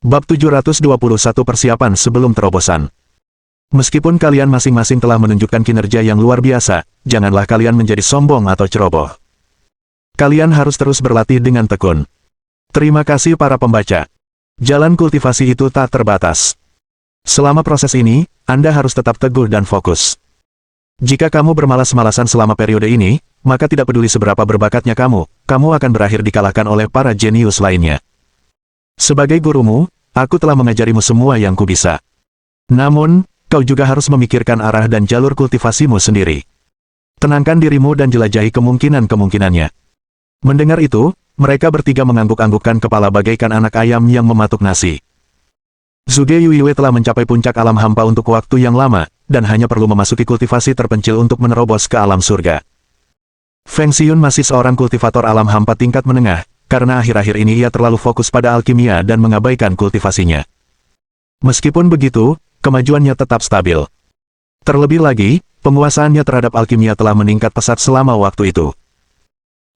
Bab 721 Persiapan sebelum terobosan. Meskipun kalian masing-masing telah menunjukkan kinerja yang luar biasa, janganlah kalian menjadi sombong atau ceroboh. Kalian harus terus berlatih dengan tekun. Terima kasih para pembaca. Jalan kultivasi itu tak terbatas. Selama proses ini, Anda harus tetap teguh dan fokus. Jika kamu bermalas-malasan selama periode ini, maka tidak peduli seberapa berbakatnya kamu akan berakhir dikalahkan oleh para jenius lainnya. Sebagai gurumu, aku telah mengajarimu semua yang kubisa. Namun, kau juga harus memikirkan arah dan jalur kultivasimu sendiri. Tenangkan dirimu dan jelajahi kemungkinan-kemungkinannya. Mendengar itu, mereka bertiga mengangguk-anggukkan kepala bagaikan anak ayam yang mematuk nasi. Zhuge Yuiwei telah mencapai puncak alam hampa untuk waktu yang lama, dan hanya perlu memasuki kultivasi terpencil untuk menerobos ke alam surga. Feng Xiun masih seorang kultivator alam hampa tingkat menengah, karena akhir-akhir ini ia terlalu fokus pada alkimia dan mengabaikan kultivasinya. Meskipun begitu, kemajuannya tetap stabil. Terlebih lagi, penguasaannya terhadap alkimia telah meningkat pesat selama waktu itu.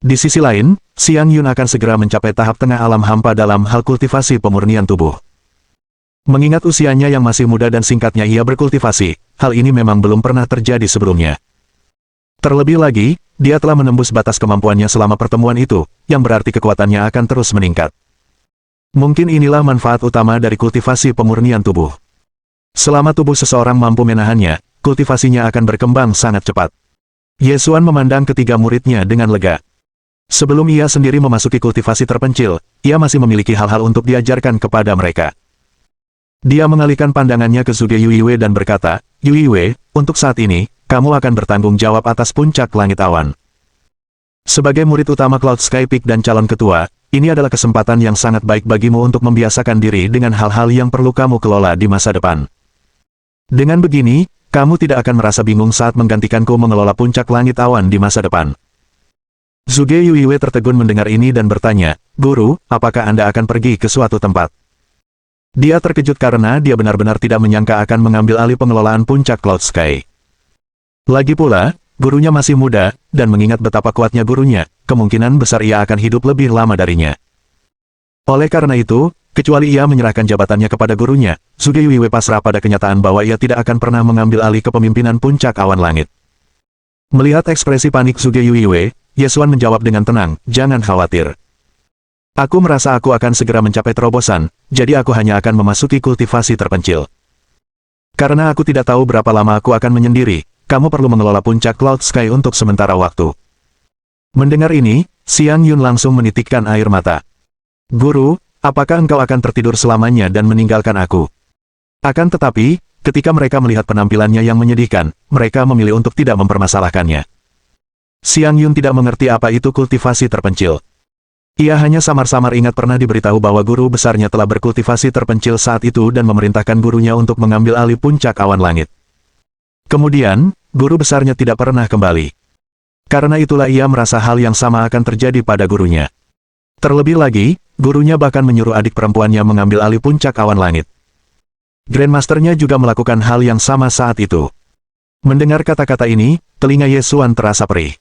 Di sisi lain, Xiang Yun akan segera mencapai tahap tengah alam hampa dalam hal kultivasi pemurnian tubuh. Mengingat usianya yang masih muda dan singkatnya ia berkultivasi, hal ini memang belum pernah terjadi sebelumnya. Terlebih lagi, dia telah menembus batas kemampuannya selama pertemuan itu, yang berarti kekuatannya akan terus meningkat. Mungkin inilah manfaat utama dari kultivasi pemurnian tubuh. Selama tubuh seseorang mampu menahannya, kultivasinya akan berkembang sangat cepat. Ye Xuan memandang ketiga muridnya dengan lega. Sebelum ia sendiri memasuki kultivasi terpencil, ia masih memiliki hal-hal untuk diajarkan kepada mereka. Dia mengalihkan pandangannya ke Zhuge Yuiwei dan berkata, "Yuiwei, untuk saat ini, kamu akan bertanggung jawab atas puncak langit awan. Sebagai murid utama Cloud Sky Peak dan calon ketua, ini adalah kesempatan yang sangat baik bagimu untuk membiasakan diri dengan hal-hal yang perlu kamu kelola di masa depan. Dengan begini, kamu tidak akan merasa bingung saat menggantikanku mengelola puncak langit awan di masa depan." Zhuge Yuiwei tertegun mendengar ini dan bertanya, "Guru, apakah Anda akan pergi ke suatu tempat?" Dia terkejut karena dia benar-benar tidak menyangka akan mengambil alih pengelolaan puncak Cloud Sky. Lagi pula, gurunya masih muda, dan mengingat betapa kuatnya gurunya, kemungkinan besar ia akan hidup lebih lama darinya. Oleh karena itu, kecuali ia menyerahkan jabatannya kepada gurunya, Zhuge Yuiwei pasrah pada kenyataan bahwa ia tidak akan pernah mengambil alih kepemimpinan puncak awan langit. Melihat ekspresi panik Zhuge Yuiwei, Ye Xuan menjawab dengan tenang, "Jangan khawatir. Aku merasa aku akan segera mencapai terobosan, jadi aku hanya akan memasuki kultivasi terpencil. Karena aku tidak tahu berapa lama aku akan menyendiri, kamu perlu mengelola puncak Cloud Sky untuk sementara waktu." Mendengar ini, Xiang Yun langsung menitikkan air mata. "Guru, apakah engkau akan tertidur selamanya dan meninggalkan aku?" Akan tetapi, ketika mereka melihat penampilannya yang menyedihkan, mereka memilih untuk tidak mempermasalahkannya. Xiang Yun tidak mengerti apa itu kultivasi terpencil. Ia hanya samar-samar ingat pernah diberitahu bahwa guru besarnya telah berkultivasi terpencil saat itu dan memerintahkan gurunya untuk mengambil alih puncak awan langit. Kemudian, guru besarnya tidak pernah kembali. Karena itulah ia merasa hal yang sama akan terjadi pada gurunya. Terlebih lagi, gurunya bahkan menyuruh adik perempuannya mengambil alih puncak awan langit. Grandmasternya juga melakukan hal yang sama saat itu. Mendengar kata-kata ini, telinga Ye Xuan terasa perih.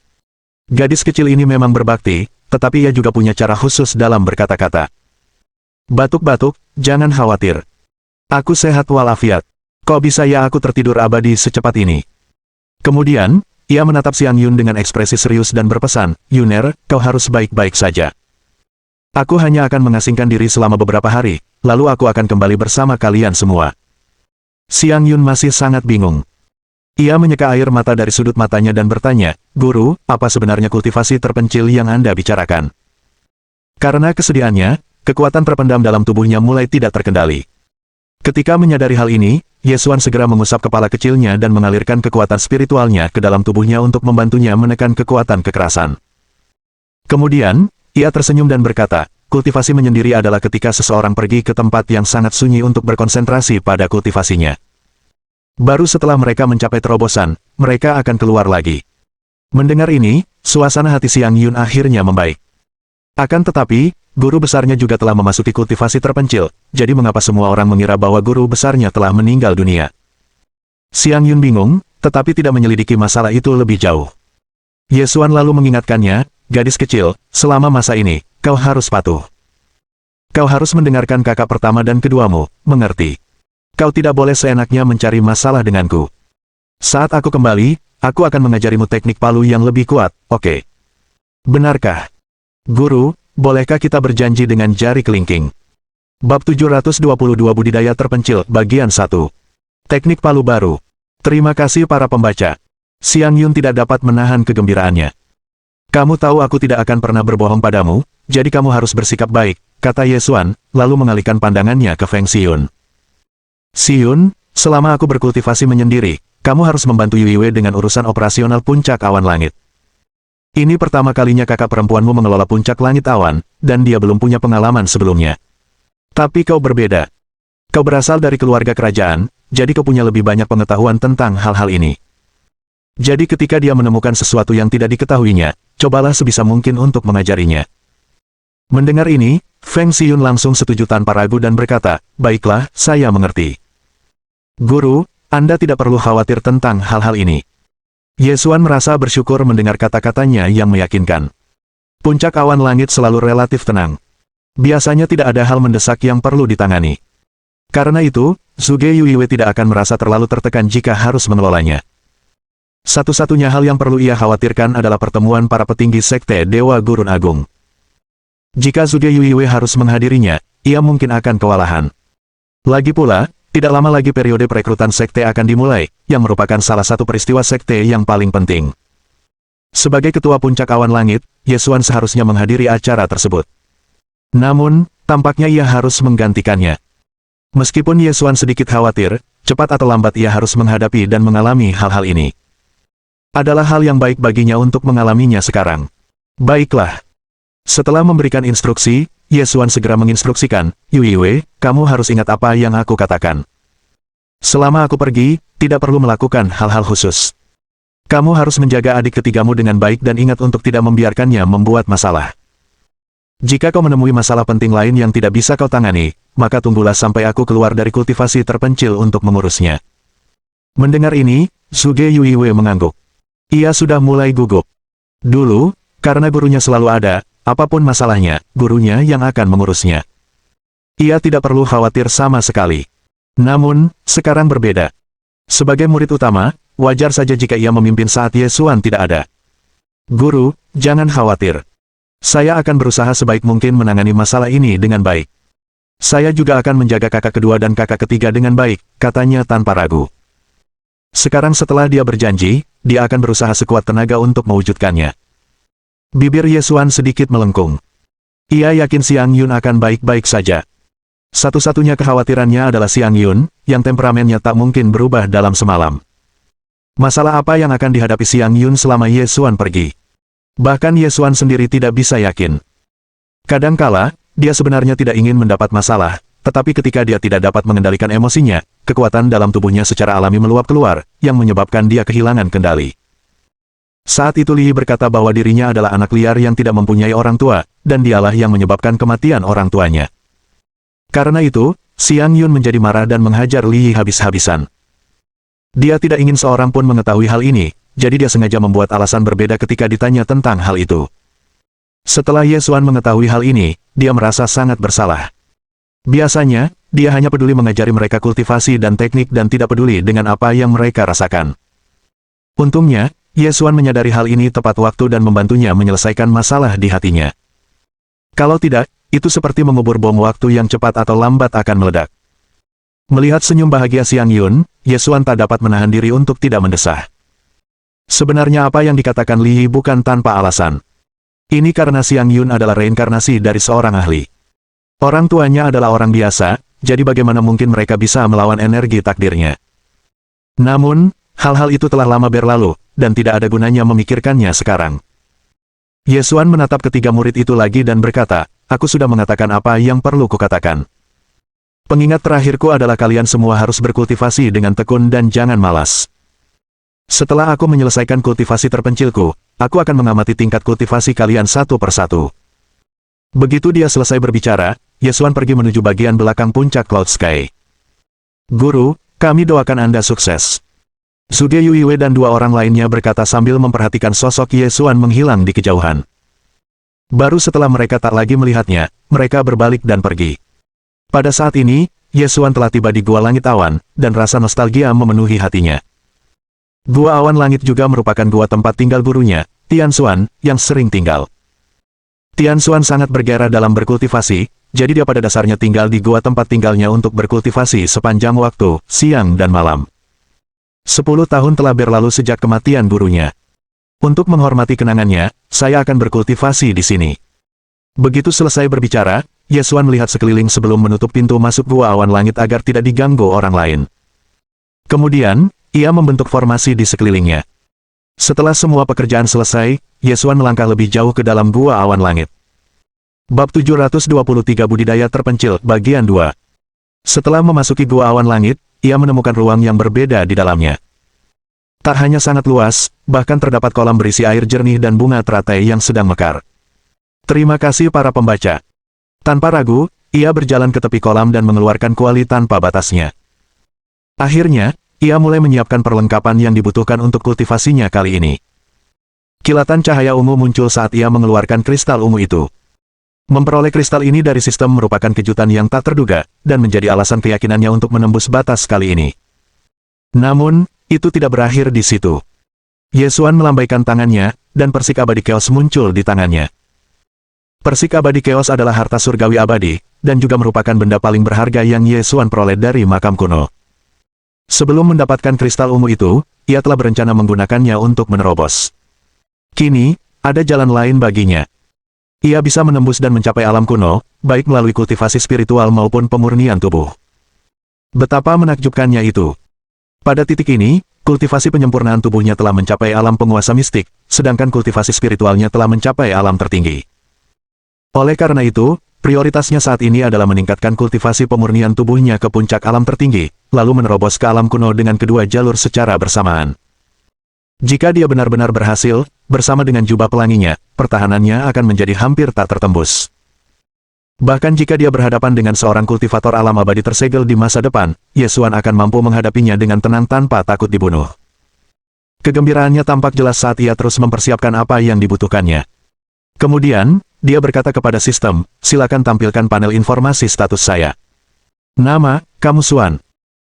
Gadis kecil ini memang berbakti, tetapi ia juga punya cara khusus dalam berkata-kata. "Batuk-batuk, jangan khawatir. Aku sehat walafiat. Kok bisa ya aku tertidur abadi secepat ini?" Kemudian, ia menatap Xiang Yun dengan ekspresi serius dan berpesan, "Yuner, kau harus baik-baik saja. Aku hanya akan mengasingkan diri selama beberapa hari, lalu aku akan kembali bersama kalian semua." Xiang Yun masih sangat bingung. Ia menyeka air mata dari sudut matanya dan bertanya, "Guru, apa sebenarnya kultivasi terpencil yang Anda bicarakan?" Karena kesedihannya, kekuatan terpendam dalam tubuhnya mulai tidak terkendali. Ketika menyadari hal ini, Ye Xuan segera mengusap kepala kecilnya dan mengalirkan kekuatan spiritualnya ke dalam tubuhnya untuk membantunya menekan kekuatan kekerasan. Kemudian, ia tersenyum dan berkata, "Kultivasi menyendiri adalah ketika seseorang pergi ke tempat yang sangat sunyi untuk berkonsentrasi pada kultivasinya. Baru setelah mereka mencapai terobosan, mereka akan keluar lagi." Mendengar ini, suasana hati Xiang Yun akhirnya membaik. Akan tetapi, guru besarnya juga telah memasuki kultivasi terpencil, jadi mengapa semua orang mengira bahwa guru besarnya telah meninggal dunia? Xiang Yun bingung, tetapi tidak menyelidiki masalah itu lebih jauh. Ye Xuan lalu mengingatkannya, "Gadis kecil, selama masa ini, kau harus patuh. Kau harus mendengarkan kakak pertama dan keduamu, mengerti? Kau tidak boleh seenaknya mencari masalah denganku. Saat aku kembali, aku akan mengajarimu teknik palu yang lebih kuat, oke? Benarkah? Guru, bolehkah kita berjanji dengan jari kelingking? Bab 722 Budidaya Terpencil, Bagian 1. Teknik palu baru. Terima kasih para pembaca. Xiang Yun tidak dapat menahan kegembiraannya. Kamu tahu aku tidak akan pernah berbohong padamu, jadi kamu harus bersikap baik, kata Ye Xuan, lalu mengalihkan pandangannya ke Feng Xiyun. Xiyun, selama aku berkultivasi menyendiri, kamu harus membantu Yue Wei dengan urusan operasional puncak awan langit. Ini pertama kalinya kakak perempuanmu mengelola puncak langit awan, dan dia belum punya pengalaman sebelumnya. Tapi kau berbeda. Kau berasal dari keluarga kerajaan, jadi kau punya lebih banyak pengetahuan tentang hal-hal ini. Jadi ketika dia menemukan sesuatu yang tidak diketahuinya, cobalah sebisa mungkin untuk mengajarinya. Mendengar ini, Feng Xiyun langsung setuju tanpa ragu dan berkata, baiklah, saya mengerti. Guru, Anda tidak perlu khawatir tentang hal-hal ini. Ye Xuan merasa bersyukur mendengar kata-katanya yang meyakinkan. Puncak awan langit selalu relatif tenang. Biasanya tidak ada hal mendesak yang perlu ditangani. Karena itu, Zhuge Yuiwei tidak akan merasa terlalu tertekan jika harus mengelolanya. Satu-satunya hal yang perlu ia khawatirkan adalah pertemuan para petinggi sekte Dewa Gurun Agung. Jika Zhuge Yuiwei harus menghadirinya, ia mungkin akan kewalahan. Lagi pula, tidak lama lagi periode perekrutan sekte akan dimulai, yang merupakan salah satu peristiwa sekte yang paling penting. Sebagai ketua puncak awan langit, Ye Xuan seharusnya menghadiri acara tersebut. Namun, tampaknya ia harus menggantikannya. Meskipun Ye Xuan sedikit khawatir, cepat atau lambat ia harus menghadapi dan mengalami hal-hal ini. Adalah hal yang baik baginya untuk mengalaminya sekarang. Baiklah. Setelah memberikan instruksi, Ye Xuan segera menginstruksikan, Yue Wei, kamu harus ingat apa yang aku katakan. Selama aku pergi, tidak perlu melakukan hal-hal khusus. Kamu harus menjaga adik ketigamu dengan baik dan ingat untuk tidak membiarkannya membuat masalah. Jika kau menemui masalah penting lain yang tidak bisa kau tangani, maka tunggulah sampai aku keluar dari kultivasi terpencil untuk mengurusnya. Mendengar ini, Zhuge Yuiwei mengangguk. Ia sudah mulai gugup. Dulu, karena gurunya selalu ada, apapun masalahnya, gurunya yang akan mengurusnya. Ia tidak perlu khawatir sama sekali. Namun, sekarang berbeda. Sebagai murid utama, wajar saja jika ia memimpin saat Ye Xuan tidak ada. Guru, jangan khawatir. Saya akan berusaha sebaik mungkin menangani masalah ini dengan baik. Saya juga akan menjaga kakak kedua dan kakak ketiga dengan baik, katanya tanpa ragu. Sekarang setelah dia berjanji, dia akan berusaha sekuat tenaga untuk mewujudkannya. Bibir Ye Xuan sedikit melengkung. Ia yakin Xiang Yun akan baik-baik saja. Satu-satunya kekhawatirannya adalah Xiang Yun, yang temperamennya tak mungkin berubah dalam semalam. Masalah apa yang akan dihadapi Xiang Yun selama Ye Xuan pergi? Bahkan Ye Xuan sendiri tidak bisa yakin. Kadangkala, dia sebenarnya tidak ingin mendapat masalah, tetapi ketika dia tidak dapat mengendalikan emosinya, kekuatan dalam tubuhnya secara alami meluap keluar, yang menyebabkan dia kehilangan kendali. Saat itu Li berkata bahwa dirinya adalah anak liar yang tidak mempunyai orang tua, dan dialah yang menyebabkan kematian orang tuanya. Karena itu, Xiang Yun menjadi marah dan menghajar Li habis-habisan. Dia tidak ingin seorang pun mengetahui hal ini, jadi dia sengaja membuat alasan berbeda ketika ditanya tentang hal itu. Setelah Ye Xuan mengetahui hal ini, dia merasa sangat bersalah. Biasanya, dia hanya peduli mengajari mereka kultivasi dan teknik dan tidak peduli dengan apa yang mereka rasakan. Untungnya, Ye Xuan menyadari hal ini tepat waktu dan membantunya menyelesaikan masalah di hatinya. Kalau tidak, itu seperti mengubur bom waktu yang cepat atau lambat akan meledak. Melihat senyum bahagia Xiang Yun, Ye Xuan tak dapat menahan diri untuk tidak mendesah. Sebenarnya apa yang dikatakan Li bukan tanpa alasan. Ini karena Xiang Yun adalah reinkarnasi dari seorang ahli. Orang tuanya adalah orang biasa, jadi bagaimana mungkin mereka bisa melawan energi takdirnya. Namun, hal-hal itu telah lama berlalu, dan tidak ada gunanya memikirkannya sekarang. Ye Xuan menatap ketiga murid itu lagi dan berkata, aku sudah mengatakan apa yang perlu kukatakan. Pengingat terakhirku adalah kalian semua harus berkultivasi dengan tekun dan jangan malas. Setelah aku menyelesaikan kultivasi terpencilku, aku akan mengamati tingkat kultivasi kalian satu persatu. Begitu dia selesai berbicara, Ye Xuan pergi menuju bagian belakang puncak Cloud Sky. Guru, kami doakan Anda sukses. Zhuge Yuiwei dan dua orang lainnya berkata sambil memperhatikan sosok Ye Xuan menghilang di kejauhan. Baru setelah mereka tak lagi melihatnya, mereka berbalik dan pergi. Pada saat ini, Yesuan telah tiba di Gua Langit Awan, dan rasa nostalgia memenuhi hatinya. Gua Awan Langit juga merupakan gua tempat tinggal gurunya, Tian Xuan, yang sering tinggal. Tian Xuan sangat bergairah dalam berkultivasi, jadi dia pada dasarnya tinggal di gua tempat tinggalnya untuk berkultivasi sepanjang waktu, siang dan malam. 10 tahun telah berlalu sejak kematian gurunya. Untuk menghormati kenangannya, saya akan berkultivasi di sini. Begitu selesai berbicara, Yesuan melihat sekeliling sebelum menutup pintu masuk Gua Awan Langit agar tidak diganggu orang lain. Kemudian, ia membentuk formasi di sekelilingnya. Setelah semua pekerjaan selesai, Yesuan melangkah lebih jauh ke dalam Gua Awan Langit. Bab 723 Budidaya Terpencil, Bagian 2. Setelah memasuki Gua Awan Langit, ia menemukan ruang yang berbeda di dalamnya. Tak hanya sangat luas, bahkan terdapat kolam berisi air jernih dan bunga teratai yang sedang mekar. Terima kasih para pembaca. Tanpa ragu, ia berjalan ke tepi kolam dan mengeluarkan kuali tanpa batasnya. Akhirnya, ia mulai menyiapkan perlengkapan yang dibutuhkan untuk kultivasinya kali ini. Kilatan cahaya ungu muncul saat ia mengeluarkan kristal ungu itu. Memperoleh kristal ini dari sistem merupakan kejutan yang tak terduga, dan menjadi alasan keyakinannya untuk menembus batas kali ini. Namun, itu tidak berakhir di situ. Yesuan melambaikan tangannya, dan persik abadi Chaos muncul di tangannya. Persik abadi Chaos adalah harta surgawi abadi, dan juga merupakan benda paling berharga yang Yesuan peroleh dari makam kuno. Sebelum mendapatkan kristal ungu itu, ia telah berencana menggunakannya untuk menerobos. Kini, ada jalan lain baginya. Ia bisa menembus dan mencapai alam kuno, baik melalui kultivasi spiritual maupun pemurnian tubuh. Betapa menakjubkannya itu. Pada titik ini, kultivasi penyempurnaan tubuhnya telah mencapai alam penguasa mistik, sedangkan kultivasi spiritualnya telah mencapai alam tertinggi. Oleh karena itu, prioritasnya saat ini adalah meningkatkan kultivasi pemurnian tubuhnya ke puncak alam tertinggi, lalu menerobos ke alam kuno dengan kedua jalur secara bersamaan. Jika dia benar-benar berhasil, bersama dengan jubah pelanginya, pertahanannya akan menjadi hampir tak tertembus. Bahkan jika dia berhadapan dengan seorang kultivator alam abadi tersegel di masa depan, Yesuan akan mampu menghadapinya dengan tenang tanpa takut dibunuh. Kegembiraannya tampak jelas saat ia terus mempersiapkan apa yang dibutuhkannya. Kemudian, dia berkata kepada sistem, silakan tampilkan panel informasi status saya. Nama, kamu Xuan.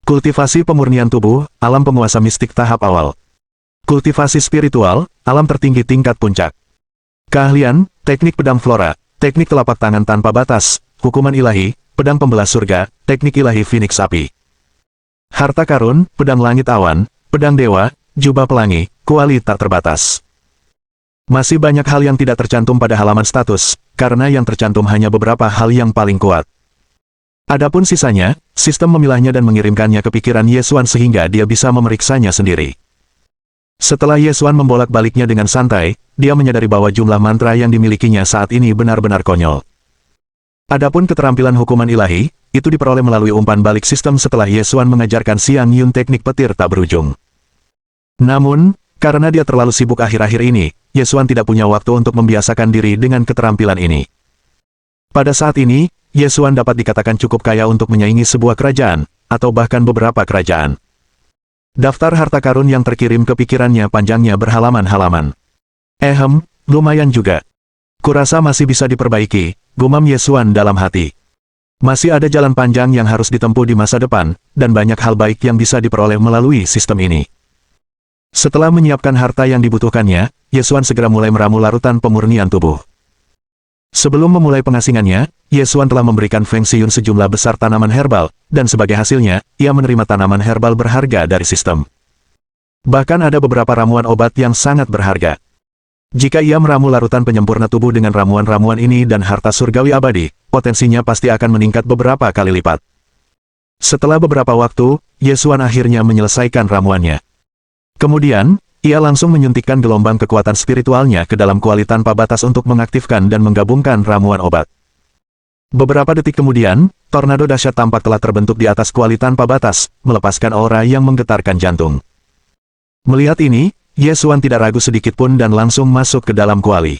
Kultivasi pemurnian tubuh, alam penguasa mistik tahap awal. Kultivasi spiritual, alam tertinggi tingkat puncak. Keahlian, teknik pedang flora. Teknik telapak tangan tanpa batas, hukuman ilahi, pedang pembelah surga, teknik ilahi Phoenix api. Harta karun, pedang langit awan, pedang dewa, jubah pelangi, kuali tak terbatas. Masih banyak hal yang tidak tercantum pada halaman status, karena yang tercantum hanya beberapa hal yang paling kuat. Adapun sisanya, sistem memilahnya dan mengirimkannya ke pikiran Yesuan sehingga dia bisa memeriksanya sendiri. Setelah Yesuan membolak-baliknya dengan santai, dia menyadari bahwa jumlah mantra yang dimilikinya saat ini benar-benar konyol. Adapun keterampilan hukuman ilahi, itu diperoleh melalui umpan balik sistem setelah Yesuan mengajarkan Xiang Yun teknik petir tak berujung. Namun, karena dia terlalu sibuk akhir-akhir ini, Yesuan tidak punya waktu untuk membiasakan diri dengan keterampilan ini. Pada saat ini, Yesuan dapat dikatakan cukup kaya untuk menyaingi sebuah kerajaan, atau bahkan beberapa kerajaan. Daftar harta karun yang terkirim ke pikirannya panjangnya berhalaman-halaman. Lumayan juga. Kurasa masih bisa diperbaiki, gumam Yesuan dalam hati. Masih ada jalan panjang yang harus ditempuh di masa depan, dan banyak hal baik yang bisa diperoleh melalui sistem ini. Setelah menyiapkan harta yang dibutuhkannya, Yesuan segera mulai meramu larutan pemurnian tubuh. Sebelum memulai pengasingannya, Yesuan telah memberikan Feng Xiyun sejumlah besar tanaman herbal, dan sebagai hasilnya, ia menerima tanaman herbal berharga dari sistem. Bahkan ada beberapa ramuan obat yang sangat berharga. Jika ia meramu larutan penyempurna tubuh dengan ramuan-ramuan ini dan harta surgawi abadi, potensinya pasti akan meningkat beberapa kali lipat. Setelah beberapa waktu, Yesuan akhirnya menyelesaikan ramuannya. Kemudian, ia langsung menyuntikkan gelombang kekuatan spiritualnya ke dalam kuali tanpa batas untuk mengaktifkan dan menggabungkan ramuan obat. Beberapa detik kemudian, tornado dahsyat tampak telah terbentuk di atas kuali tanpa batas, melepaskan aura yang menggetarkan jantung. Melihat ini, Yesuan tidak ragu sedikit pun dan langsung masuk ke dalam kuali.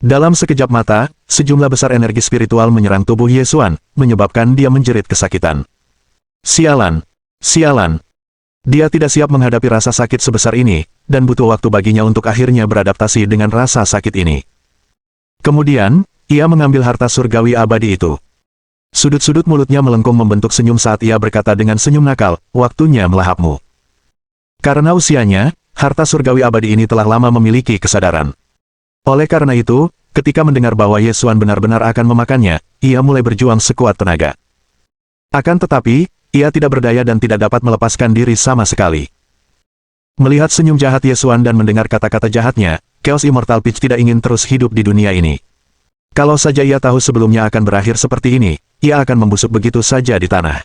Dalam sekejap mata, sejumlah besar energi spiritual menyerang tubuh Yesuan, menyebabkan dia menjerit kesakitan. Sialan! Sialan! Dia tidak siap menghadapi rasa sakit sebesar ini, dan butuh waktu baginya untuk akhirnya beradaptasi dengan rasa sakit ini. Kemudian, ia mengambil harta surgawi abadi itu. Sudut-sudut mulutnya melengkung membentuk senyum saat ia berkata dengan senyum nakal, "Waktunya melahapmu." Karena usianya, harta surgawi abadi ini telah lama memiliki kesadaran. Oleh karena itu, ketika mendengar bahwa Ye Xuan benar-benar akan memakannya, ia mulai berjuang sekuat tenaga. Akan tetapi, ia tidak berdaya dan tidak dapat melepaskan diri sama sekali. Melihat senyum jahat Ye Xuan dan mendengar kata-kata jahatnya, Chaos Immortal Peach tidak ingin terus hidup di dunia ini. Kalau saja ia tahu sebelumnya akan berakhir seperti ini, ia akan membusuk begitu saja di tanah.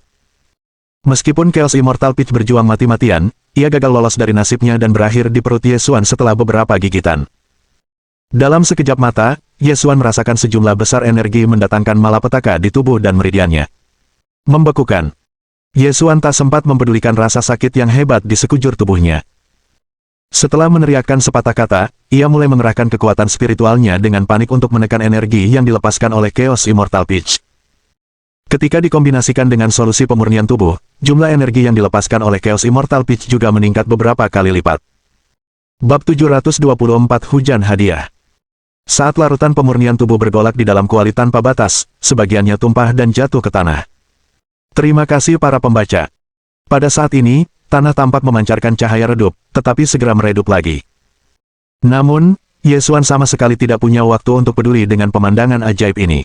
Meskipun Chaos Immortal Peach berjuang mati-matian, ia gagal lolos dari nasibnya dan berakhir di perut Ye Xuan setelah beberapa gigitan. Dalam sekejap mata, Ye Xuan merasakan sejumlah besar energi mendatangkan malapetaka di tubuh dan meridiannya. Membekukan. Ye Xuan tak sempat mempedulikan rasa sakit yang hebat di sekujur tubuhnya. Setelah meneriakkan sepatah kata, ia mulai mengerahkan kekuatan spiritualnya dengan panik untuk menekan energi yang dilepaskan oleh Chaos Immortal Peach. Ketika dikombinasikan dengan solusi pemurnian tubuh, jumlah energi yang dilepaskan oleh Chaos Immortal Peach juga meningkat beberapa kali lipat. Bab 724 Hujan Hadiah. Saat larutan pemurnian tubuh bergolak di dalam kuali tanpa batas, sebagiannya tumpah dan jatuh ke tanah. Terima kasih para pembaca. Pada saat ini, tanah tampak memancarkan cahaya redup, tetapi segera meredup lagi. Namun, Ye Xuan sama sekali tidak punya waktu untuk peduli dengan pemandangan ajaib ini.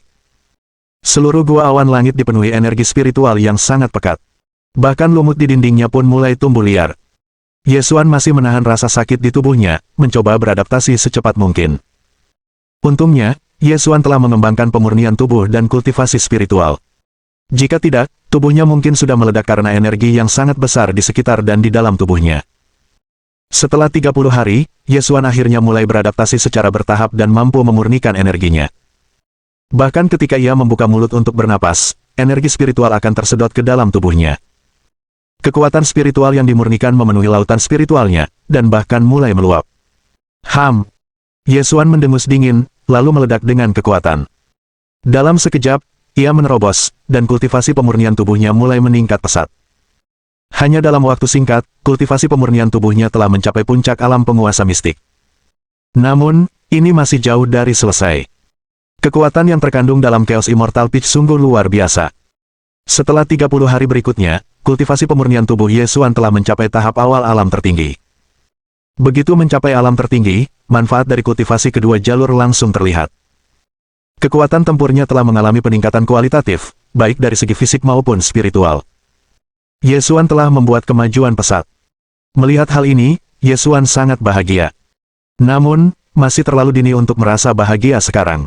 Seluruh gua awan langit dipenuhi energi spiritual yang sangat pekat. Bahkan lumut di dindingnya pun mulai tumbuh liar. Ye Xuan masih menahan rasa sakit di tubuhnya, mencoba beradaptasi secepat mungkin. Untungnya, Ye Xuan telah mengembangkan pemurnian tubuh dan kultivasi spiritual. Jika tidak, tubuhnya mungkin sudah meledak karena energi yang sangat besar di sekitar dan di dalam tubuhnya. Setelah 30 hari, Ye Xuan akhirnya mulai beradaptasi secara bertahap dan mampu memurnikan energinya. Bahkan ketika ia membuka mulut untuk bernapas, energi spiritual akan tersedot ke dalam tubuhnya. Kekuatan spiritual yang dimurnikan memenuhi lautan spiritualnya, dan bahkan mulai meluap. Ye Xuan mendengus dingin, lalu meledak dengan kekuatan. Dalam sekejap, ia menerobos, dan kultivasi pemurnian tubuhnya mulai meningkat pesat. Hanya dalam waktu singkat, kultivasi pemurnian tubuhnya telah mencapai puncak alam penguasa mistik. Namun, ini masih jauh dari selesai. Kekuatan yang terkandung dalam Chaos Immortal Peach sungguh luar biasa. Setelah 30 hari berikutnya, kultivasi pemurnian tubuh Ye Xuan telah mencapai tahap awal alam tertinggi. Begitu mencapai alam tertinggi, manfaat dari kultivasi kedua jalur langsung terlihat. Kekuatan tempurnya telah mengalami peningkatan kualitatif, baik dari segi fisik maupun spiritual. Ye Xuan telah membuat kemajuan pesat. Melihat hal ini, Ye Xuan sangat bahagia. Namun, masih terlalu dini untuk merasa bahagia sekarang.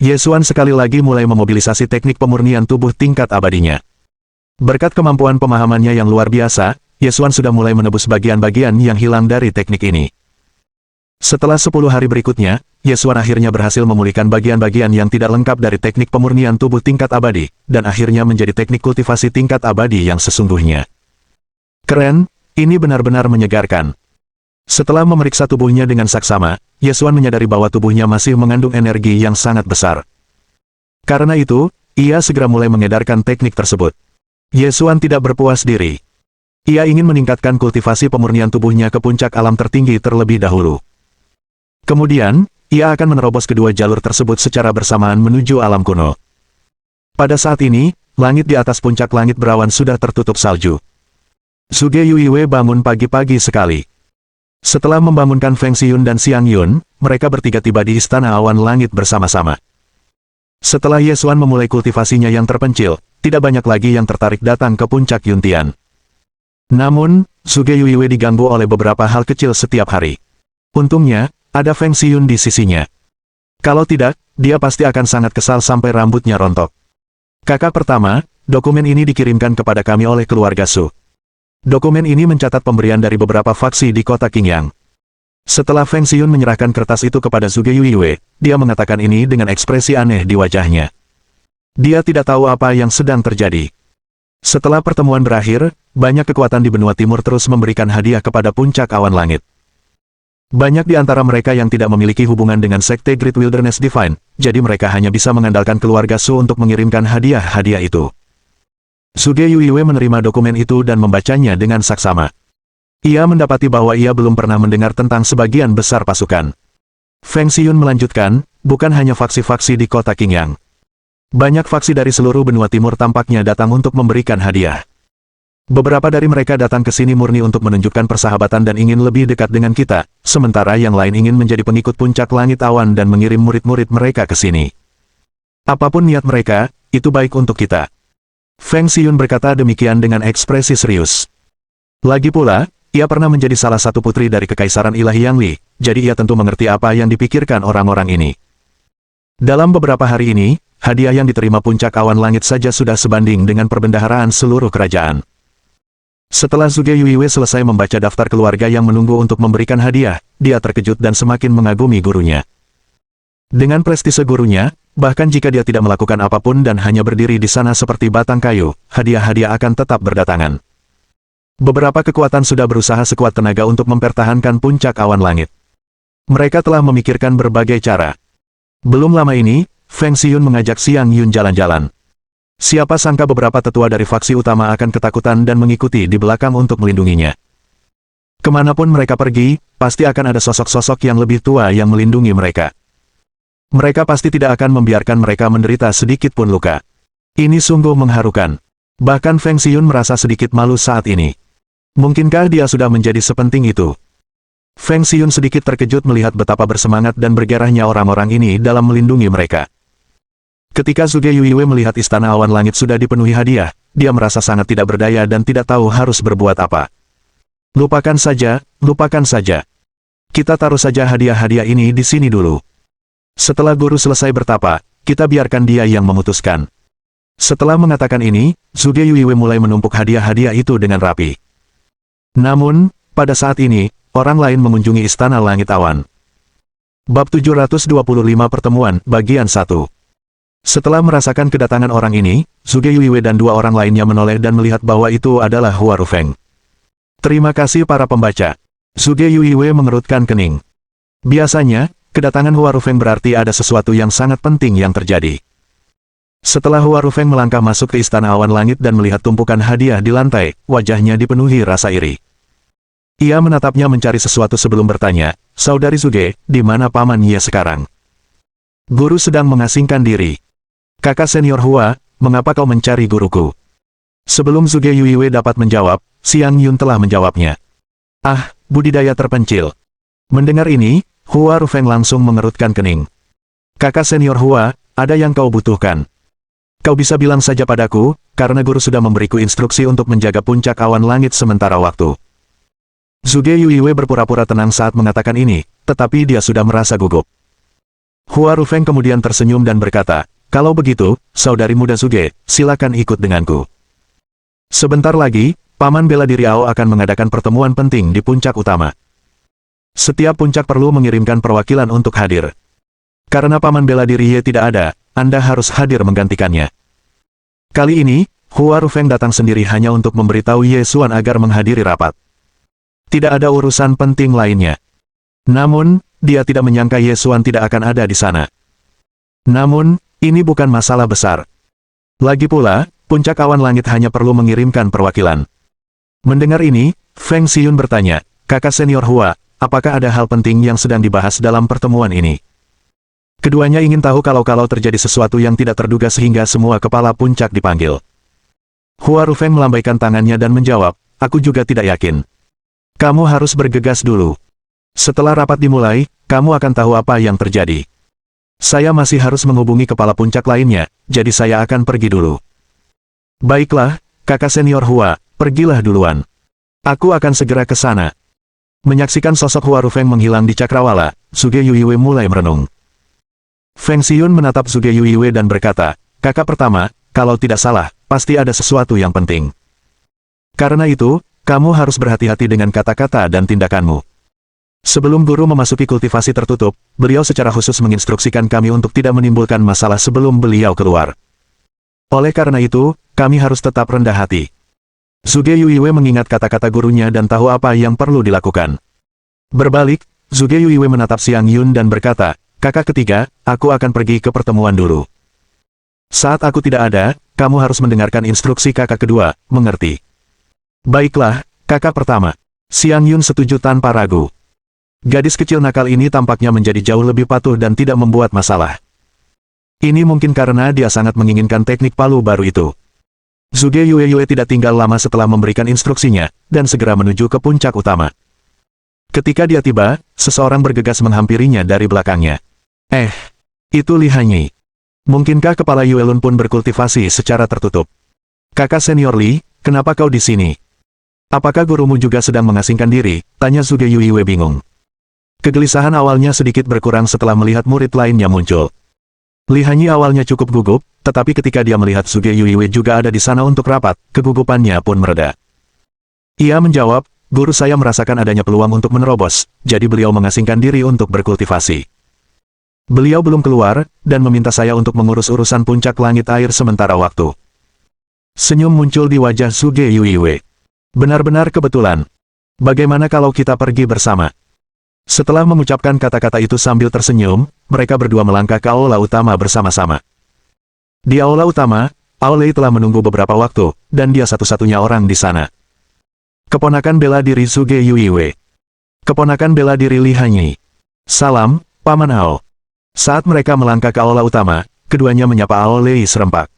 Ye Xuan sekali lagi mulai memobilisasi teknik pemurnian tubuh tingkat abadinya. Berkat kemampuan pemahamannya yang luar biasa, Ye Xuan sudah mulai menebus bagian-bagian yang hilang dari teknik ini. Setelah 10 hari berikutnya, Ye Xuan akhirnya berhasil memulihkan bagian-bagian yang tidak lengkap dari teknik pemurnian tubuh tingkat abadi, dan akhirnya menjadi teknik kultivasi tingkat abadi yang sesungguhnya. Keren, ini benar-benar menyegarkan. Setelah memeriksa tubuhnya dengan saksama, Ye Xuan menyadari bahwa tubuhnya masih mengandung energi yang sangat besar. Karena itu, ia segera mulai mengedarkan teknik tersebut. Ye Xuan tidak berpuas diri. Ia ingin meningkatkan kultivasi pemurnian tubuhnya ke puncak alam tertinggi terlebih dahulu. Kemudian, ia akan menerobos kedua jalur tersebut secara bersamaan menuju alam kuno. Pada saat ini, langit di atas puncak langit berawan sudah tertutup salju. Zhuge Yuiwei bangun pagi-pagi sekali. Setelah membangunkan Feng Xiyun dan Xiang Yun, mereka bertiga tiba di istana awan langit bersama-sama. Setelah Ye Xuan memulai kultivasinya yang terpencil, tidak banyak lagi yang tertarik datang ke puncak Yuntian. Namun, Zhuge Yuiwei diganggu oleh beberapa hal kecil setiap hari. Untungnya, ada Feng Xiyun di sisinya. Kalau tidak, dia pasti akan sangat kesal sampai rambutnya rontok. Kakak pertama, dokumen ini dikirimkan kepada kami oleh keluarga Su. Dokumen ini mencatat pemberian dari beberapa faksi di kota Qingyang. Setelah Feng Xiyun menyerahkan kertas itu kepada Zhuge Yuiwei, dia mengatakan ini dengan ekspresi aneh di wajahnya. Dia tidak tahu apa yang sedang terjadi. Setelah pertemuan berakhir, banyak kekuatan di benua timur terus memberikan hadiah kepada puncak awan langit. Banyak di antara mereka yang tidak memiliki hubungan dengan Sekte Great Wilderness Divine, jadi mereka hanya bisa mengandalkan keluarga Su untuk mengirimkan hadiah-hadiah itu. Zhuge Yuiwei menerima dokumen itu dan membacanya dengan saksama. Ia mendapati bahwa ia belum pernah mendengar tentang sebagian besar pasukan. Feng Xiyun melanjutkan, bukan hanya faksi-faksi di kota Qingyang. Banyak faksi dari seluruh benua timur tampaknya datang untuk memberikan hadiah. Beberapa dari mereka datang ke sini murni untuk menunjukkan persahabatan dan ingin lebih dekat dengan kita, sementara yang lain ingin menjadi pengikut puncak langit awan dan mengirim murid-murid mereka ke sini. Apapun niat mereka, itu baik untuk kita. Feng Xiyun berkata demikian dengan ekspresi serius. Lagi pula, ia pernah menjadi salah satu putri dari Kekaisaran Ilahi Yang Li, jadi ia tentu mengerti apa yang dipikirkan orang-orang ini. Dalam beberapa hari ini, hadiah yang diterima puncak awan langit saja sudah sebanding dengan perbendaharaan seluruh kerajaan. Setelah Zhuge Yuiwei selesai membaca daftar keluarga yang menunggu untuk memberikan hadiah, dia terkejut dan semakin mengagumi gurunya. Dengan prestise gurunya, bahkan jika dia tidak melakukan apapun dan hanya berdiri di sana seperti batang kayu, hadiah-hadiah akan tetap berdatangan. Beberapa kekuatan sudah berusaha sekuat tenaga untuk mempertahankan puncak awan langit. Mereka telah memikirkan berbagai cara. Belum lama ini, Feng Xiyun mengajak Xiang Yun jalan-jalan. Siapa sangka beberapa tetua dari faksi utama akan ketakutan dan mengikuti di belakang untuk melindunginya. Kemanapun mereka pergi, pasti akan ada sosok-sosok yang lebih tua yang melindungi mereka. Mereka pasti tidak akan membiarkan mereka menderita sedikit pun luka. Ini sungguh mengharukan. Bahkan Feng Xiyun merasa sedikit malu saat ini. Mungkinkah dia sudah menjadi sepenting itu? Feng Xiyun sedikit terkejut melihat betapa bersemangat dan bergairahnya orang-orang ini dalam melindungi mereka. Ketika Zhuge Yuiwei melihat istana awan langit sudah dipenuhi hadiah, dia merasa sangat tidak berdaya dan tidak tahu harus berbuat apa. Lupakan saja, lupakan saja. Kita taruh saja hadiah-hadiah ini di sini dulu. Setelah guru selesai bertapa, kita biarkan dia yang memutuskan. Setelah mengatakan ini, Zhuge Yuiwei mulai menumpuk hadiah-hadiah itu dengan rapi. Namun, pada saat ini, orang lain mengunjungi istana langit awan. Bab 725 Pertemuan, Bagian 1. Setelah merasakan kedatangan orang ini, Zhuge Yuiwei dan dua orang lainnya menoleh dan melihat bahwa itu adalah Hua Rufeng. Terima kasih para pembaca. Zhuge Yuiwei mengerutkan kening. Biasanya, kedatangan Hua Rufeng berarti ada sesuatu yang sangat penting yang terjadi. Setelah Hua Rufeng melangkah masuk ke istana awan langit dan melihat tumpukan hadiah di lantai, wajahnya dipenuhi rasa iri. Ia menatapnya mencari sesuatu sebelum bertanya, "Saudari Zhuge, di mana Paman Ye sekarang?" Guru sedang mengasingkan diri. "Kakak senior Hua, mengapa kau mencari guruku?" Sebelum Zhuge Yuiwei dapat menjawab, Xiang Yun telah menjawabnya. "Ah, budidaya terpencil." Mendengar ini, Hua Rufeng langsung mengerutkan kening. "Kakak senior Hua, ada yang kau butuhkan. Kau bisa bilang saja padaku, karena guru sudah memberiku instruksi untuk menjaga puncak awan langit sementara waktu." Zhuge Yuiwei berpura-pura tenang saat mengatakan ini, tetapi dia sudah merasa gugup. Hua Rufeng kemudian tersenyum dan berkata, "Kalau begitu, saudari muda Zhuge, silakan ikut denganku. Sebentar lagi, Paman Bela Diri Ao akan mengadakan pertemuan penting di puncak utama. Setiap puncak perlu mengirimkan perwakilan untuk hadir. Karena Paman Bela Diri Ye tidak ada, Anda harus hadir menggantikannya." Kali ini, Hua Rufeng datang sendiri hanya untuk memberitahu Ye Xuan agar menghadiri rapat. Tidak ada urusan penting lainnya. Namun, dia tidak menyangka Ye Xuan tidak akan ada di sana. Namun, ini bukan masalah besar. Lagi pula, puncak awan langit hanya perlu mengirimkan perwakilan. Mendengar ini, Feng Xiyun bertanya, "Kakak senior Hua, apakah ada hal penting yang sedang dibahas dalam pertemuan ini?" Keduanya ingin tahu kalau terjadi sesuatu yang tidak terduga sehingga semua kepala puncak dipanggil. Hua Rufeng melambaikan tangannya dan menjawab, "Aku juga tidak yakin. Kamu harus bergegas dulu. Setelah rapat dimulai, kamu akan tahu apa yang terjadi. Saya masih harus menghubungi kepala puncak lainnya, jadi saya akan pergi dulu." "Baiklah, kakak senior Hua, pergilah duluan. Aku akan segera ke sana." Menyaksikan sosok Hua Rufeng menghilang di cakrawala, Zhuge Yuiwei mulai merenung. Feng Xiyun menatap Zhuge Yuiwei dan berkata, "Kakak pertama, kalau tidak salah, pasti ada sesuatu yang penting. Karena itu, kamu harus berhati-hati dengan kata-kata dan tindakanmu." Sebelum guru memasuki kultivasi tertutup, beliau secara khusus menginstruksikan kami untuk tidak menimbulkan masalah sebelum beliau keluar. Oleh karena itu, kami harus tetap rendah hati. Zhuge Yuiwei mengingat kata-kata gurunya dan tahu apa yang perlu dilakukan. Berbalik, Zhuge Yuiwei menatap Xiang Yun dan berkata, "Kakak ketiga, aku akan pergi ke pertemuan dulu. Saat aku tidak ada, kamu harus mendengarkan instruksi kakak kedua, mengerti?" "Baiklah, kakak pertama." Xiang Yun setuju tanpa ragu. Gadis kecil nakal ini tampaknya menjadi jauh lebih patuh dan tidak membuat masalah. Ini mungkin karena dia sangat menginginkan teknik palu baru itu. Zhuge Yue tidak tinggal lama setelah memberikan instruksinya, dan segera menuju ke puncak utama. Ketika dia tiba, seseorang bergegas menghampirinya dari belakangnya. Itu Li Hanyi. Mungkinkah kepala Yuelun pun berkultivasi secara tertutup? Kakak senior Li, kenapa kau di sini? Apakah gurumu juga sedang mengasingkan diri? Tanya Zhuge Yue bingung. Kegelisahan awalnya sedikit berkurang setelah melihat murid lainnya muncul. Li Hanyi awalnya cukup gugup, tetapi ketika dia melihat Zhuge Yue juga ada di sana untuk rapat, kegugupannya pun mereda. Ia menjawab, guru saya merasakan adanya peluang untuk menerobos, jadi beliau mengasingkan diri untuk berkultivasi. Beliau belum keluar, dan meminta saya untuk mengurus urusan puncak langit air sementara waktu. Senyum muncul di wajah Zhuge Yue. Benar-benar kebetulan. Bagaimana kalau kita pergi bersama? Setelah mengucapkan kata-kata itu sambil tersenyum, mereka berdua melangkah ke aula utama bersama-sama. Di aula utama, Aolei telah menunggu beberapa waktu, dan dia satu-satunya orang di sana. Keponakan bela diri Zhuge Yue. Keponakan bela diri Li Hanyi. Salam, Paman Ao. Saat mereka melangkah ke aula utama, keduanya menyapa Aolei serempak.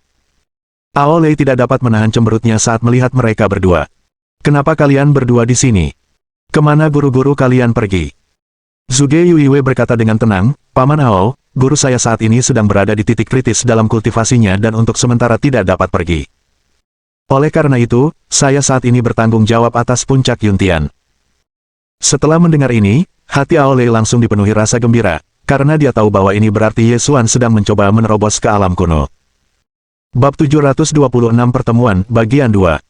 Aolei tidak dapat menahan cemberutnya saat melihat mereka berdua. Kenapa kalian berdua di sini? Kemana guru-guru kalian pergi? Zhuge Yue berkata dengan tenang, Paman Ao, guru saya saat ini sedang berada di titik kritis dalam kultivasinya dan untuk sementara tidak dapat pergi. Oleh karena itu, saya saat ini bertanggung jawab atas puncak Yuntian. Setelah mendengar ini, hati Aolei langsung dipenuhi rasa gembira, karena dia tahu bahwa ini berarti Ye Xuan sedang mencoba menerobos ke alam kuno. Bab 726 Pertemuan, Bagian 2.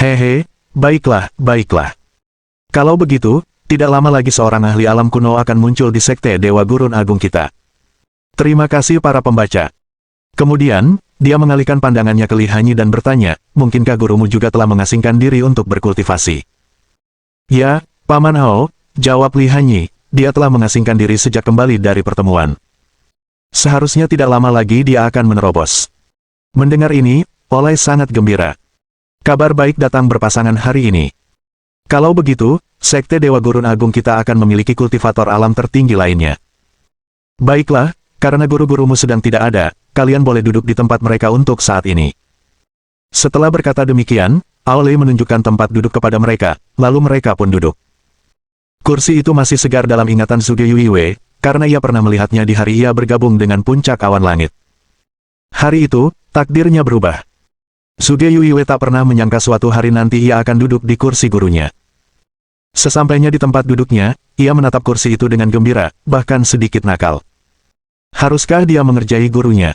Hehe, baiklah. Kalau begitu, tidak lama lagi seorang ahli alam kuno akan muncul di Sekte Dewa Gurun Agung kita. Terima kasih para pembaca. Kemudian, dia mengalihkan pandangannya ke Li Hanyi dan bertanya, mungkinkah gurumu juga telah mengasingkan diri untuk berkultivasi? Ya, Paman Ao, jawab Li Hanyi, dia telah mengasingkan diri sejak kembali dari pertemuan. Seharusnya tidak lama lagi dia akan menerobos. Mendengar ini, Oleh sangat gembira. Kabar baik datang berpasangan hari ini. Kalau begitu, Sekte Dewa Gurun Agung kita akan memiliki kultivator alam tertinggi lainnya. Baiklah, karena guru-gurumu sedang tidak ada, kalian boleh duduk di tempat mereka untuk saat ini. Setelah berkata demikian, Aolei menunjukkan tempat duduk kepada mereka, lalu mereka pun duduk. Kursi itu masih segar dalam ingatan Zhuge Yue, karena ia pernah melihatnya di hari ia bergabung dengan puncak awan langit. Hari itu, takdirnya berubah. Zhuge Yue tak pernah menyangka suatu hari nanti ia akan duduk di kursi gurunya. Sesampainya di tempat duduknya, ia menatap kursi itu dengan gembira, bahkan sedikit nakal. Haruskah dia mengerjai gurunya?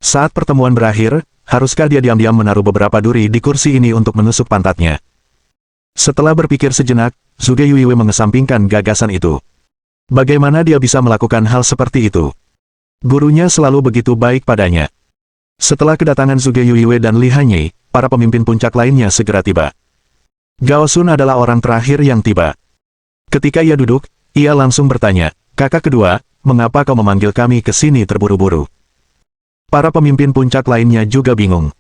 Saat pertemuan berakhir, haruskah dia diam-diam menaruh beberapa duri di kursi ini untuk menusuk pantatnya? Setelah berpikir sejenak, Zhuge Yue mengesampingkan gagasan itu. Bagaimana dia bisa melakukan hal seperti itu? Gurunya selalu begitu baik padanya. Setelah kedatangan Zhuge Yue dan Li Hanyi, para pemimpin puncak lainnya segera tiba. Gao Sun adalah orang terakhir yang tiba. Ketika ia duduk, ia langsung bertanya, kakak kedua, mengapa kau memanggil kami ke sini terburu-buru? Para pemimpin puncak lainnya juga bingung.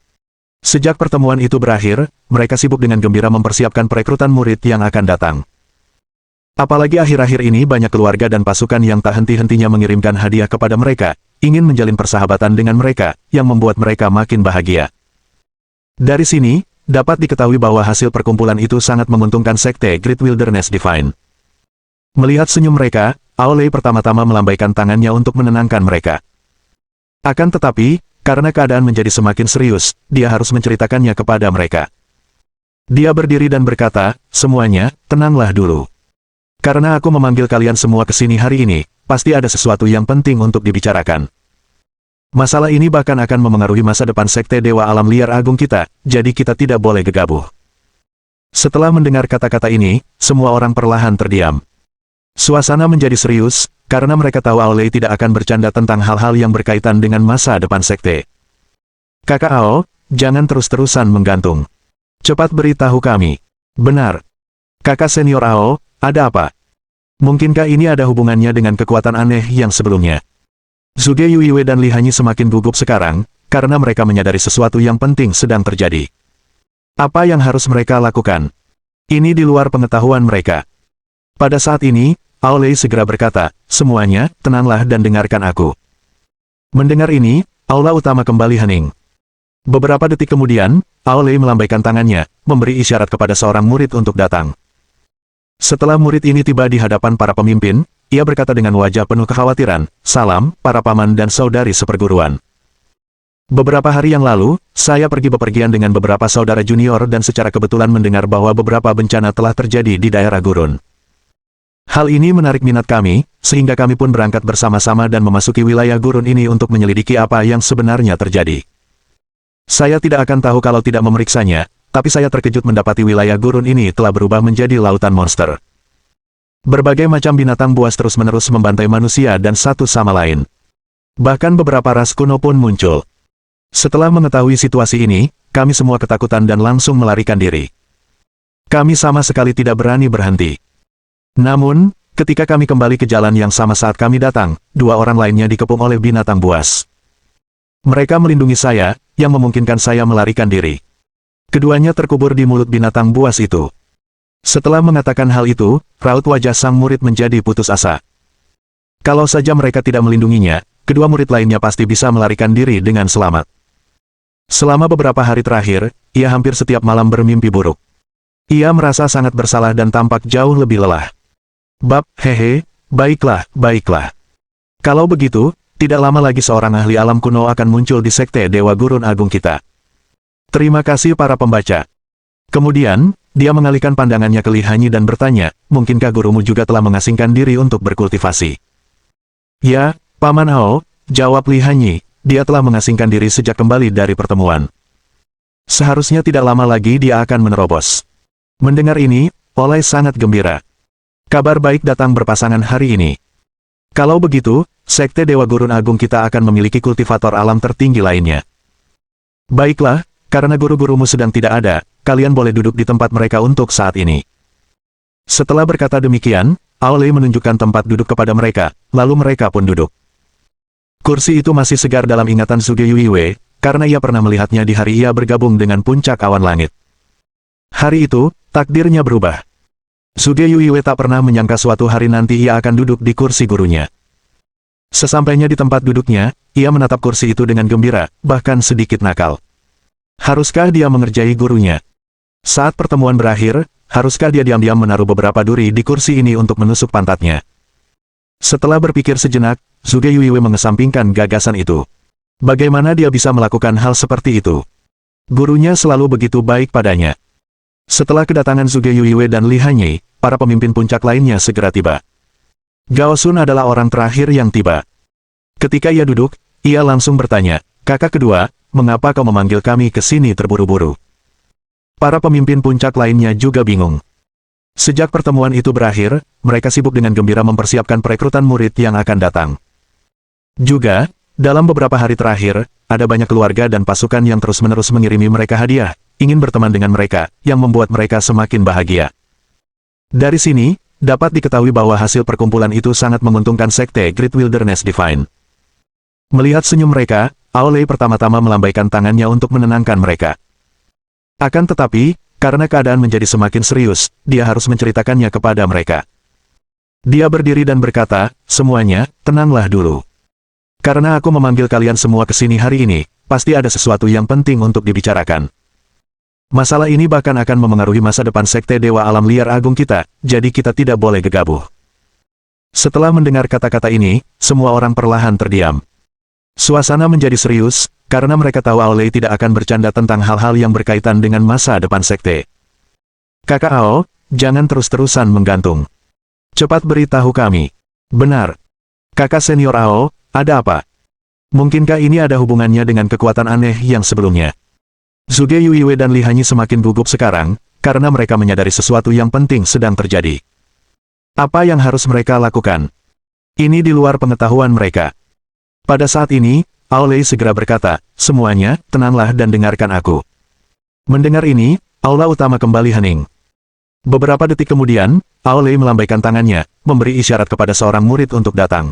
Sejak pertemuan itu berakhir, mereka sibuk dengan gembira mempersiapkan perekrutan murid yang akan datang. Apalagi akhir-akhir ini banyak keluarga dan pasukan yang tak henti-hentinya mengirimkan hadiah kepada mereka, ingin menjalin persahabatan dengan mereka, yang membuat mereka makin bahagia. Dari sini, dapat diketahui bahwa hasil perkumpulan itu sangat menguntungkan Sekte Great Wilderness Divine. Melihat senyum mereka, Aolei pertama-tama melambaikan tangannya untuk menenangkan mereka. Akan tetapi, karena keadaan menjadi semakin serius, dia harus menceritakannya kepada mereka. Dia berdiri dan berkata, semuanya, tenanglah dulu. Karena aku memanggil kalian semua ke sini hari ini, pasti ada sesuatu yang penting untuk dibicarakan. Masalah ini bahkan akan memengaruhi masa depan Sekte Dewa Alam Liar Agung kita, jadi kita tidak boleh gegabah. Setelah mendengar kata-kata ini, semua orang perlahan terdiam. Suasana menjadi serius, karena mereka tahu Aolei tidak akan bercanda tentang hal-hal yang berkaitan dengan masa depan Sekte. Kakak Ao, jangan terus-terusan menggantung. Cepat beritahu kami. Benar. Kakak senior Ao, ada apa? Mungkinkah ini ada hubungannya dengan kekuatan aneh yang sebelumnya? Zhuge Yue dan Li Hanyi semakin gugup sekarang, karena mereka menyadari sesuatu yang penting sedang terjadi. Apa yang harus mereka lakukan? Ini di luar pengetahuan mereka. Pada saat ini, Aolei segera berkata, semuanya, tenanglah dan dengarkan aku. Mendengar ini, aula utama kembali hening. Beberapa detik kemudian, Aolei melambaikan tangannya, memberi isyarat kepada seorang murid untuk datang. Setelah murid ini tiba di hadapan para pemimpin, ia berkata dengan wajah penuh kekhawatiran, salam, para paman dan saudari seperguruan. Beberapa hari yang lalu, saya pergi bepergian dengan beberapa saudara junior dan secara kebetulan mendengar bahwa beberapa bencana telah terjadi di daerah gurun. Hal ini menarik minat kami, sehingga kami pun berangkat bersama-sama dan memasuki wilayah gurun ini untuk menyelidiki apa yang sebenarnya terjadi. Saya tidak akan tahu kalau tidak memeriksanya, tapi saya terkejut mendapati wilayah gurun ini telah berubah menjadi lautan monster. Berbagai macam binatang buas terus-menerus membantai manusia dan satu sama lain. Bahkan beberapa ras kuno pun muncul. Setelah mengetahui situasi ini, kami semua ketakutan dan langsung melarikan diri. Kami sama sekali tidak berani berhenti. Namun, ketika kami kembali ke jalan yang sama saat kami datang, dua orang lainnya dikepung oleh binatang buas. Mereka melindungi saya, yang memungkinkan saya melarikan diri. Keduanya terkubur di mulut binatang buas itu. Setelah mengatakan hal itu, raut wajah sang murid menjadi putus asa. Kalau saja mereka tidak melindunginya, kedua murid lainnya pasti bisa melarikan diri dengan selamat. Selama beberapa hari terakhir, ia hampir setiap malam bermimpi buruk. Ia merasa sangat bersalah dan tampak jauh lebih lelah. Hehe, baiklah, baiklah. Kalau begitu, tidak lama lagi seorang ahli alam kuno akan muncul di sekte Dewa Gurun Agung kita. Terima kasih para pembaca. Kemudian, dia mengalihkan pandangannya ke Li Hanyi dan bertanya, mungkinkah gurumu juga telah mengasingkan diri untuk berkultivasi? Ya, Paman Hao, jawab Li Hanyi, dia telah mengasingkan diri sejak kembali dari pertemuan. Seharusnya tidak lama lagi dia akan menerobos. Mendengar ini, Oleh sangat gembira. Kabar baik datang berpasangan hari ini. Kalau begitu, Sekte Dewa Gurun Agung kita akan memiliki kultivator alam tertinggi lainnya. Baiklah, karena guru-gurumu sedang tidak ada, kalian boleh duduk di tempat mereka untuk saat ini. Setelah berkata demikian, Aolei menunjukkan tempat duduk kepada mereka, lalu mereka pun duduk. Kursi itu masih segar dalam ingatan Suge Yuiwe, karena ia pernah melihatnya di hari ia bergabung dengan puncak awan langit. Hari itu, takdirnya berubah. Suge Yuiwe tak pernah menyangka suatu hari nanti ia akan duduk di kursi gurunya. Sesampainya di tempat duduknya, ia menatap kursi itu dengan gembira, bahkan sedikit nakal. Haruskah dia mengerjai gurunya? Saat pertemuan berakhir, haruskah dia diam-diam menaruh beberapa duri di kursi ini untuk menusuk pantatnya? Setelah berpikir sejenak, Suge Yuiwe mengesampingkan gagasan itu. Bagaimana dia bisa melakukan hal seperti itu? Gurunya selalu begitu baik padanya. Setelah kedatangan Suge Yuiwe dan Li Hanyi, para pemimpin puncak lainnya segera tiba. Gao Sun adalah orang terakhir yang tiba. Ketika ia duduk, ia langsung bertanya, kakak kedua, mengapa kau memanggil kami ke sini terburu-buru? Para pemimpin puncak lainnya juga bingung. Sejak pertemuan itu berakhir, mereka sibuk dengan gembira mempersiapkan perekrutan murid yang akan datang. Juga, dalam beberapa hari terakhir, ada banyak keluarga dan pasukan yang terus-menerus mengirimi mereka hadiah, ingin berteman dengan mereka, yang membuat mereka semakin bahagia. Dari sini, dapat diketahui bahwa hasil perkumpulan itu sangat menguntungkan Sekte Great Wilderness Divine. Melihat senyum mereka, Aolei pertama-tama melambaikan tangannya untuk menenangkan mereka. Akan tetapi, karena keadaan menjadi semakin serius, dia harus menceritakannya kepada mereka. Dia berdiri dan berkata, semuanya, tenanglah dulu. Karena aku memanggil kalian semua ke sini hari ini, pasti ada sesuatu yang penting untuk dibicarakan. Masalah ini bahkan akan memengaruhi masa depan Sekte Dewa Alam Liar Agung kita, jadi kita tidak boleh gegabah. Setelah mendengar kata-kata ini, semua orang perlahan terdiam. Suasana menjadi serius, karena mereka tahu Aolei tidak akan bercanda tentang hal-hal yang berkaitan dengan masa depan Sekte. Kakak Ao, jangan terus-terusan menggantung. Cepat beritahu kami. Benar. Kakak senior Ao, ada apa? Mungkinkah ini ada hubungannya dengan kekuatan aneh yang sebelumnya? Suge Yuiwe dan Li Hanyi semakin gugup sekarang, karena mereka menyadari sesuatu yang penting sedang terjadi. Apa yang harus mereka lakukan? Ini di luar pengetahuan mereka. Pada saat ini, Aolei segera berkata, semuanya, tenanglah dan dengarkan aku. Mendengar ini, aula utama kembali hening. Beberapa detik kemudian, Aolei melambaikan tangannya, memberi isyarat kepada seorang murid untuk datang.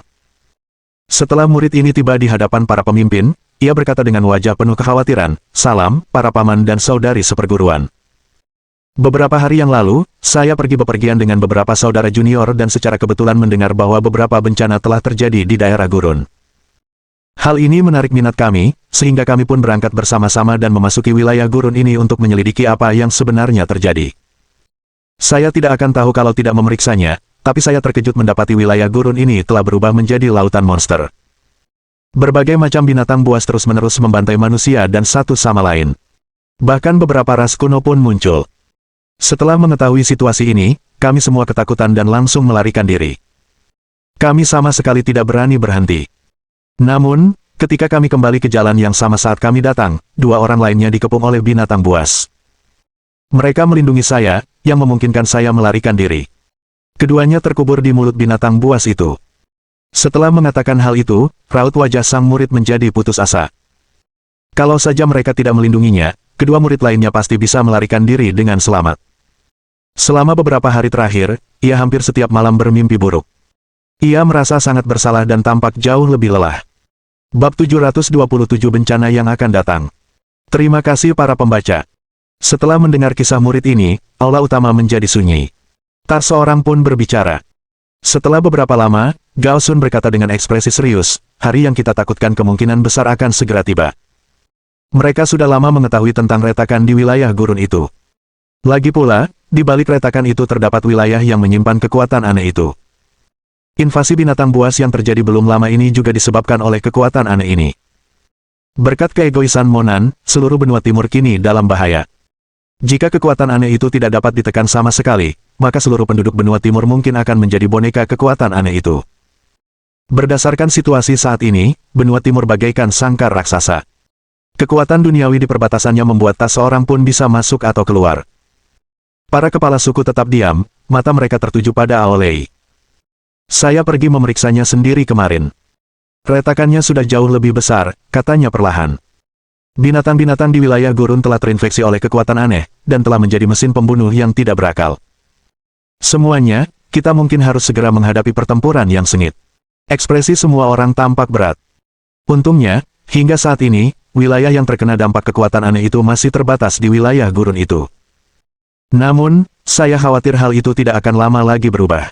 Setelah murid ini tiba di hadapan para pemimpin, ia berkata dengan wajah penuh kekhawatiran, salam, para paman dan saudari seperguruan. Beberapa hari yang lalu, saya pergi bepergian dengan beberapa saudara junior dan secara kebetulan mendengar bahwa beberapa bencana telah terjadi di daerah gurun. Hal ini menarik minat kami, sehingga kami pun berangkat bersama-sama dan memasuki wilayah gurun ini untuk menyelidiki apa yang sebenarnya terjadi. Saya tidak akan tahu kalau tidak memeriksanya, tapi saya terkejut mendapati wilayah gurun ini telah berubah menjadi lautan monster. Berbagai macam binatang buas terus-menerus membantai manusia dan satu sama lain. Bahkan beberapa ras kuno pun muncul. Setelah mengetahui situasi ini, kami semua ketakutan dan langsung melarikan diri. Kami sama sekali tidak berani berhenti. Namun, ketika kami kembali ke jalan yang sama saat kami datang, dua orang lainnya dikepung oleh binatang buas. Mereka melindungi saya, yang memungkinkan saya melarikan diri. Keduanya terkubur di mulut binatang buas itu. Setelah mengatakan hal itu, raut wajah sang murid menjadi putus asa. Kalau saja mereka tidak melindunginya, kedua murid lainnya pasti bisa melarikan diri dengan selamat. Selama beberapa hari terakhir, ia hampir setiap malam bermimpi buruk. Ia merasa sangat bersalah dan tampak jauh lebih lelah. Bab 727 Bencana yang akan datang. Terima kasih para pembaca. Setelah mendengar kisah murid ini, aula utama menjadi sunyi. Tak seorang pun berbicara. Setelah beberapa lama, Gao Sun berkata dengan ekspresi serius, hari yang kita takutkan kemungkinan besar akan segera tiba. Mereka sudah lama mengetahui tentang retakan di wilayah gurun itu. Lagi pula, di balik retakan itu terdapat wilayah yang menyimpan kekuatan aneh itu. Invasi binatang buas yang terjadi belum lama ini juga disebabkan oleh kekuatan aneh ini. Berkat keegoisan Monan, seluruh benua timur kini dalam bahaya. Jika kekuatan aneh itu tidak dapat ditekan sama sekali, maka seluruh penduduk benua timur mungkin akan menjadi boneka kekuatan aneh itu. Berdasarkan situasi saat ini, benua timur bagaikan sangkar raksasa. Kekuatan duniawi di perbatasannya membuat tak seorang pun bisa masuk atau keluar. Para kepala suku tetap diam, mata mereka tertuju pada Aolei. Saya pergi memeriksanya sendiri kemarin. Retakannya sudah jauh lebih besar, katanya perlahan. Binatang-binatang di wilayah gurun telah terinfeksi oleh kekuatan aneh, dan telah menjadi mesin pembunuh yang tidak berakal. Semuanya, kita mungkin harus segera menghadapi pertempuran yang sengit. Ekspresi semua orang tampak berat. Untungnya, hingga saat ini, wilayah yang terkena dampak kekuatan aneh itu masih terbatas di wilayah gurun itu. Namun, saya khawatir hal itu tidak akan lama lagi berubah.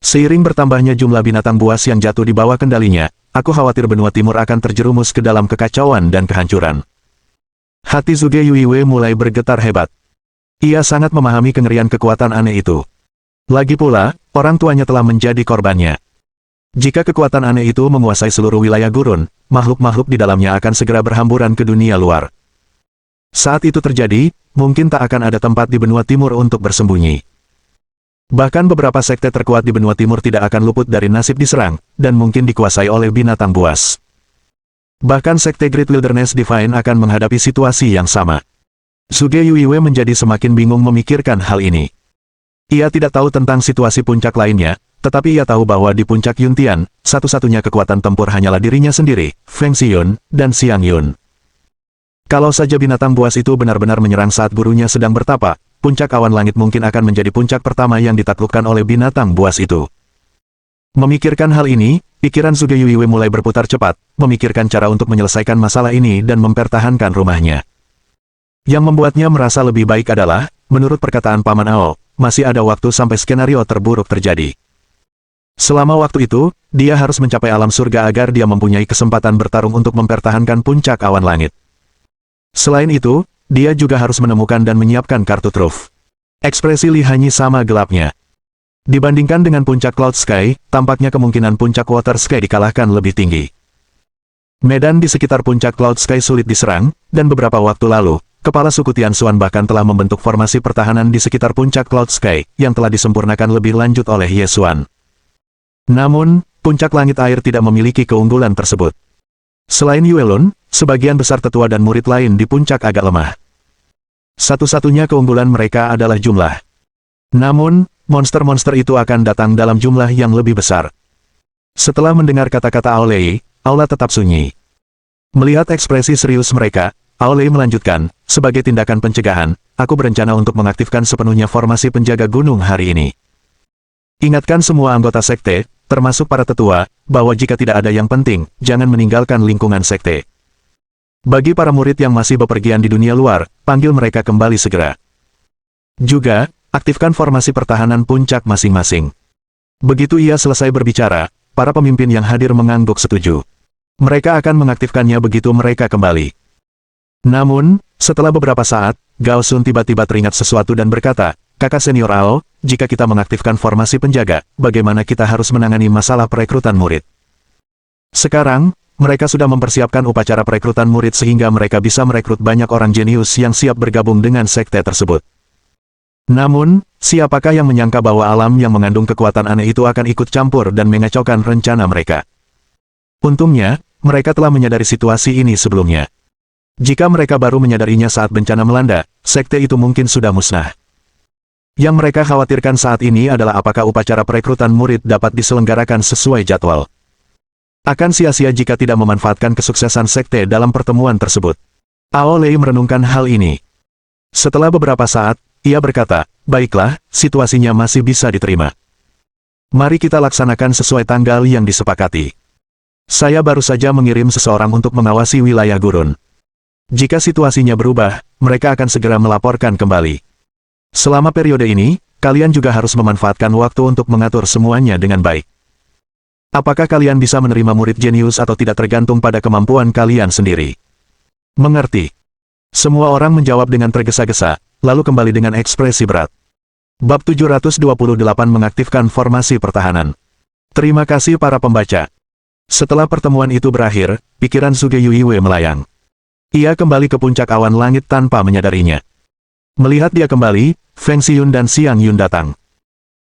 Seiring bertambahnya jumlah binatang buas yang jatuh di bawah kendalinya, aku khawatir benua timur akan terjerumus ke dalam kekacauan dan kehancuran. Hati Zhuge Yuiwei mulai bergetar hebat. Ia sangat memahami kengerian kekuatan aneh itu. Lagi pula, orang tuanya telah menjadi korbannya. Jika kekuatan aneh itu menguasai seluruh wilayah gurun, makhluk-makhluk di dalamnya akan segera berhamburan ke dunia luar. Saat itu terjadi, mungkin tak akan ada tempat di benua timur untuk bersembunyi. Bahkan beberapa sekte terkuat di benua timur tidak akan luput dari nasib diserang, dan mungkin dikuasai oleh binatang buas. Bahkan sekte Great Wilderness Divine akan menghadapi situasi yang sama. Zhuge Yuiwei menjadi semakin bingung memikirkan hal ini. Ia tidak tahu tentang situasi puncak lainnya, tetapi ia tahu bahwa di puncak Yuntian, satu-satunya kekuatan tempur hanyalah dirinya sendiri, Feng Xiyun, dan Xiang Yun. Kalau saja binatang buas itu benar-benar menyerang saat gurunya sedang bertapa, puncak awan langit mungkin akan menjadi puncak pertama yang ditaklukkan oleh binatang buas itu. Memikirkan hal ini, pikiran Zhuge Yuiwei mulai berputar cepat, memikirkan cara untuk menyelesaikan masalah ini dan mempertahankan rumahnya. Yang membuatnya merasa lebih baik adalah, menurut perkataan Paman Ao, masih ada waktu sampai skenario terburuk terjadi. Selama waktu itu, dia harus mencapai alam surga agar dia mempunyai kesempatan bertarung untuk mempertahankan puncak awan langit. Selain itu, dia juga harus menemukan dan menyiapkan kartu truf. Ekspresi Li Hanyi sama gelapnya. Dibandingkan dengan puncak Cloud Sky, tampaknya kemungkinan puncak Water Sky dikalahkan lebih tinggi. Medan di sekitar puncak Cloud Sky sulit diserang, dan beberapa waktu lalu, kepala suku Tianxuan bahkan telah membentuk formasi pertahanan di sekitar puncak Cloud Sky, yang telah disempurnakan lebih lanjut oleh Ye Xuan. Namun, puncak langit air tidak memiliki keunggulan tersebut. Selain Yuelun, sebagian besar tetua dan murid lain di puncak agak lemah. Satu-satunya keunggulan mereka adalah jumlah. Namun, monster-monster itu akan datang dalam jumlah yang lebih besar. Setelah mendengar kata-kata Aolei, aula tetap sunyi. Melihat ekspresi serius mereka, Aolei melanjutkan, sebagai tindakan pencegahan, aku berencana untuk mengaktifkan sepenuhnya formasi penjaga gunung hari ini. Ingatkan semua anggota sekte, termasuk para tetua, bahwa jika tidak ada yang penting, jangan meninggalkan lingkungan sekte. Bagi para murid yang masih bepergian di dunia luar, panggil mereka kembali segera. Juga, aktifkan formasi pertahanan puncak masing-masing. Begitu ia selesai berbicara, para pemimpin yang hadir mengangguk setuju. Mereka akan mengaktifkannya begitu mereka kembali. Namun, setelah beberapa saat, Gao Sun tiba-tiba teringat sesuatu dan berkata, "Kakak senior Ao, jika kita mengaktifkan formasi penjaga, bagaimana kita harus menangani masalah perekrutan murid?" Sekarang, mereka sudah mempersiapkan upacara perekrutan murid sehingga mereka bisa merekrut banyak orang jenius yang siap bergabung dengan sekte tersebut. Namun, siapakah yang menyangka bahwa alam yang mengandung kekuatan aneh itu akan ikut campur dan mengacaukan rencana mereka? Untungnya, mereka telah menyadari situasi ini sebelumnya. Jika mereka baru menyadarinya saat bencana melanda, sekte itu mungkin sudah musnah. Yang mereka khawatirkan saat ini adalah apakah upacara perekrutan murid dapat diselenggarakan sesuai jadwal. Akan sia-sia jika tidak memanfaatkan kesuksesan sekte dalam pertemuan tersebut. Ao Lei merenungkan hal ini. Setelah beberapa saat, ia berkata, "Baiklah, situasinya masih bisa diterima. Mari kita laksanakan sesuai tanggal yang disepakati. Saya baru saja mengirim seseorang untuk mengawasi wilayah gurun. Jika situasinya berubah, mereka akan segera melaporkan kembali. Selama periode ini, kalian juga harus memanfaatkan waktu untuk mengatur semuanya dengan baik. Apakah kalian bisa menerima murid jenius atau tidak tergantung pada kemampuan kalian sendiri." "Mengerti." Semua orang menjawab dengan tergesa-gesa, lalu kembali dengan ekspresi berat. Bab 728 mengaktifkan formasi pertahanan. Terima kasih para pembaca. Setelah pertemuan itu berakhir, pikiran Zhuge Yuiwei melayang. Ia kembali ke puncak awan langit tanpa menyadarinya. Melihat dia kembali, Feng Xiyun dan Xiang Yun datang.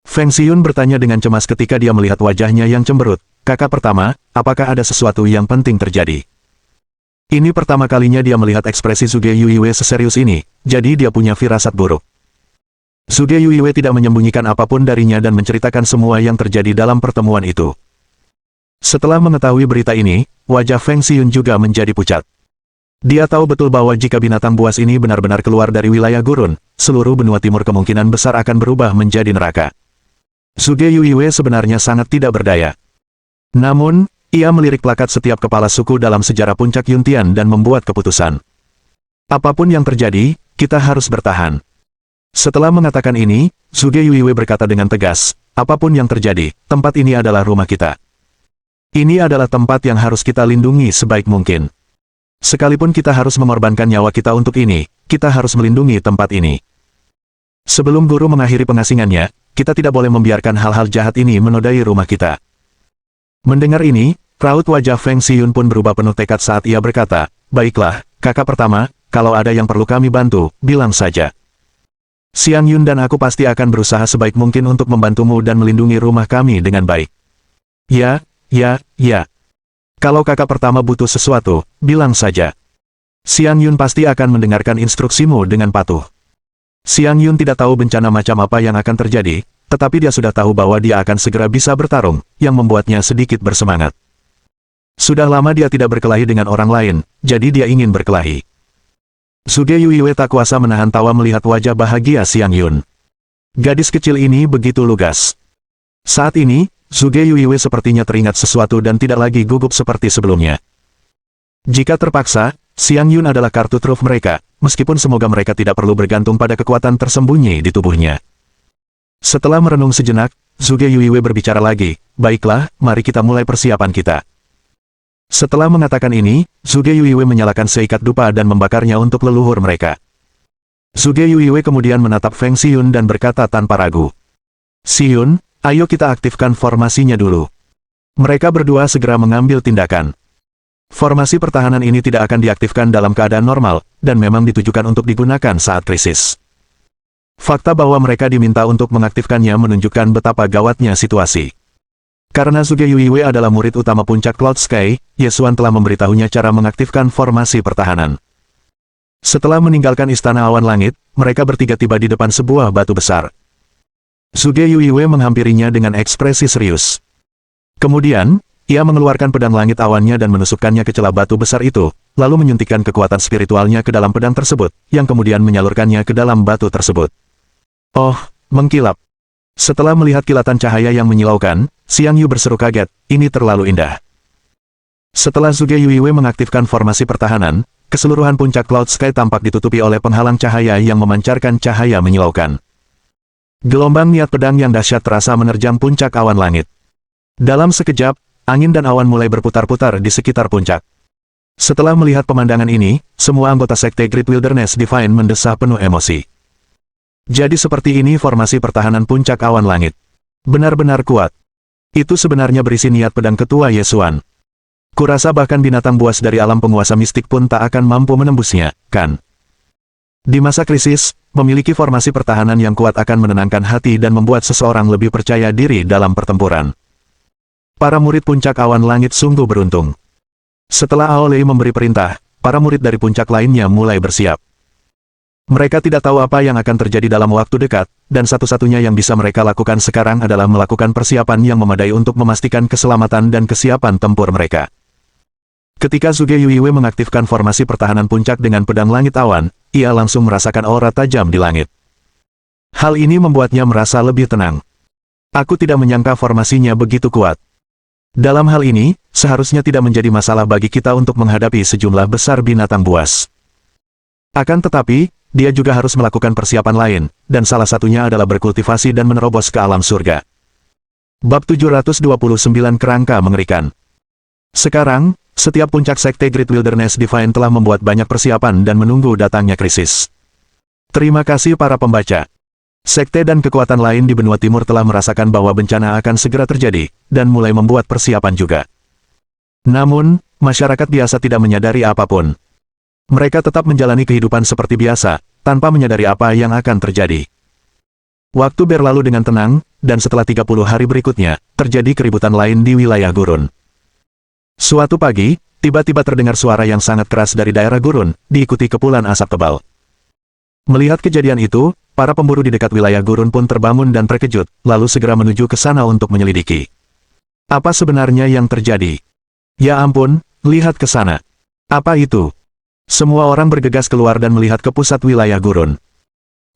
Feng Xiyun bertanya dengan cemas ketika dia melihat wajahnya yang cemberut. "Kakak pertama, apakah ada sesuatu yang penting terjadi?" Ini pertama kalinya dia melihat ekspresi Zhuge Yuiwei seserius ini, jadi dia punya firasat buruk. Zhuge Yuiwei tidak menyembunyikan apapun darinya dan menceritakan semua yang terjadi dalam pertemuan itu. Setelah mengetahui berita ini, wajah Feng Xiyun juga menjadi pucat. Dia tahu betul bahwa jika binatang buas ini benar-benar keluar dari wilayah gurun, seluruh benua timur kemungkinan besar akan berubah menjadi neraka. Zhuge Yuiwei sebenarnya sangat tidak berdaya. Namun, ia melirik plakat setiap kepala suku dalam sejarah puncak Yuntian dan membuat keputusan. Apapun yang terjadi, kita harus bertahan. Setelah mengatakan ini, Zhuge Yuiwei berkata dengan tegas, "Apapun yang terjadi, tempat ini adalah rumah kita. Ini adalah tempat yang harus kita lindungi sebaik mungkin. Sekalipun kita harus mengorbankan nyawa kita untuk ini, kita harus melindungi tempat ini." Sebelum guru mengakhiri pengasingannya, kita tidak boleh membiarkan hal-hal jahat ini menodai rumah kita. Mendengar ini, raut wajah Feng Xiyun pun berubah penuh tekad saat ia berkata, "Baiklah, kakak pertama, kalau ada yang perlu kami bantu, bilang saja. Xiang Yun dan aku pasti akan berusaha sebaik mungkin untuk membantumu dan melindungi rumah kami dengan baik." Ya. Kalau kakak pertama butuh sesuatu, bilang saja. Xiang Yun pasti akan mendengarkan instruksimu dengan patuh. Xiang Yun tidak tahu bencana macam apa yang akan terjadi, tetapi dia sudah tahu bahwa dia akan segera bisa bertarung, yang membuatnya sedikit bersemangat. Sudah lama dia tidak berkelahi dengan orang lain, jadi dia ingin berkelahi. Zhuge Yuiwei tak kuasa menahan tawa melihat wajah bahagia Xiang Yun. Gadis kecil ini begitu lugas. Saat ini, Zhuge Yuiwei sepertinya teringat sesuatu dan tidak lagi gugup seperti sebelumnya. Jika terpaksa, Xiang Yun adalah kartu truf mereka, meskipun semoga mereka tidak perlu bergantung pada kekuatan tersembunyi di tubuhnya. Setelah merenung sejenak, Zhuge Yuiwei berbicara lagi, "Baiklah, mari kita mulai persiapan kita." Setelah mengatakan ini, Zhuge Yuiwei menyalakan seikat dupa dan membakarnya untuk leluhur mereka. Zhuge Yuiwei kemudian menatap Feng Xiyun dan berkata tanpa ragu, "Xiyun, ayo kita aktifkan formasinya dulu." Mereka berdua segera mengambil tindakan. Formasi pertahanan ini tidak akan diaktifkan dalam keadaan normal, dan memang ditujukan untuk digunakan saat krisis. Fakta bahwa mereka diminta untuk mengaktifkannya menunjukkan betapa gawatnya situasi. Karena Zhuge Yuiwei adalah murid utama puncak Cloud Sky, Ye Xuan telah memberitahunya cara mengaktifkan formasi pertahanan. Setelah meninggalkan istana awan langit, mereka bertiga tiba di depan sebuah batu besar. Zhuge Yuiwei menghampirinya dengan ekspresi serius. Kemudian, ia mengeluarkan pedang langit awannya dan menusukkannya ke celah batu besar itu, lalu menyuntikkan kekuatan spiritualnya ke dalam pedang tersebut, yang kemudian menyalurkannya ke dalam batu tersebut. Oh, mengkilap. Setelah melihat kilatan cahaya yang menyilaukan, Xiang Yu berseru kaget, ini terlalu indah. Setelah Zhuge Yuiwei mengaktifkan formasi pertahanan, keseluruhan puncak Cloud Sky tampak ditutupi oleh penghalang cahaya yang memancarkan cahaya menyilaukan. Gelombang niat pedang yang dahsyat terasa menerjang puncak awan langit. Dalam sekejap, angin dan awan mulai berputar-putar di sekitar puncak. Setelah melihat pemandangan ini, semua anggota Sekte Great Wilderness Divine mendesah penuh emosi. Jadi seperti ini formasi pertahanan puncak awan langit. Benar-benar kuat. Itu sebenarnya berisi niat pedang Ketua Yesuan. Kurasa bahkan binatang buas dari alam penguasa mistik pun tak akan mampu menembusnya, kan? Di masa krisis, memiliki formasi pertahanan yang kuat akan menenangkan hati dan membuat seseorang lebih percaya diri dalam pertempuran. Para murid puncak awan langit sungguh beruntung. Setelah Aolei memberi perintah, para murid dari puncak lainnya mulai bersiap. Mereka tidak tahu apa yang akan terjadi dalam waktu dekat, dan satu-satunya yang bisa mereka lakukan sekarang adalah melakukan persiapan yang memadai untuk memastikan keselamatan dan kesiapan tempur mereka. Ketika Zhuge Yuiwei mengaktifkan formasi pertahanan puncak dengan pedang langit awan, ia langsung merasakan aura tajam di langit. Hal ini membuatnya merasa lebih tenang. Aku tidak menyangka formasinya begitu kuat. Dalam hal ini, seharusnya tidak menjadi masalah bagi kita untuk menghadapi sejumlah besar binatang buas. Akan tetapi, dia juga harus melakukan persiapan lain, dan salah satunya adalah berkultivasi dan menerobos ke alam surga. Bab 729 Kerangka Mengerikan. Sekarang, setiap puncak Sekte Great Wilderness Divine telah membuat banyak persiapan dan menunggu datangnya krisis. Terima kasih para pembaca. Sekte dan kekuatan lain di benua timur telah merasakan bahwa bencana akan segera terjadi, dan mulai membuat persiapan juga. Namun, masyarakat biasa tidak menyadari apapun. Mereka tetap menjalani kehidupan seperti biasa, tanpa menyadari apa yang akan terjadi. Waktu berlalu dengan tenang, dan setelah 30 hari berikutnya, terjadi keributan lain di wilayah gurun. Suatu pagi, tiba-tiba terdengar suara yang sangat keras dari daerah gurun, diikuti kepulan asap tebal. Melihat kejadian itu, para pemburu di dekat wilayah gurun pun terbangun dan terkejut, lalu segera menuju ke sana untuk menyelidiki. Apa sebenarnya yang terjadi? Ya ampun, lihat ke sana. Apa itu? Semua orang bergegas keluar dan melihat ke pusat wilayah gurun.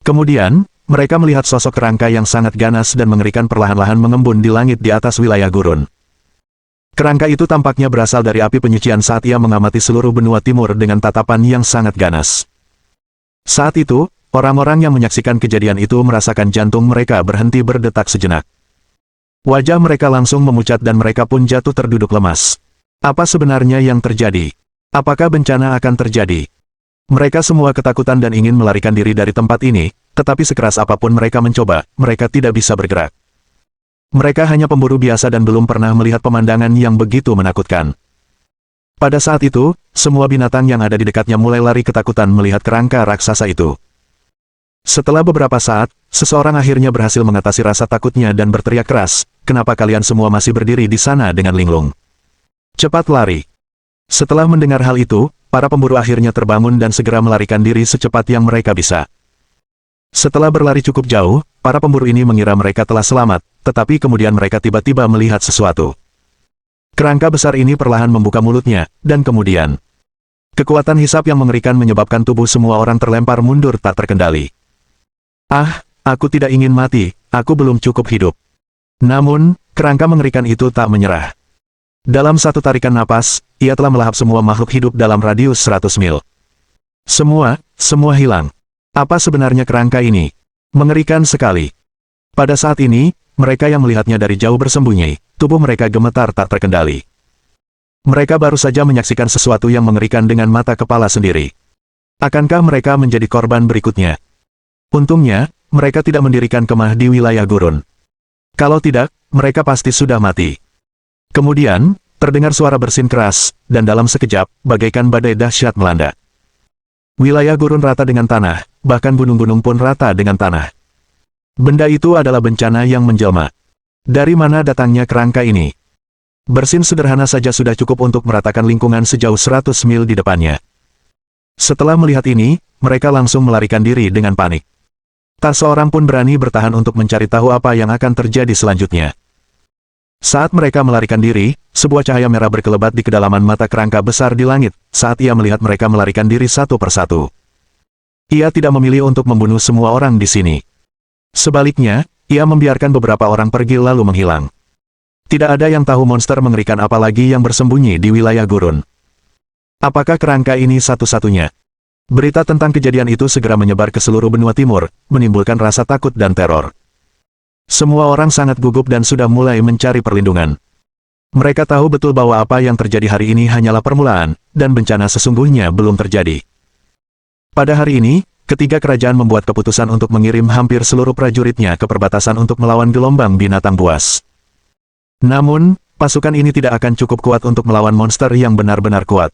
Kemudian, mereka melihat sosok kerangka yang sangat ganas dan mengerikan perlahan-lahan mengembun di langit di atas wilayah gurun. Kerangka itu tampaknya berasal dari api penyucian saat ia mengamati seluruh benua timur dengan tatapan yang sangat ganas. Saat itu, orang-orang yang menyaksikan kejadian itu merasakan jantung mereka berhenti berdetak sejenak. Wajah mereka langsung memucat dan mereka pun jatuh terduduk lemas. Apa sebenarnya yang terjadi? Apakah bencana akan terjadi? Mereka semua ketakutan dan ingin melarikan diri dari tempat ini, tetapi sekeras apapun mereka mencoba, mereka tidak bisa bergerak. Mereka hanya pemburu biasa dan belum pernah melihat pemandangan yang begitu menakutkan. Pada saat itu, semua binatang yang ada di dekatnya mulai lari ketakutan melihat kerangka raksasa itu. Setelah beberapa saat, seseorang akhirnya berhasil mengatasi rasa takutnya dan berteriak keras, "Kenapa kalian semua masih berdiri di sana dengan linglung? Cepat lari!" Setelah mendengar hal itu, para pemburu akhirnya terbangun dan segera melarikan diri secepat yang mereka bisa. Setelah berlari cukup jauh, para pemburu ini mengira mereka telah selamat, tetapi kemudian mereka tiba-tiba melihat sesuatu. Kerangka besar ini perlahan membuka mulutnya, dan kemudian kekuatan hisap yang mengerikan menyebabkan tubuh semua orang terlempar mundur tak terkendali. Ah, aku tidak ingin mati, aku belum cukup hidup. Namun, kerangka mengerikan itu tak menyerah. Dalam satu tarikan napas, ia telah melahap semua makhluk hidup dalam radius 100 mil. Semua hilang. Apa sebenarnya kerangka ini? Mengerikan sekali. Pada saat ini, mereka yang melihatnya dari jauh bersembunyi, tubuh mereka gemetar tak terkendali. Mereka baru saja menyaksikan sesuatu yang mengerikan dengan mata kepala sendiri. Akankah mereka menjadi korban berikutnya? Untungnya, mereka tidak mendirikan kemah di wilayah gurun. Kalau tidak, mereka pasti sudah mati. Kemudian, terdengar suara bersin keras, dan dalam sekejap, bagaikan badai dahsyat melanda. Wilayah gurun rata dengan tanah, bahkan gunung-gunung pun rata dengan tanah. Benda itu adalah bencana yang menjelma. Dari mana datangnya kerangka ini? Bersin sederhana saja sudah cukup untuk meratakan lingkungan sejauh 100 mil di depannya. Setelah melihat ini, mereka langsung melarikan diri dengan panik. Tak seorang pun berani bertahan untuk mencari tahu apa yang akan terjadi selanjutnya. Saat mereka melarikan diri, sebuah cahaya merah berkelebat di kedalaman mata kerangka besar di langit, saat ia melihat mereka melarikan diri satu persatu. Ia tidak memilih untuk membunuh semua orang di sini. Sebaliknya, ia membiarkan beberapa orang pergi lalu menghilang. Tidak ada yang tahu monster mengerikan apa lagi yang bersembunyi di wilayah gurun. Apakah kerangka ini satu-satunya? Berita tentang kejadian itu segera menyebar ke seluruh benua timur, menimbulkan rasa takut dan teror. Semua orang sangat gugup dan sudah mulai mencari perlindungan. Mereka tahu betul bahwa apa yang terjadi hari ini hanyalah permulaan, dan bencana sesungguhnya belum terjadi. Pada hari ini, ketiga kerajaan membuat keputusan untuk mengirim hampir seluruh prajuritnya ke perbatasan untuk melawan gelombang binatang buas. Namun, pasukan ini tidak akan cukup kuat untuk melawan monster yang benar-benar kuat.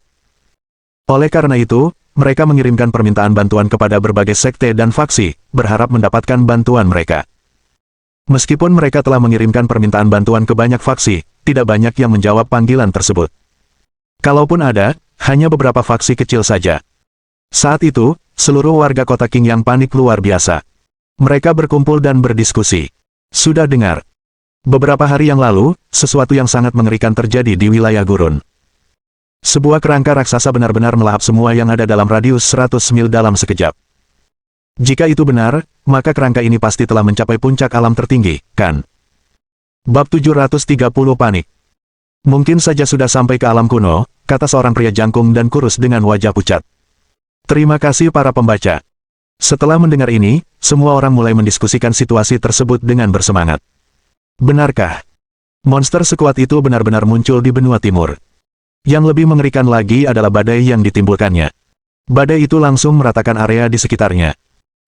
Oleh karena itu, mereka mengirimkan permintaan bantuan kepada berbagai sekte dan faksi, berharap mendapatkan bantuan mereka. Meskipun mereka telah mengirimkan permintaan bantuan ke banyak faksi, tidak banyak yang menjawab panggilan tersebut. Kalaupun ada, hanya beberapa faksi kecil saja. Saat itu, seluruh warga kota Qingyang panik luar biasa. Mereka berkumpul dan berdiskusi. Sudah dengar. Beberapa hari yang lalu, sesuatu yang sangat mengerikan terjadi di wilayah gurun. Sebuah kerangka raksasa benar-benar melahap semua yang ada dalam radius 100 mil dalam sekejap. Jika itu benar, maka kerangka ini pasti telah mencapai puncak alam tertinggi, kan? Bab 730 Panik. Mungkin saja sudah sampai ke alam kuno, kata seorang pria jangkung dan kurus dengan wajah pucat. Terima kasih para pembaca. Setelah mendengar ini, semua orang mulai mendiskusikan situasi tersebut dengan bersemangat. Benarkah? Monster sekuat itu benar-benar muncul di benua timur. Yang lebih mengerikan lagi adalah badai yang ditimbulkannya. Badai itu langsung meratakan area di sekitarnya.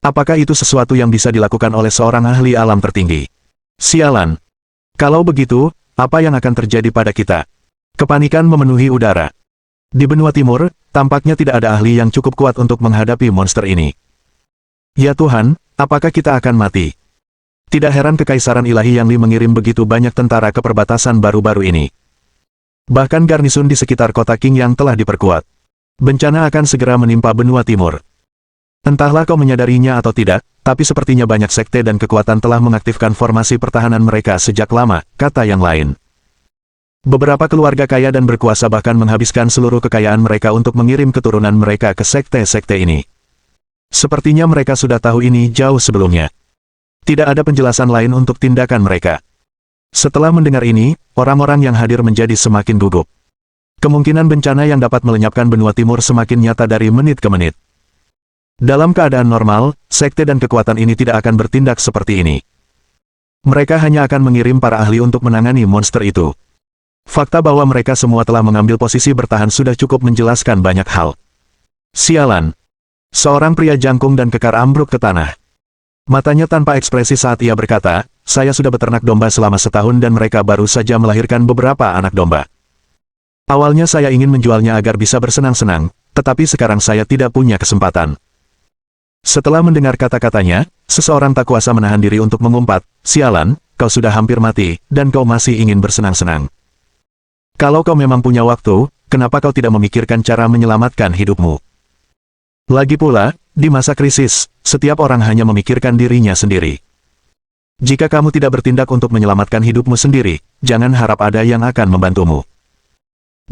Apakah itu sesuatu yang bisa dilakukan oleh seorang ahli alam tertinggi? Sialan. Kalau begitu, apa yang akan terjadi pada kita? Kepanikan memenuhi udara. Di benua timur, tampaknya tidak ada ahli yang cukup kuat untuk menghadapi monster ini. Ya Tuhan, apakah kita akan mati? Tidak heran Kekaisaran Ilahi Yang Li mengirim begitu banyak tentara ke perbatasan baru-baru ini. Bahkan garnisun di sekitar kota Qingyang telah diperkuat. Bencana akan segera menimpa benua timur. Entahlah kau menyadarinya atau tidak, tapi sepertinya banyak sekte dan kekuatan telah mengaktifkan formasi pertahanan mereka sejak lama, kata yang lain. Beberapa keluarga kaya dan berkuasa bahkan menghabiskan seluruh kekayaan mereka untuk mengirim keturunan mereka ke sekte-sekte ini. Sepertinya mereka sudah tahu ini jauh sebelumnya. Tidak ada penjelasan lain untuk tindakan mereka. Setelah mendengar ini, orang-orang yang hadir menjadi semakin gugup. Kemungkinan bencana yang dapat melenyapkan benua timur semakin nyata dari menit ke menit. Dalam keadaan normal, sekte dan kekuatan ini tidak akan bertindak seperti ini. Mereka hanya akan mengirim para ahli untuk menangani monster itu. Fakta bahwa mereka semua telah mengambil posisi bertahan sudah cukup menjelaskan banyak hal. Sialan. Seorang pria jangkung dan kekar ambruk ke tanah. Matanya tanpa ekspresi saat ia berkata, saya sudah beternak domba selama setahun dan mereka baru saja melahirkan beberapa anak domba. Awalnya saya ingin menjualnya agar bisa bersenang-senang, tetapi sekarang saya tidak punya kesempatan. Setelah mendengar kata-katanya, seseorang tak kuasa menahan diri untuk mengumpat, sialan, kau sudah hampir mati, dan kau masih ingin bersenang-senang. Kalau kau memang punya waktu, kenapa kau tidak memikirkan cara menyelamatkan hidupmu? Lagi pula, di masa krisis, setiap orang hanya memikirkan dirinya sendiri. Jika kamu tidak bertindak untuk menyelamatkan hidupmu sendiri, jangan harap ada yang akan membantumu.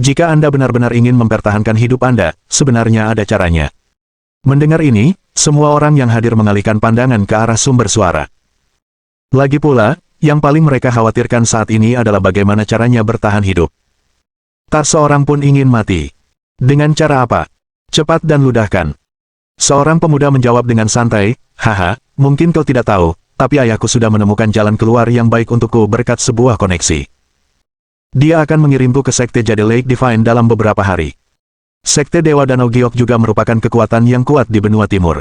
Jika Anda benar-benar ingin mempertahankan hidup Anda, sebenarnya ada caranya. Mendengar ini, semua orang yang hadir mengalihkan pandangan ke arah sumber suara. Lagi pula, yang paling mereka khawatirkan saat ini adalah bagaimana caranya bertahan hidup. Tak seorang pun ingin mati. Dengan cara apa? Cepat dan ludahkan. Seorang pemuda menjawab dengan santai, haha, mungkin kau tidak tahu, tapi ayahku sudah menemukan jalan keluar yang baik untukku berkat sebuah koneksi. Dia akan mengirimku ke Sekte Jade Lake Divine dalam beberapa hari. Sekte Dewa Danau Giok juga merupakan kekuatan yang kuat di benua timur.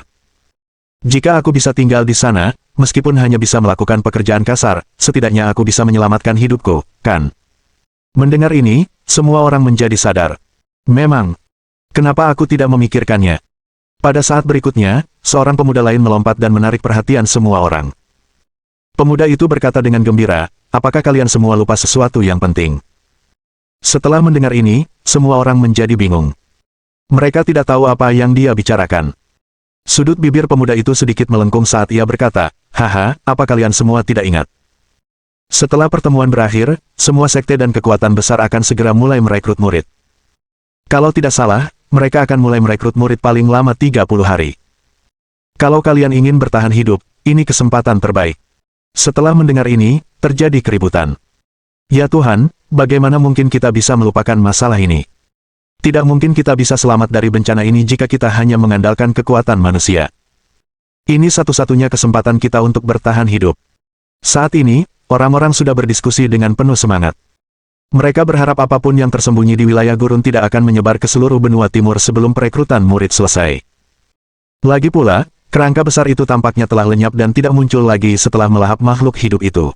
Jika aku bisa tinggal di sana, meskipun hanya bisa melakukan pekerjaan kasar, setidaknya aku bisa menyelamatkan hidupku, kan? Mendengar ini, semua orang menjadi sadar. Memang, kenapa aku tidak memikirkannya? Pada saat berikutnya, seorang pemuda lain melompat dan menarik perhatian semua orang. Pemuda itu berkata dengan gembira, apakah kalian semua lupa sesuatu yang penting? Setelah mendengar ini, semua orang menjadi bingung. Mereka tidak tahu apa yang dia bicarakan. Sudut bibir pemuda itu sedikit melengkung saat ia berkata, haha, apa kalian semua tidak ingat? Setelah pertemuan berakhir, semua sekte dan kekuatan besar akan segera mulai merekrut murid. Kalau tidak salah, mereka akan mulai merekrut murid paling lama 30 hari. Kalau kalian ingin bertahan hidup, ini kesempatan terbaik. Setelah mendengar ini, terjadi keributan. Ya Tuhan, bagaimana mungkin kita bisa melupakan masalah ini? Tidak mungkin kita bisa selamat dari bencana ini jika kita hanya mengandalkan kekuatan manusia. Ini satu-satunya kesempatan kita untuk bertahan hidup. Saat ini, orang-orang sudah berdiskusi dengan penuh semangat. Mereka berharap apapun yang tersembunyi di wilayah gurun tidak akan menyebar ke seluruh benua timur sebelum perekrutan murid selesai. Lagi pula, kerangka besar itu tampaknya telah lenyap dan tidak muncul lagi setelah melahap makhluk hidup itu.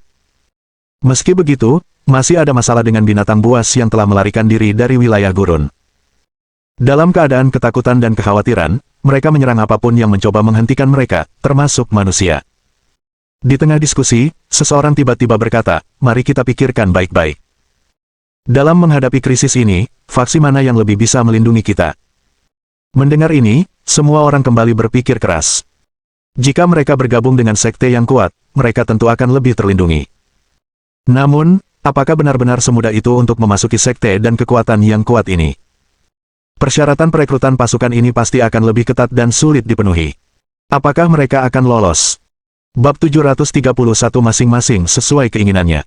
Meski begitu, masih ada masalah dengan binatang buas yang telah melarikan diri dari wilayah gurun. Dalam keadaan ketakutan dan kekhawatiran, mereka menyerang apapun yang mencoba menghentikan mereka, termasuk manusia. Di tengah diskusi, seseorang tiba-tiba berkata, "Mari kita pikirkan baik-baik. Dalam menghadapi krisis ini, faksi mana yang lebih bisa melindungi kita?" Mendengar ini, semua orang kembali berpikir keras. Jika mereka bergabung dengan sekte yang kuat, mereka tentu akan lebih terlindungi. Namun, apakah benar-benar semudah itu untuk memasuki sekte dan kekuatan yang kuat ini? Persyaratan perekrutan pasukan ini pasti akan lebih ketat dan sulit dipenuhi. Apakah mereka akan lolos? Bab 731 masing-masing sesuai keinginannya.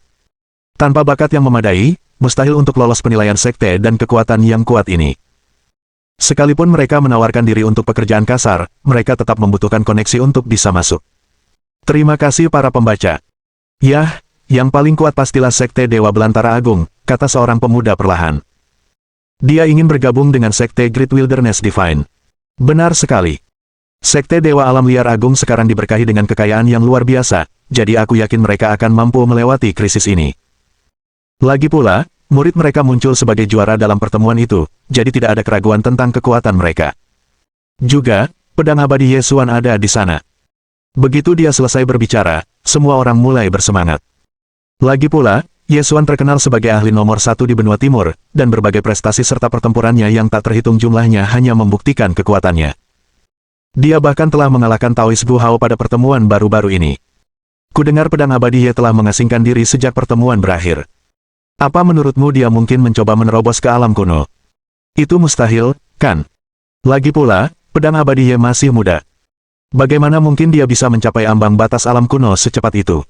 Tanpa bakat yang memadai, mustahil untuk lolos penilaian sekte dan kekuatan yang kuat ini. Sekalipun mereka menawarkan diri untuk pekerjaan kasar, mereka tetap membutuhkan koneksi untuk bisa masuk. Terima kasih para pembaca. Yah, yang paling kuat pastilah sekte Dewa Belantara Agung, kata seorang pemuda perlahan. Dia ingin bergabung dengan sekte Great Wilderness Divine. Benar sekali. Sekte Dewa Alam Liar Agung sekarang diberkahi dengan kekayaan yang luar biasa, jadi aku yakin mereka akan mampu melewati krisis ini. Lagi pula, murid mereka muncul sebagai juara dalam pertemuan itu, jadi tidak ada keraguan tentang kekuatan mereka. Juga, pedang abadi Yesuan ada di sana. Begitu dia selesai berbicara, semua orang mulai bersemangat. Lagi pula, Yesuan terkenal sebagai ahli nomor 1 di benua timur, dan berbagai prestasi serta pertempurannya yang tak terhitung jumlahnya hanya membuktikan kekuatannya. Dia bahkan telah mengalahkan Taois Bu Hao pada pertemuan baru-baru ini. Kudengar pedang abadi Ye telah mengasingkan diri sejak pertemuan berakhir. Apa menurutmu dia mungkin mencoba menerobos ke alam kuno? Itu mustahil, kan? Lagi pula, pedang abadi Ye masih muda. Bagaimana mungkin dia bisa mencapai ambang batas alam kuno secepat itu?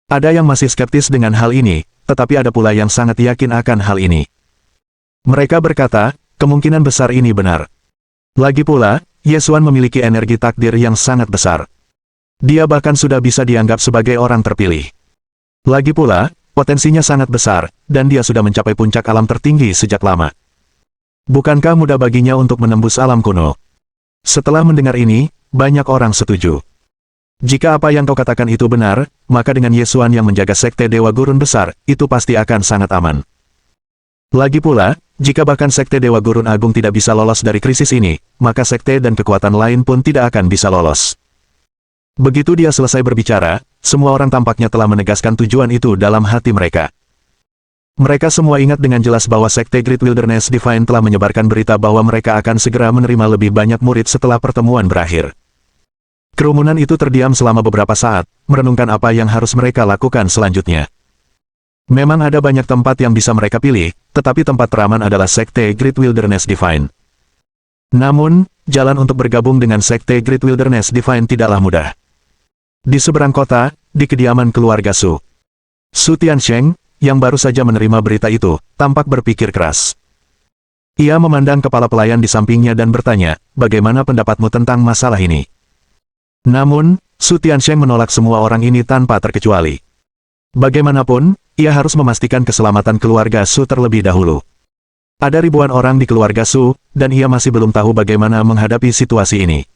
Ada yang masih skeptis dengan hal ini, tetapi ada pula yang sangat yakin akan hal ini. Mereka berkata, kemungkinan besar ini benar. Lagi pula, Yesuan memiliki energi takdir yang sangat besar. Dia bahkan sudah bisa dianggap sebagai orang terpilih. Lagi pula, potensinya sangat besar, dan dia sudah mencapai puncak alam tertinggi sejak lama. Bukankah mudah baginya untuk menembus alam kuno? Setelah mendengar ini, banyak orang setuju. Jika apa yang kau katakan itu benar, maka dengan Yesuan yang menjaga sekte Dewa Gurun besar, itu pasti akan sangat aman. Lagi pula, jika bahkan sekte Dewa Gurun Agung tidak bisa lolos dari krisis ini, maka sekte dan kekuatan lain pun tidak akan bisa lolos. Begitu dia selesai berbicara, semua orang tampaknya telah menegaskan tujuan itu dalam hati mereka. Mereka semua ingat dengan jelas bahwa sekte Great Wilderness Divine telah menyebarkan berita bahwa mereka akan segera menerima lebih banyak murid setelah pertemuan berakhir. Kerumunan itu terdiam selama beberapa saat, merenungkan apa yang harus mereka lakukan selanjutnya. Memang ada banyak tempat yang bisa mereka pilih, tetapi tempat teraman adalah sekte Great Wilderness Divine. Namun, jalan untuk bergabung dengan sekte Great Wilderness Divine tidaklah mudah. Di seberang kota, di kediaman keluarga Su Tiansheng, yang baru saja menerima berita itu, tampak berpikir keras. Ia memandang kepala pelayan di sampingnya dan bertanya, bagaimana pendapatmu tentang masalah ini? Namun, Su Tiansheng menolak semua orang ini tanpa terkecuali. Bagaimanapun, ia harus memastikan keselamatan keluarga Su terlebih dahulu. Ada ribuan orang di keluarga Su, dan ia masih belum tahu bagaimana menghadapi situasi ini.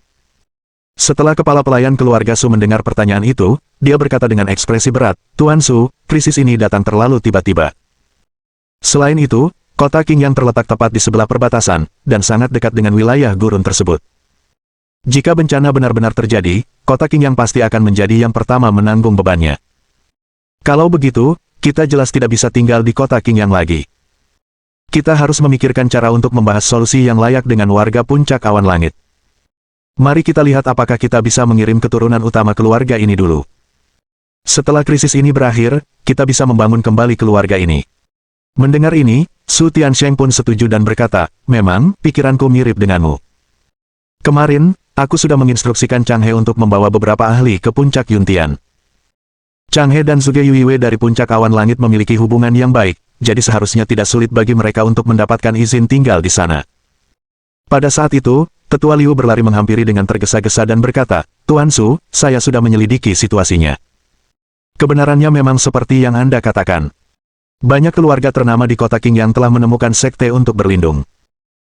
Setelah kepala pelayan keluarga Su mendengar pertanyaan itu, dia berkata dengan ekspresi berat, Tuan Su, krisis ini datang terlalu tiba-tiba. Selain itu, kota Qing yang terletak tepat di sebelah perbatasan, dan sangat dekat dengan wilayah gurun tersebut. Jika bencana benar-benar terjadi, kota Qing yang pasti akan menjadi yang pertama menanggung bebannya. Kalau begitu, kita jelas tidak bisa tinggal di kota Qing yang lagi. Kita harus memikirkan cara untuk membahas solusi yang layak dengan warga puncak awan langit. Mari kita lihat apakah kita bisa mengirim keturunan utama keluarga ini dulu. Setelah krisis ini berakhir, kita bisa membangun kembali keluarga ini. Mendengar ini, Su Tiansheng pun setuju dan berkata, memang, pikiranku mirip denganmu. Kemarin, aku sudah menginstruksikan Chang He untuk membawa beberapa ahli ke puncak Yuntian. Chang He dan Zhuge Yuiwei dari puncak awan langit memiliki hubungan yang baik, jadi seharusnya tidak sulit bagi mereka untuk mendapatkan izin tinggal di sana. Pada saat itu, Tetua Liu berlari menghampiri dengan tergesa-gesa dan berkata, "Tuan Su, saya sudah menyelidiki situasinya. Kebenarannya memang seperti yang Anda katakan. Banyak keluarga ternama di kota Qingyang telah menemukan sekte untuk berlindung.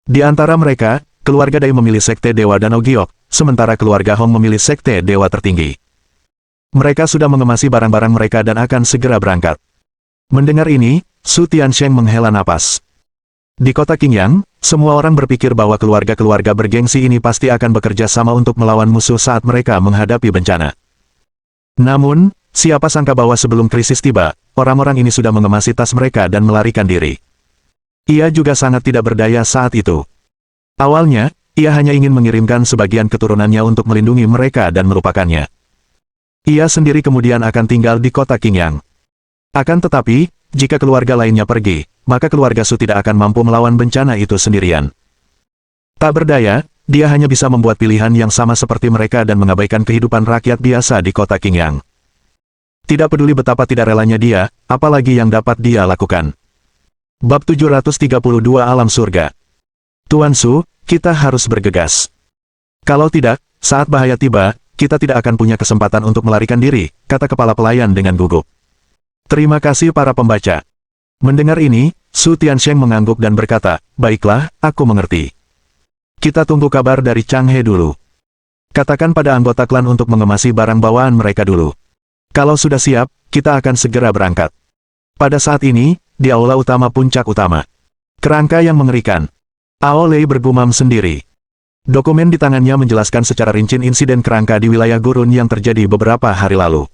Di antara mereka, keluarga Dai memilih sekte Dewa Danau Giok, sementara keluarga Hong memilih sekte Dewa Tertinggi. Mereka sudah mengemasi barang-barang mereka dan akan segera berangkat." Mendengar ini, Su Tiansheng menghela napas. Di kota Qingyang, semua orang berpikir bahwa keluarga-keluarga bergengsi ini pasti akan bekerja sama untuk melawan musuh saat mereka menghadapi bencana. Namun, siapa sangka bahwa sebelum krisis tiba, orang-orang ini sudah mengemasi tas mereka dan melarikan diri. Ia juga sangat tidak berdaya saat itu. Awalnya, ia hanya ingin mengirimkan sebagian keturunannya untuk melindungi mereka dan melupakannya. Ia sendiri kemudian akan tinggal di kota Qingyang. Akan tetapi, jika keluarga lainnya pergi, maka keluarga Su tidak akan mampu melawan bencana itu sendirian. Tak berdaya, dia hanya bisa membuat pilihan yang sama seperti mereka dan mengabaikan kehidupan rakyat biasa di kota Qingyang. Tidak peduli betapa tidak relanya dia, apalagi yang dapat dia lakukan. Bab 732 Alam Surga. Tuan Su, kita harus bergegas. Kalau tidak, saat bahaya tiba, kita tidak akan punya kesempatan untuk melarikan diri, kata kepala pelayan dengan gugup. Terima kasih para pembaca. Mendengar ini, Su Tiansheng mengangguk dan berkata, "Baiklah, aku mengerti. Kita tunggu kabar dari Chang He dulu. Katakan pada anggota klan untuk mengemasi barang bawaan mereka dulu. Kalau sudah siap, kita akan segera berangkat." Pada saat ini, di aula utama puncak utama. Kerangka yang mengerikan. Ao Lei bergumam sendiri. Dokumen di tangannya menjelaskan secara rinci insiden kerangka di wilayah gurun yang terjadi beberapa hari lalu.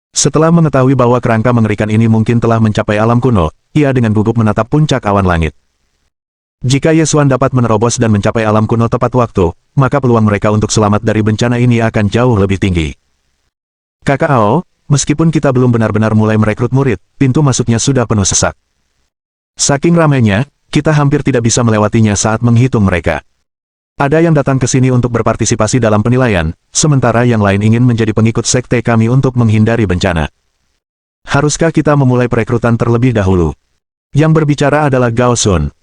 Setelah mengetahui bahwa kerangka mengerikan ini mungkin telah mencapai alam kuno, ia dengan gugup menatap puncak awan langit. Jika Ye Xuan dapat menerobos dan mencapai alam kuno tepat waktu, maka peluang mereka untuk selamat dari bencana ini akan jauh lebih tinggi. Kakak Ao, meskipun kita belum benar-benar mulai merekrut murid, pintu masuknya sudah penuh sesak. Saking ramainya, kita hampir tidak bisa melewatinya saat menghitung mereka. Ada yang datang ke sini untuk berpartisipasi dalam penilaian, sementara yang lain ingin menjadi pengikut sekte kami untuk menghindari bencana. Haruskah kita memulai perekrutan terlebih dahulu? Yang berbicara adalah Gao Sun.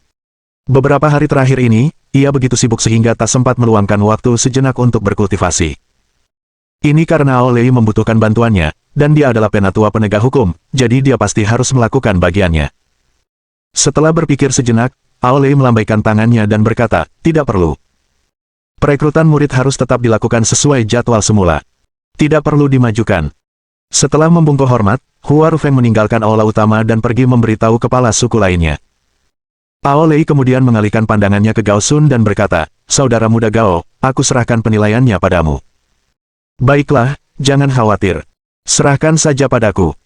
Beberapa hari terakhir ini, ia begitu sibuk sehingga tak sempat meluangkan waktu sejenak untuk berkultivasi. Ini karena Ao Lei membutuhkan bantuannya, dan dia adalah penatua penegak hukum, jadi dia pasti harus melakukan bagiannya. Setelah berpikir sejenak, Ao Lei melambaikan tangannya dan berkata, "Tidak perlu. Perekrutan murid harus tetap dilakukan sesuai jadwal semula. Tidak perlu dimajukan." Setelah membungkuk hormat, Hua Rufeng meninggalkan aula utama dan pergi memberitahu kepala suku lainnya. Ao Lei kemudian mengalihkan pandangannya ke Gao Sun dan berkata, "Saudara muda Gao, aku serahkan penilaiannya padamu." "Baiklah, jangan khawatir. Serahkan saja padaku."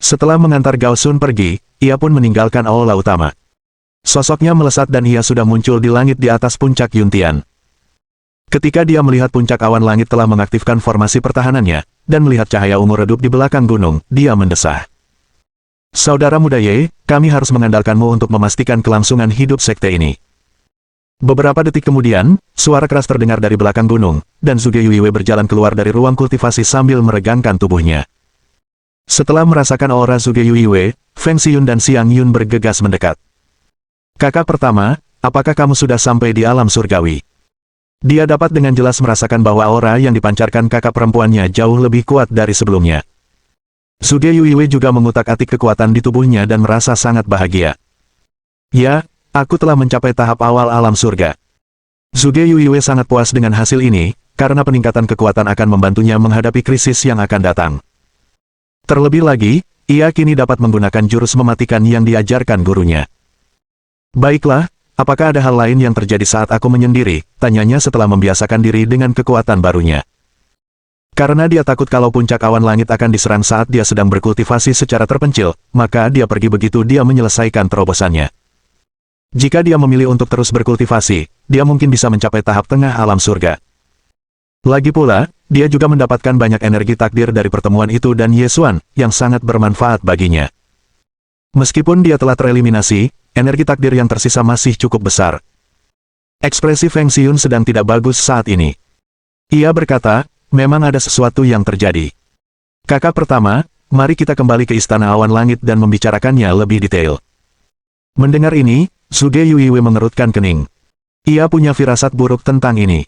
Setelah mengantar Gao Sun pergi, ia pun meninggalkan aula utama. Sosoknya melesat dan ia sudah muncul di langit di atas puncak Yuntian. Ketika dia melihat puncak awan langit telah mengaktifkan formasi pertahanannya, dan melihat cahaya ungu redup di belakang gunung, dia mendesah. "Saudara muda Ye, kami harus mengandalkanmu untuk memastikan kelangsungan hidup sekte ini." Beberapa detik kemudian, suara keras terdengar dari belakang gunung, dan Zhuge Yuiwei berjalan keluar dari ruang kultivasi sambil meregangkan tubuhnya. Setelah merasakan aura Zhuge Yuiwei, Feng Xiyun dan Xiang Yun bergegas mendekat. "Kakak pertama, apakah kamu sudah sampai di alam surgawi?" Dia dapat dengan jelas merasakan bahwa aura yang dipancarkan kakak perempuannya jauh lebih kuat dari sebelumnya. Zhuge Yuiwei juga mengutak-atik kekuatan di tubuhnya dan merasa sangat bahagia. "Ya, aku telah mencapai tahap awal alam surga." Zhuge Yuiwei sangat puas dengan hasil ini, karena peningkatan kekuatan akan membantunya menghadapi krisis yang akan datang. Terlebih lagi, ia kini dapat menggunakan jurus mematikan yang diajarkan gurunya. "Baiklah, apakah ada hal lain yang terjadi saat aku menyendiri?" tanyanya setelah membiasakan diri dengan kekuatan barunya. Karena dia takut kalau puncak awan langit akan diserang saat dia sedang berkultivasi secara terpencil, maka dia pergi begitu dia menyelesaikan terobosannya. Jika dia memilih untuk terus berkultivasi, dia mungkin bisa mencapai tahap tengah alam surga. Lagi pula, dia juga mendapatkan banyak energi takdir dari pertemuan itu dan Ye Xuan, yang sangat bermanfaat baginya. Meskipun dia telah tereliminasi, energi takdir yang tersisa masih cukup besar. Ekspresi Feng Xiyun sedang tidak bagus saat ini. Ia berkata, "Memang ada sesuatu yang terjadi. Kakak pertama, mari kita kembali ke Istana Awan Langit dan membicarakannya lebih detail. Mendengar ini, Zhuge Yuiwei mengerutkan kening. Ia punya firasat buruk tentang ini.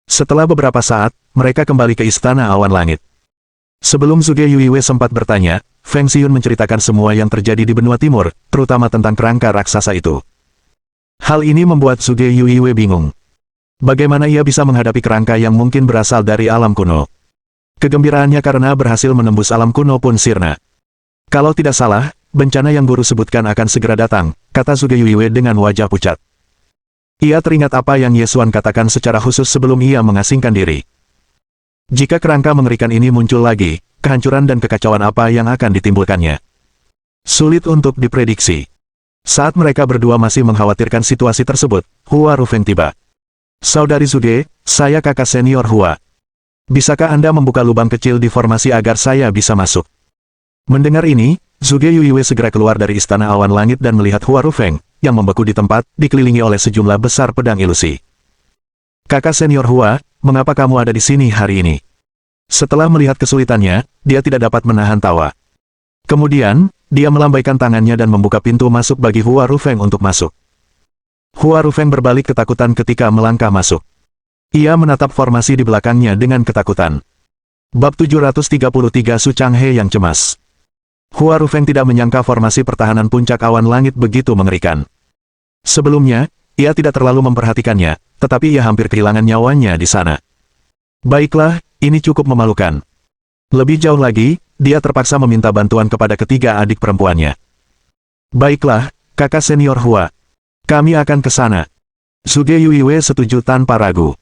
Setelah beberapa saat, mereka kembali ke Istana Awan Langit. Sebelum Zhuge Yuiwei sempat bertanya, Feng Xiun menceritakan semua yang terjadi di benua timur, terutama tentang kerangka raksasa itu. Hal ini membuat Zhuge Yuiwei bingung. Bagaimana ia bisa menghadapi kerangka yang mungkin berasal dari alam kuno? Kegembiraannya karena berhasil menembus alam kuno pun sirna. Kalau tidak salah, bencana yang guru sebutkan akan segera datang, kata Zhuge Yuiwei dengan wajah pucat. Ia teringat apa yang Ye Xuan katakan secara khusus sebelum ia mengasingkan diri. Jika kerangka mengerikan ini muncul lagi, kehancuran dan kekacauan apa yang akan ditimbulkannya? Sulit untuk diprediksi. Saat mereka berdua masih mengkhawatirkan situasi tersebut, Hua Rufeng tiba. Saudari Zhuge, saya kakak senior Hua. Bisakah Anda membuka lubang kecil di formasi agar saya bisa masuk? Mendengar ini, Zhuge Yuiwei segera keluar dari Istana Awan Langit dan melihat Hua Rufeng, yang membeku di tempat, dikelilingi oleh sejumlah besar pedang ilusi. Kakak senior Hua, mengapa kamu ada di sini hari ini? Setelah melihat kesulitannya, dia tidak dapat menahan tawa. Kemudian, dia melambaikan tangannya dan membuka pintu masuk bagi Hua Rufeng untuk masuk. Hua Rufeng berbalik ketakutan ketika melangkah masuk. Ia menatap formasi di belakangnya dengan ketakutan. Bab 733 Su Changhe yang cemas. Hua Rufeng tidak menyangka formasi pertahanan puncak awan langit begitu mengerikan. Sebelumnya, ia tidak terlalu memperhatikannya, tetapi ia hampir kehilangan nyawanya di sana. Baiklah, ini cukup memalukan. Lebih jauh lagi, dia terpaksa meminta bantuan kepada ketiga adik perempuannya. Baiklah, kakak senior Hua. Kami akan ke sana. Zhuge Yuiwei setuju tanpa ragu.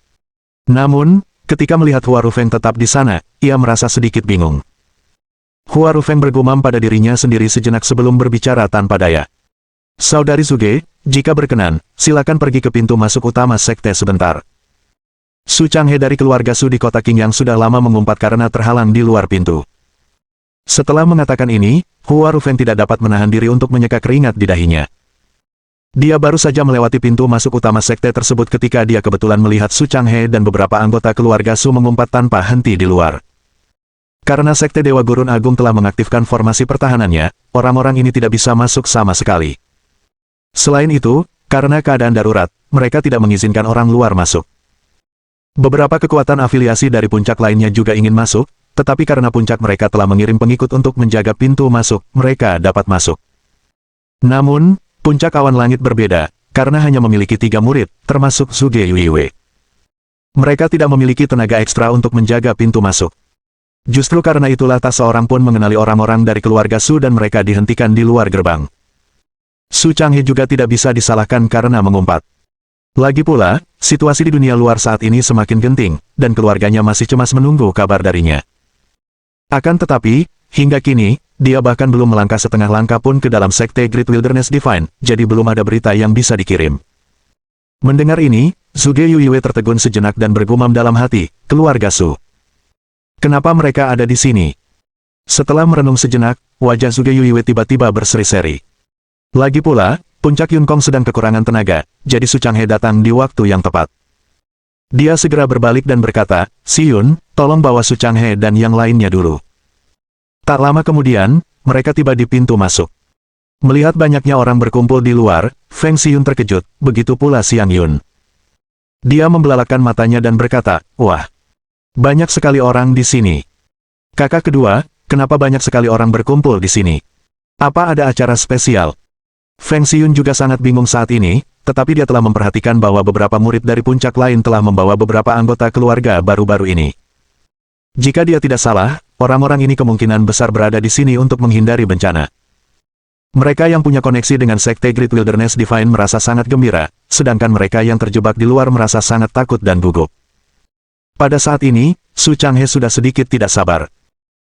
Namun, ketika melihat Hua Rufeng tetap di sana, ia merasa sedikit bingung. Hua Rufeng bergumam pada dirinya sendiri sejenak sebelum berbicara tanpa daya. Saudari Zhuge, jika berkenan, silakan pergi ke pintu masuk utama sekte sebentar. Su Changhe dari keluarga Su di kota Qing yang sudah lama mengumpat karena terhalang di luar pintu. Setelah mengatakan ini, Hua Rufeng tidak dapat menahan diri untuk menyeka keringat di dahinya. Dia baru saja melewati pintu masuk utama sekte tersebut ketika dia kebetulan melihat Su Changhe dan beberapa anggota keluarga Su mengumpat tanpa henti di luar. Karena sekte Dewa Gurun Agung telah mengaktifkan formasi pertahanannya, orang-orang ini tidak bisa masuk sama sekali. Selain itu, karena keadaan darurat, mereka tidak mengizinkan orang luar masuk. Beberapa kekuatan afiliasi dari puncak lainnya juga ingin masuk, tetapi karena puncak mereka telah mengirim pengikut untuk menjaga pintu masuk, mereka dapat masuk. Namun, puncak awan langit berbeda, karena hanya memiliki 3 murid, termasuk Zhuge Yuiwei. Mereka tidak memiliki tenaga ekstra untuk menjaga pintu masuk. Justru karena itulah tak seorang pun mengenali orang-orang dari keluarga Su dan mereka dihentikan di luar gerbang. Su Changhe juga tidak bisa disalahkan karena mengumpat. Lagi pula, situasi di dunia luar saat ini semakin genting, dan keluarganya masih cemas menunggu kabar darinya. Akan tetapi, hingga kini, dia bahkan belum melangkah setengah langkah pun ke dalam sekte Great Wilderness Divine, jadi belum ada berita yang bisa dikirim. Mendengar ini, Zhuge Yuiwei tertegun sejenak dan bergumam dalam hati, keluarga Su. Kenapa mereka ada di sini? Setelah merenung sejenak, wajah Zhuge Yuiwei tiba-tiba berseri-seri. Lagi pula, puncak Yunkong sedang kekurangan tenaga, jadi Su Changhe datang di waktu yang tepat. Dia segera berbalik dan berkata, Si Yun, tolong bawa Su Changhe dan yang lainnya dulu. Tak lama kemudian, mereka tiba di pintu masuk. Melihat banyaknya orang berkumpul di luar, Feng Xiun terkejut, begitu pula Xiang Yun. Dia membelalakan matanya dan berkata, wah, banyak sekali orang di sini. Kakak kedua, kenapa banyak sekali orang berkumpul di sini? Apa ada acara spesial? Feng Xiun juga sangat bingung saat ini, tetapi dia telah memperhatikan bahwa beberapa murid dari puncak lain telah membawa beberapa anggota keluarga baru-baru ini. Jika dia tidak salah, orang-orang ini kemungkinan besar berada di sini untuk menghindari bencana. Mereka yang punya koneksi dengan sekte Great Wilderness Divine merasa sangat gembira, sedangkan mereka yang terjebak di luar merasa sangat takut dan gugup. Pada saat ini, Su Changhe sudah sedikit tidak sabar.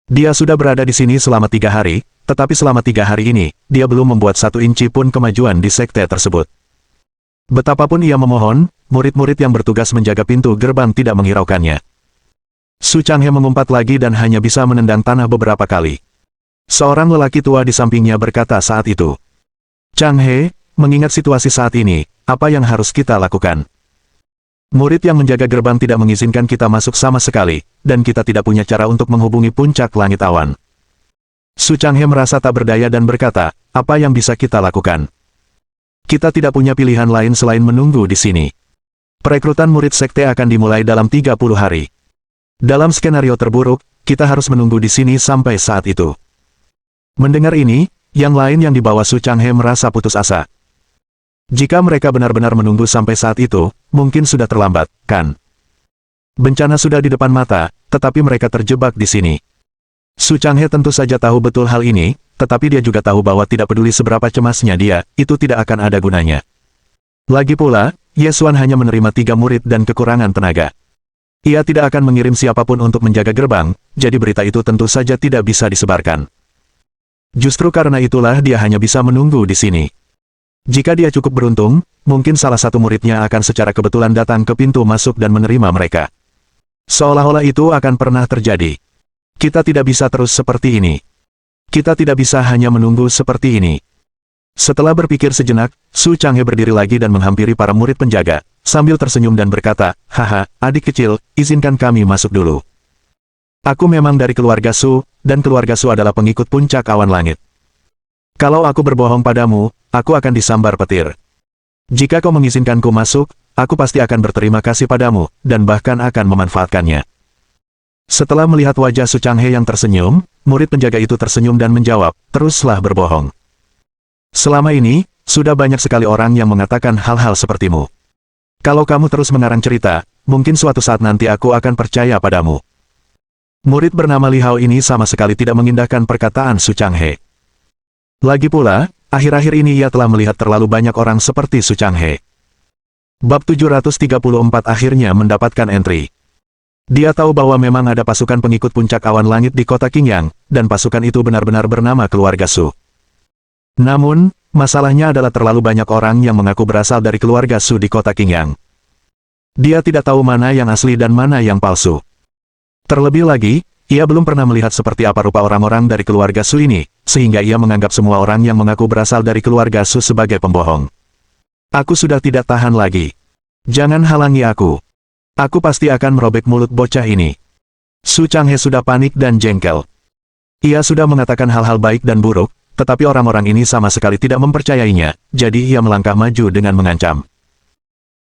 Dia sudah berada di sini selama 3 hari, tetapi selama 3 hari ini, dia belum membuat 1 inci pun kemajuan di sekte tersebut. Betapapun ia memohon, murid-murid yang bertugas menjaga pintu gerbang tidak menghiraukannya. Su Changhe mengumpat lagi dan hanya bisa menendang tanah beberapa kali. Seorang lelaki tua di sampingnya berkata saat itu, Changhe, mengingat situasi saat ini, apa yang harus kita lakukan? Murid yang menjaga gerbang tidak mengizinkan kita masuk sama sekali, dan kita tidak punya cara untuk menghubungi puncak langit awan. Su Changhe merasa tak berdaya dan berkata, apa yang bisa kita lakukan? Kita tidak punya pilihan lain selain menunggu di sini. Perekrutan murid sekte akan dimulai dalam 30 hari. Dalam skenario terburuk, kita harus menunggu di sini sampai saat itu. Mendengar ini, yang lain yang dibawa Su Changhe merasa putus asa. Jika mereka benar-benar menunggu sampai saat itu, mungkin sudah terlambat, kan? Bencana sudah di depan mata, tetapi mereka terjebak di sini. Su Changhe tentu saja tahu betul hal ini, tetapi dia juga tahu bahwa tidak peduli seberapa cemasnya dia, itu tidak akan ada gunanya. Lagi pula, Ye Xuan hanya menerima 3 murid dan kekurangan tenaga. Ia tidak akan mengirim siapapun untuk menjaga gerbang, jadi berita itu tentu saja tidak bisa disebarkan. Justru karena itulah dia hanya bisa menunggu di sini. Jika dia cukup beruntung, mungkin salah satu muridnya akan secara kebetulan datang ke pintu masuk dan menerima mereka. Seolah-olah itu akan pernah terjadi. Kita tidak bisa terus seperti ini. Kita tidak bisa hanya menunggu seperti ini. Setelah berpikir sejenak, Su Changhe berdiri lagi dan menghampiri para murid penjaga, sambil tersenyum dan berkata, haha, adik kecil, izinkan kami masuk dulu. Aku memang dari keluarga Su, dan keluarga Su adalah pengikut puncak awan langit. Kalau aku berbohong padamu, aku akan disambar petir. Jika kau mengizinkanku masuk, aku pasti akan berterima kasih padamu, dan bahkan akan memanfaatkannya. Setelah melihat wajah Su Changhe yang tersenyum, murid penjaga itu tersenyum dan menjawab, teruslah berbohong. Selama ini, sudah banyak sekali orang yang mengatakan hal-hal sepertimu. Kalau kamu terus mengarang cerita, mungkin suatu saat nanti aku akan percaya padamu. Murid bernama Li Hao ini sama sekali tidak mengindahkan perkataan Su Changhe. Lagi pula, akhir-akhir ini ia telah melihat terlalu banyak orang seperti Su Changhe. Bab 734 akhirnya mendapatkan entry. Dia tahu bahwa memang ada pasukan pengikut puncak awan langit di kota Qingyang, dan pasukan itu benar-benar bernama keluarga Su. Namun, masalahnya adalah terlalu banyak orang yang mengaku berasal dari keluarga Su di kota Qingyang. Dia tidak tahu mana yang asli dan mana yang palsu. Terlebih lagi, ia belum pernah melihat seperti apa rupa orang-orang dari keluarga Su ini, sehingga ia menganggap semua orang yang mengaku berasal dari keluarga Su sebagai pembohong. Aku sudah tidak tahan lagi. Jangan halangi aku. Aku pasti akan merobek mulut bocah ini. Su Changhe sudah panik dan jengkel. Ia sudah mengatakan hal-hal baik dan buruk, tetapi orang-orang ini sama sekali tidak mempercayainya, jadi ia melangkah maju dengan mengancam.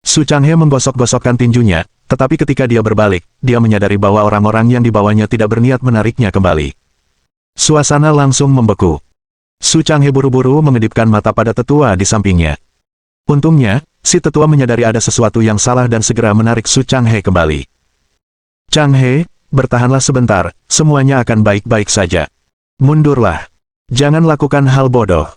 Su Changhe menggosok-gosokkan tinjunya, tetapi ketika dia berbalik, dia menyadari bahwa orang-orang yang dibawanya tidak berniat menariknya kembali. Suasana langsung membeku. Su Changhe buru-buru mengedipkan mata pada tetua di sampingnya. Untungnya, si tetua menyadari ada sesuatu yang salah dan segera menarik Su Changhe kembali. Changhe, bertahanlah sebentar, semuanya akan baik-baik saja. Mundurlah. Jangan lakukan hal bodoh.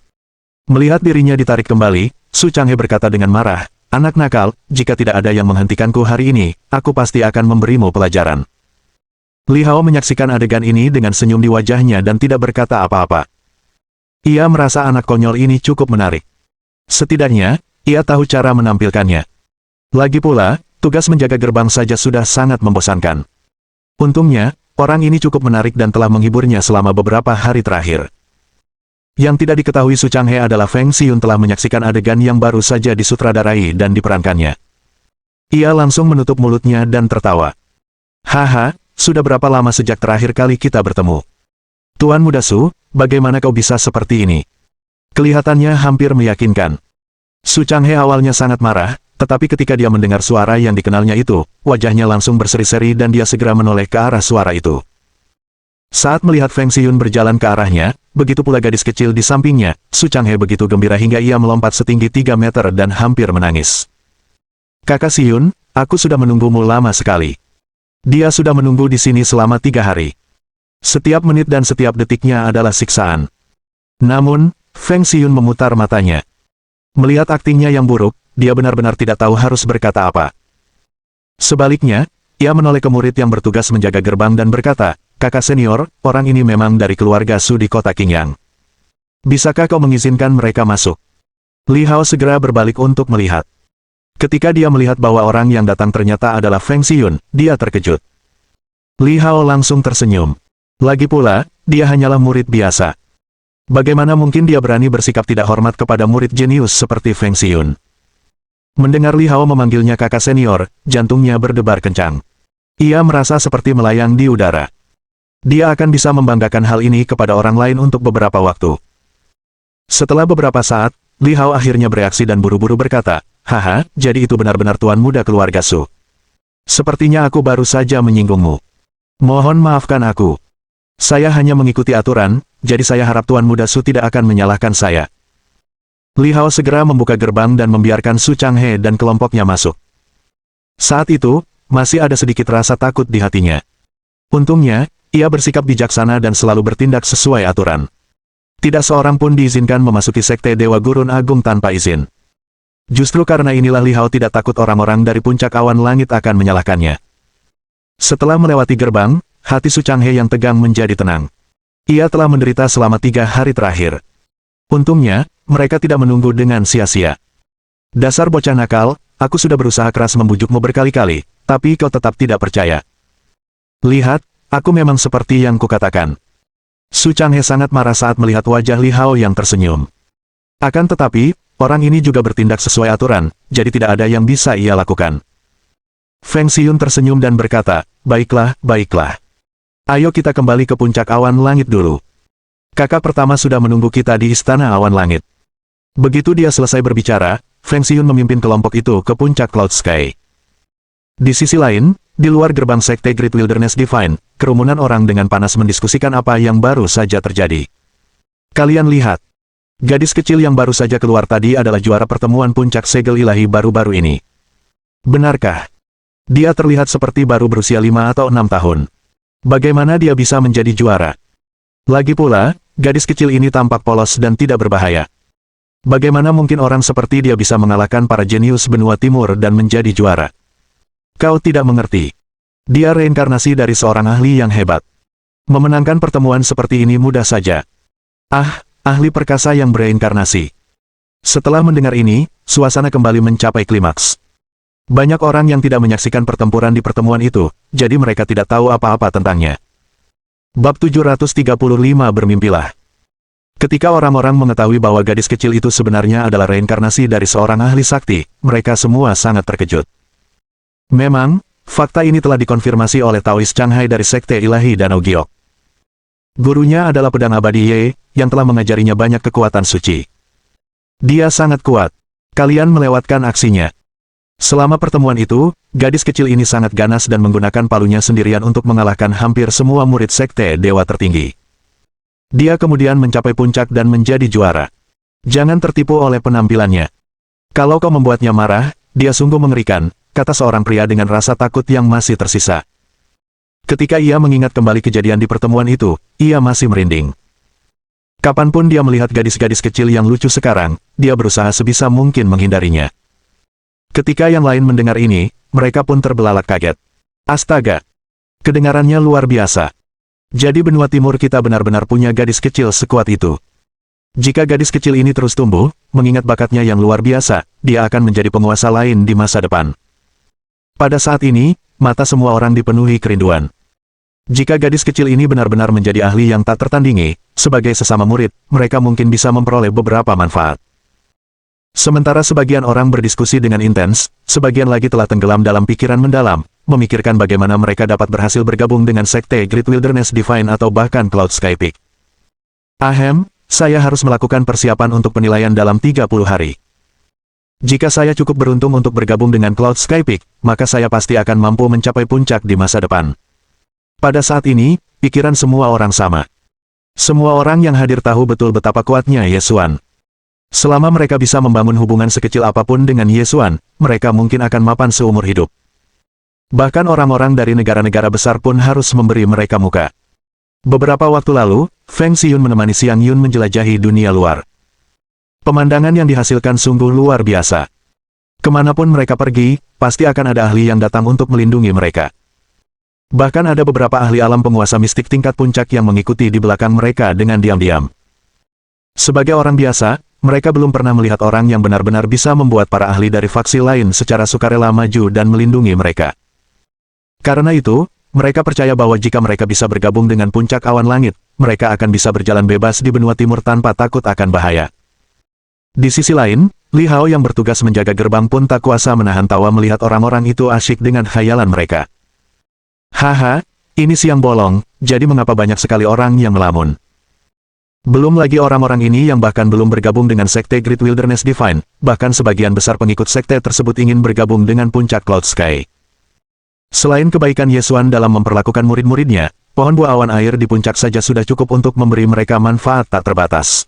Melihat dirinya ditarik kembali, Su Changhe berkata dengan marah, anak nakal, jika tidak ada yang menghentikanku hari ini, aku pasti akan memberimu pelajaran. Li Hao menyaksikan adegan ini dengan senyum di wajahnya dan tidak berkata apa-apa. Ia merasa anak konyol ini cukup menarik. Setidaknya, ia tahu cara menampilkannya. Lagi pula, tugas menjaga gerbang saja sudah sangat membosankan. Untungnya, orang ini cukup menarik dan telah menghiburnya selama beberapa hari terakhir. Yang tidak diketahui Su Changhe adalah Feng Xiun telah menyaksikan adegan yang baru saja disutradarai dan diperankannya. Ia langsung menutup mulutnya dan tertawa. Haha, sudah berapa lama sejak terakhir kali kita bertemu? Tuan Muda Su, bagaimana kau bisa seperti ini? Kelihatannya hampir meyakinkan. Su Changhe awalnya sangat marah, tetapi ketika dia mendengar suara yang dikenalnya itu, wajahnya langsung berseri-seri dan dia segera menoleh ke arah suara itu. Saat melihat Feng Xiun berjalan ke arahnya, begitu pula gadis kecil di sampingnya, Su Changhe begitu gembira hingga ia melompat setinggi 3 meter dan hampir menangis. Kakak Xiun, aku sudah menunggumu lama sekali. Dia sudah menunggu di sini selama 3 hari. Setiap menit dan setiap detiknya adalah siksaan. Namun, Feng Xiun memutar matanya. Melihat aktingnya yang buruk, dia benar-benar tidak tahu harus berkata apa. Sebaliknya, ia menoleh ke murid yang bertugas menjaga gerbang dan berkata, kakak senior, orang ini memang dari keluarga Su di kota Qingyang. Bisakah kau mengizinkan mereka masuk? Li Hao segera berbalik untuk melihat. Ketika dia melihat bahwa orang yang datang ternyata adalah Feng Xiun, dia terkejut. Li Hao langsung tersenyum. Lagi pula, dia hanyalah murid biasa. Bagaimana mungkin dia berani bersikap tidak hormat kepada murid jenius seperti Feng Xiun? Mendengar Li Hao memanggilnya kakak senior, jantungnya berdebar kencang. Ia merasa seperti melayang di udara. Dia akan bisa membanggakan hal ini kepada orang lain untuk beberapa waktu. Setelah beberapa saat, Li Hao akhirnya bereaksi dan buru-buru berkata, "Haha, jadi itu benar-benar tuan muda keluarga Su. Sepertinya aku baru saja menyinggungmu. Mohon maafkan aku. Saya hanya mengikuti aturan, jadi saya harap tuan muda Su tidak akan menyalahkan saya." Li Hao segera membuka gerbang dan membiarkan Su Changhe dan kelompoknya masuk. Saat itu, masih ada sedikit rasa takut di hatinya. Untungnya, ia bersikap bijaksana dan selalu bertindak sesuai aturan. Tidak seorang pun diizinkan memasuki sekte Dewa Gurun Agung tanpa izin. Justru karena inilah Li Hao tidak takut orang-orang dari puncak awan langit akan menyalahkannya. Setelah melewati gerbang, hati Su Changhe yang tegang menjadi tenang. Ia telah menderita selama 3 hari terakhir. Untungnya, mereka tidak menunggu dengan sia-sia. "Dasar bocah nakal, aku sudah berusaha keras membujukmu berkali-kali, tapi kau tetap tidak percaya. Lihat, aku memang seperti yang kukatakan." Su Changhe sangat marah saat melihat wajah Li Hao yang tersenyum. Akan tetapi, orang ini juga bertindak sesuai aturan, jadi tidak ada yang bisa ia lakukan. Feng Xiyun tersenyum dan berkata, "Baiklah, baiklah. Ayo kita kembali ke puncak awan langit dulu. Kakak pertama sudah menunggu kita di istana awan langit." Begitu dia selesai berbicara, Feng Xiyun memimpin kelompok itu ke puncak Cloud Sky. Di sisi lain, di luar gerbang sekte Great Wilderness Divine, kerumunan orang dengan panas mendiskusikan apa yang baru saja terjadi. "Kalian lihat. Gadis kecil yang baru saja keluar tadi adalah juara pertemuan puncak segel ilahi baru-baru ini. Benarkah? Dia terlihat seperti baru berusia 5 atau 6 tahun. Bagaimana dia bisa menjadi juara? Lagi pula, gadis kecil ini tampak polos dan tidak berbahaya. Bagaimana mungkin orang seperti dia bisa mengalahkan para jenius benua timur dan menjadi juara? Kau tidak mengerti. Dia reinkarnasi dari seorang ahli yang hebat. Memenangkan pertemuan seperti ini mudah saja. Ah, ahli perkasa yang bereinkarnasi." Setelah mendengar ini, suasana kembali mencapai klimaks. Banyak orang yang tidak menyaksikan pertempuran di pertemuan itu, jadi mereka tidak tahu apa-apa tentangnya. Bab 735 Bermimpilah. Ketika orang-orang mengetahui bahwa gadis kecil itu sebenarnya adalah reinkarnasi dari seorang ahli sakti, mereka semua sangat terkejut. Memang, fakta ini telah dikonfirmasi oleh Taois Changhai dari Sekte Ilahi Danau Giok. Gurunya adalah pedang abadi Ye, yang telah mengajarinya banyak kekuatan suci. Dia sangat kuat. Kalian melewatkan aksinya. Selama pertemuan itu, gadis kecil ini sangat ganas dan menggunakan palunya sendirian untuk mengalahkan hampir semua murid Sekte Dewa tertinggi. Dia kemudian mencapai puncak dan menjadi juara. Jangan tertipu oleh penampilannya. Kalau kau membuatnya marah, dia sungguh mengerikan, kata seorang pria dengan rasa takut yang masih tersisa. Ketika ia mengingat kembali kejadian di pertemuan itu, ia masih merinding. Kapanpun dia melihat gadis-gadis kecil yang lucu sekarang, dia berusaha sebisa mungkin menghindarinya. Ketika yang lain mendengar ini, mereka pun terbelalak kaget. Astaga! Kedengarannya luar biasa. Jadi benua timur kita benar-benar punya gadis kecil sekuat itu. Jika gadis kecil ini terus tumbuh, mengingat bakatnya yang luar biasa, dia akan menjadi penguasa lain di masa depan. Pada saat ini, mata semua orang dipenuhi kerinduan. Jika gadis kecil ini benar-benar menjadi ahli yang tak tertandingi, sebagai sesama murid, mereka mungkin bisa memperoleh beberapa manfaat. Sementara sebagian orang berdiskusi dengan intens, sebagian lagi telah tenggelam dalam pikiran mendalam, memikirkan bagaimana mereka dapat berhasil bergabung dengan Sekte Great Wilderness Divine atau bahkan Cloud Sky Peak. Ahem, saya harus melakukan persiapan untuk penilaian dalam 30 hari. Jika saya cukup beruntung untuk bergabung dengan Cloud Sky Peak, maka saya pasti akan mampu mencapai puncak di masa depan. Pada saat ini, pikiran semua orang sama. Semua orang yang hadir tahu betul betapa kuatnya Yesuan. Selama mereka bisa membangun hubungan sekecil apapun dengan Yesuan, mereka mungkin akan mapan seumur hidup. Bahkan orang-orang dari negara-negara besar pun harus memberi mereka muka. Beberapa waktu lalu, Feng Xiyun menemani Xiang Yun menjelajahi dunia luar. Pemandangan yang dihasilkan sungguh luar biasa. Kemanapun mereka pergi, pasti akan ada ahli yang datang untuk melindungi mereka. Bahkan ada beberapa ahli alam penguasa mistik tingkat puncak yang mengikuti di belakang mereka dengan diam-diam. Sebagai orang biasa, mereka belum pernah melihat orang yang benar-benar bisa membuat para ahli dari faksi lain secara sukarela maju dan melindungi mereka. Karena itu, mereka percaya bahwa jika mereka bisa bergabung dengan puncak awan langit, mereka akan bisa berjalan bebas di benua timur tanpa takut akan bahaya. Di sisi lain, Li Hao yang bertugas menjaga gerbang pun tak kuasa menahan tawa melihat orang-orang itu asyik dengan khayalan mereka. Haha, Ini siang bolong, jadi mengapa banyak sekali orang yang melamun? Belum lagi orang-orang ini yang bahkan belum bergabung dengan Sekte Great Wilderness Divine, bahkan sebagian besar pengikut sekte tersebut ingin bergabung dengan puncak Cloud Sky. Selain kebaikan Yesuan dalam memperlakukan murid-muridnya, pohon buah awan air di puncak saja sudah cukup untuk memberi mereka manfaat tak terbatas.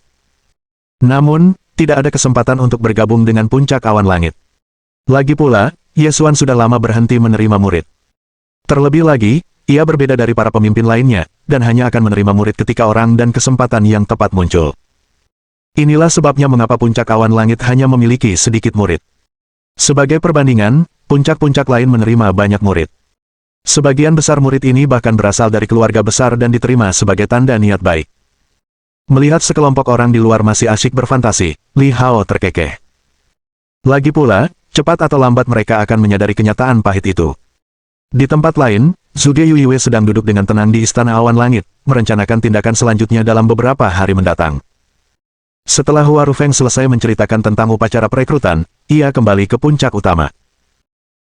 Namun, tidak ada kesempatan untuk bergabung dengan puncak awan langit. Lagi pula, Yesuan sudah lama berhenti menerima murid. Terlebih lagi, ia berbeda dari para pemimpin lainnya, dan hanya akan menerima murid ketika orang dan kesempatan yang tepat muncul. Inilah sebabnya mengapa puncak awan langit hanya memiliki sedikit murid. Sebagai perbandingan, puncak-puncak lain menerima banyak murid. Sebagian besar murid ini bahkan berasal dari keluarga besar dan diterima sebagai tanda niat baik. Melihat sekelompok orang di luar masih asyik berfantasi, Li Hao terkekeh. Lagi pula, cepat atau lambat mereka akan menyadari kenyataan pahit itu. Di tempat lain, Zhuge Yuiwei sedang duduk dengan tenang di Istana Awan Langit, merencanakan tindakan selanjutnya dalam beberapa hari mendatang. Setelah Hua Rufeng selesai menceritakan tentang upacara perekrutan, ia kembali ke puncak utama.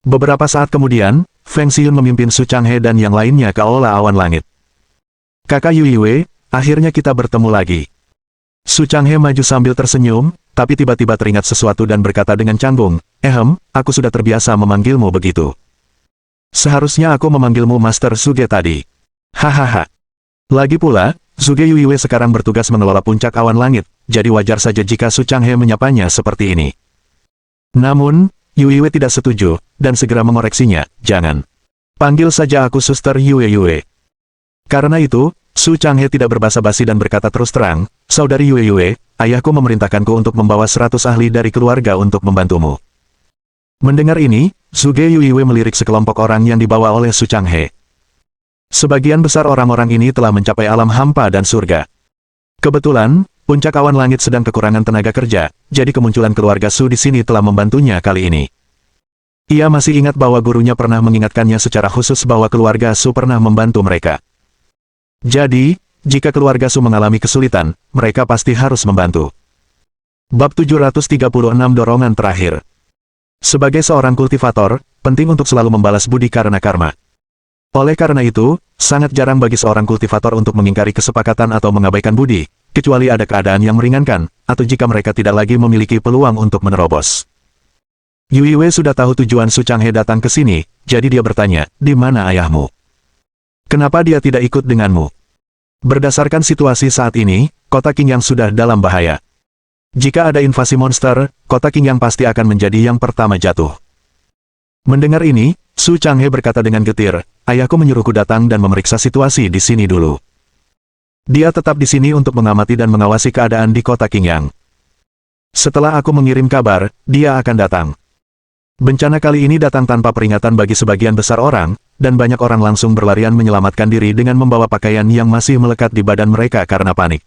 Beberapa saat kemudian, Feng Xiun memimpin Su Changhe dan yang lainnya ke Aula Awan Langit. Kakak Yuiwei, akhirnya kita bertemu lagi. Su Changhe maju sambil tersenyum, tapi tiba-tiba teringat sesuatu dan berkata dengan canggung, aku sudah terbiasa memanggilmu begitu. Seharusnya aku memanggilmu Master Suge tadi. Hahaha. Lagi pula, Zhuge Yuiwei sekarang bertugas mengelola puncak awan langit, jadi wajar saja jika Su Changhe menyapanya seperti ini. Namun, Yuiwei tidak setuju, dan segera mengoreksinya, jangan. Panggil saja aku Suster Yuiwei. Karena itu, Su Changhe tidak berbasa-basi dan berkata terus terang, Saudari Yuiwei, ayahku memerintahkanku untuk membawa 100 ahli dari keluarga untuk membantumu. Mendengar ini, Zhuge Yuiwei melirik sekelompok orang yang dibawa oleh Su Changhe. Sebagian besar orang-orang ini telah mencapai alam hampa dan surga. Kebetulan, puncak awan langit sedang kekurangan tenaga kerja, jadi kemunculan keluarga Su di sini telah membantunya kali ini. Ia masih ingat bahwa gurunya pernah mengingatkannya secara khusus bahwa keluarga Su pernah membantu mereka. Jadi, jika keluarga Su mengalami kesulitan, mereka pasti harus membantu. Bab 736 Dorongan Terakhir. Sebagai seorang kultivator, penting untuk selalu membalas budi karena karma. Oleh karena itu, sangat jarang bagi seorang kultivator untuk mengingkari kesepakatan atau mengabaikan budi, kecuali ada keadaan yang meringankan, atau jika mereka tidak lagi memiliki peluang untuk menerobos. Yuiwei sudah tahu tujuan Su Changhe datang ke sini, jadi dia bertanya, di mana ayahmu? Kenapa dia tidak ikut denganmu? Berdasarkan situasi saat ini, kota Qingyang sudah dalam bahaya. Jika ada invasi monster, kota Qingyang pasti akan menjadi yang pertama jatuh. Mendengar ini, Su Changhe berkata dengan getir, ayahku menyuruhku datang dan memeriksa situasi di sini dulu. Dia tetap di sini untuk mengamati dan mengawasi keadaan di kota Qingyang. Setelah aku mengirim kabar, dia akan datang. Bencana kali ini datang tanpa peringatan bagi sebagian besar orang, dan banyak orang langsung berlarian menyelamatkan diri dengan membawa pakaian yang masih melekat di badan mereka karena panik.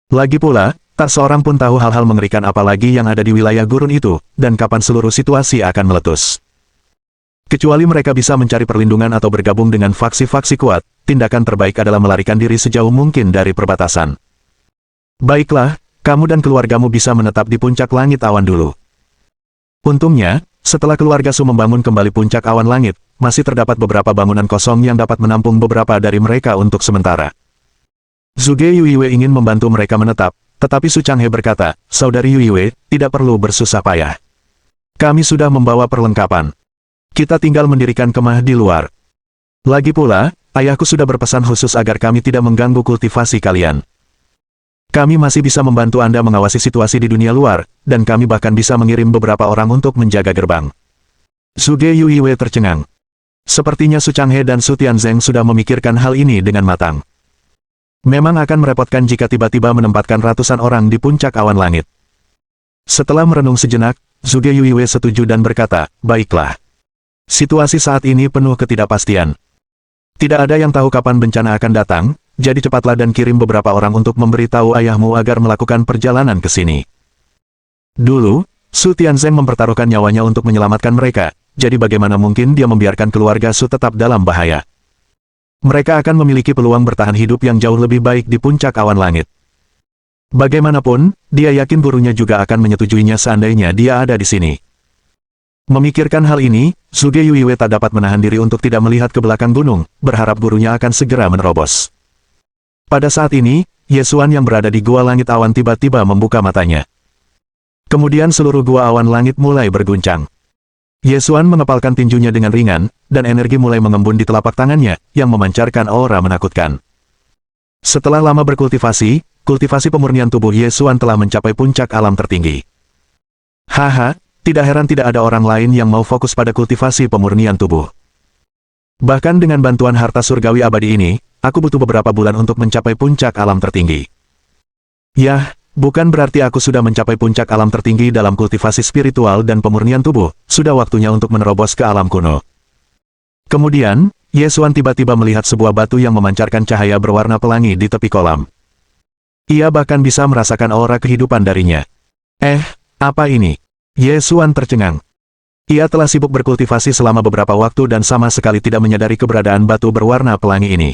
Lagi pula, tak seorang pun tahu hal-hal mengerikan apa lagi yang ada di wilayah gurun itu, dan kapan seluruh situasi akan meletus. Kecuali mereka bisa mencari perlindungan atau bergabung dengan faksi-faksi kuat, tindakan terbaik adalah melarikan diri sejauh mungkin dari perbatasan. Baiklah, kamu dan keluargamu bisa menetap di puncak langit awan dulu. Untungnya, setelah keluarga Su membangun kembali puncak awan langit, masih terdapat beberapa bangunan kosong yang dapat menampung beberapa dari mereka untuk sementara. Zhuge Yuiwei ingin membantu mereka menetap, tetapi Su Changhe berkata, Saudari Yuiwei, tidak perlu bersusah payah. Kami sudah membawa perlengkapan. Kita tinggal mendirikan kemah di luar. Lagi pula, ayahku sudah berpesan khusus agar kami tidak mengganggu kultivasi kalian. Kami masih bisa membantu Anda mengawasi situasi di dunia luar, dan kami bahkan bisa mengirim beberapa orang untuk menjaga gerbang. Zhuge Yuiwei tercengang. Sepertinya Su Changhe dan Su Tianzeng sudah memikirkan hal ini dengan matang. Memang akan merepotkan jika tiba-tiba menempatkan ratusan orang di puncak awan langit. Setelah merenung sejenak, Zhuge Yuiwei setuju dan berkata, baiklah. Situasi saat ini penuh ketidakpastian. Tidak ada yang tahu kapan bencana akan datang, jadi cepatlah dan kirim beberapa orang untuk memberitahu ayahmu agar melakukan perjalanan ke sini. Dulu, Su Tianzeng mempertaruhkan nyawanya untuk menyelamatkan mereka, jadi bagaimana mungkin dia membiarkan keluarga Su tetap dalam bahaya? Mereka akan memiliki peluang bertahan hidup yang jauh lebih baik di puncak awan langit. Bagaimanapun, dia yakin gurunya juga akan menyetujuinya seandainya dia ada di sini. Memikirkan hal ini, Zhuge Yuiwei tak dapat menahan diri untuk tidak melihat ke belakang gunung, berharap gurunya akan segera menerobos. Pada saat ini, Ye Xuan yang berada di Gua Langit Awan tiba-tiba membuka matanya. Kemudian seluruh Gua Awan Langit mulai berguncang. Ye Xuan mengepalkan tinjunya dengan ringan, dan energi mulai mengembun di telapak tangannya, yang memancarkan aura menakutkan. Setelah lama berkultivasi, kultivasi pemurnian tubuh Ye Xuan telah mencapai puncak alam tertinggi. Haha. Tidak heran tidak ada orang lain yang mau fokus pada kultivasi pemurnian tubuh. Bahkan dengan bantuan harta surgawi abadi ini, aku butuh beberapa bulan untuk mencapai puncak alam tertinggi. Yah, bukan berarti aku sudah mencapai puncak alam tertinggi dalam kultivasi spiritual dan pemurnian tubuh, sudah waktunya untuk menerobos ke alam kuno. Kemudian, Ye Xuan tiba-tiba melihat sebuah batu yang memancarkan cahaya berwarna pelangi di tepi kolam. Ia bahkan bisa merasakan aura kehidupan darinya. Apa ini? Ye Xuan tercengang. Ia telah sibuk berkultivasi selama beberapa waktu dan sama sekali tidak menyadari keberadaan batu berwarna pelangi ini.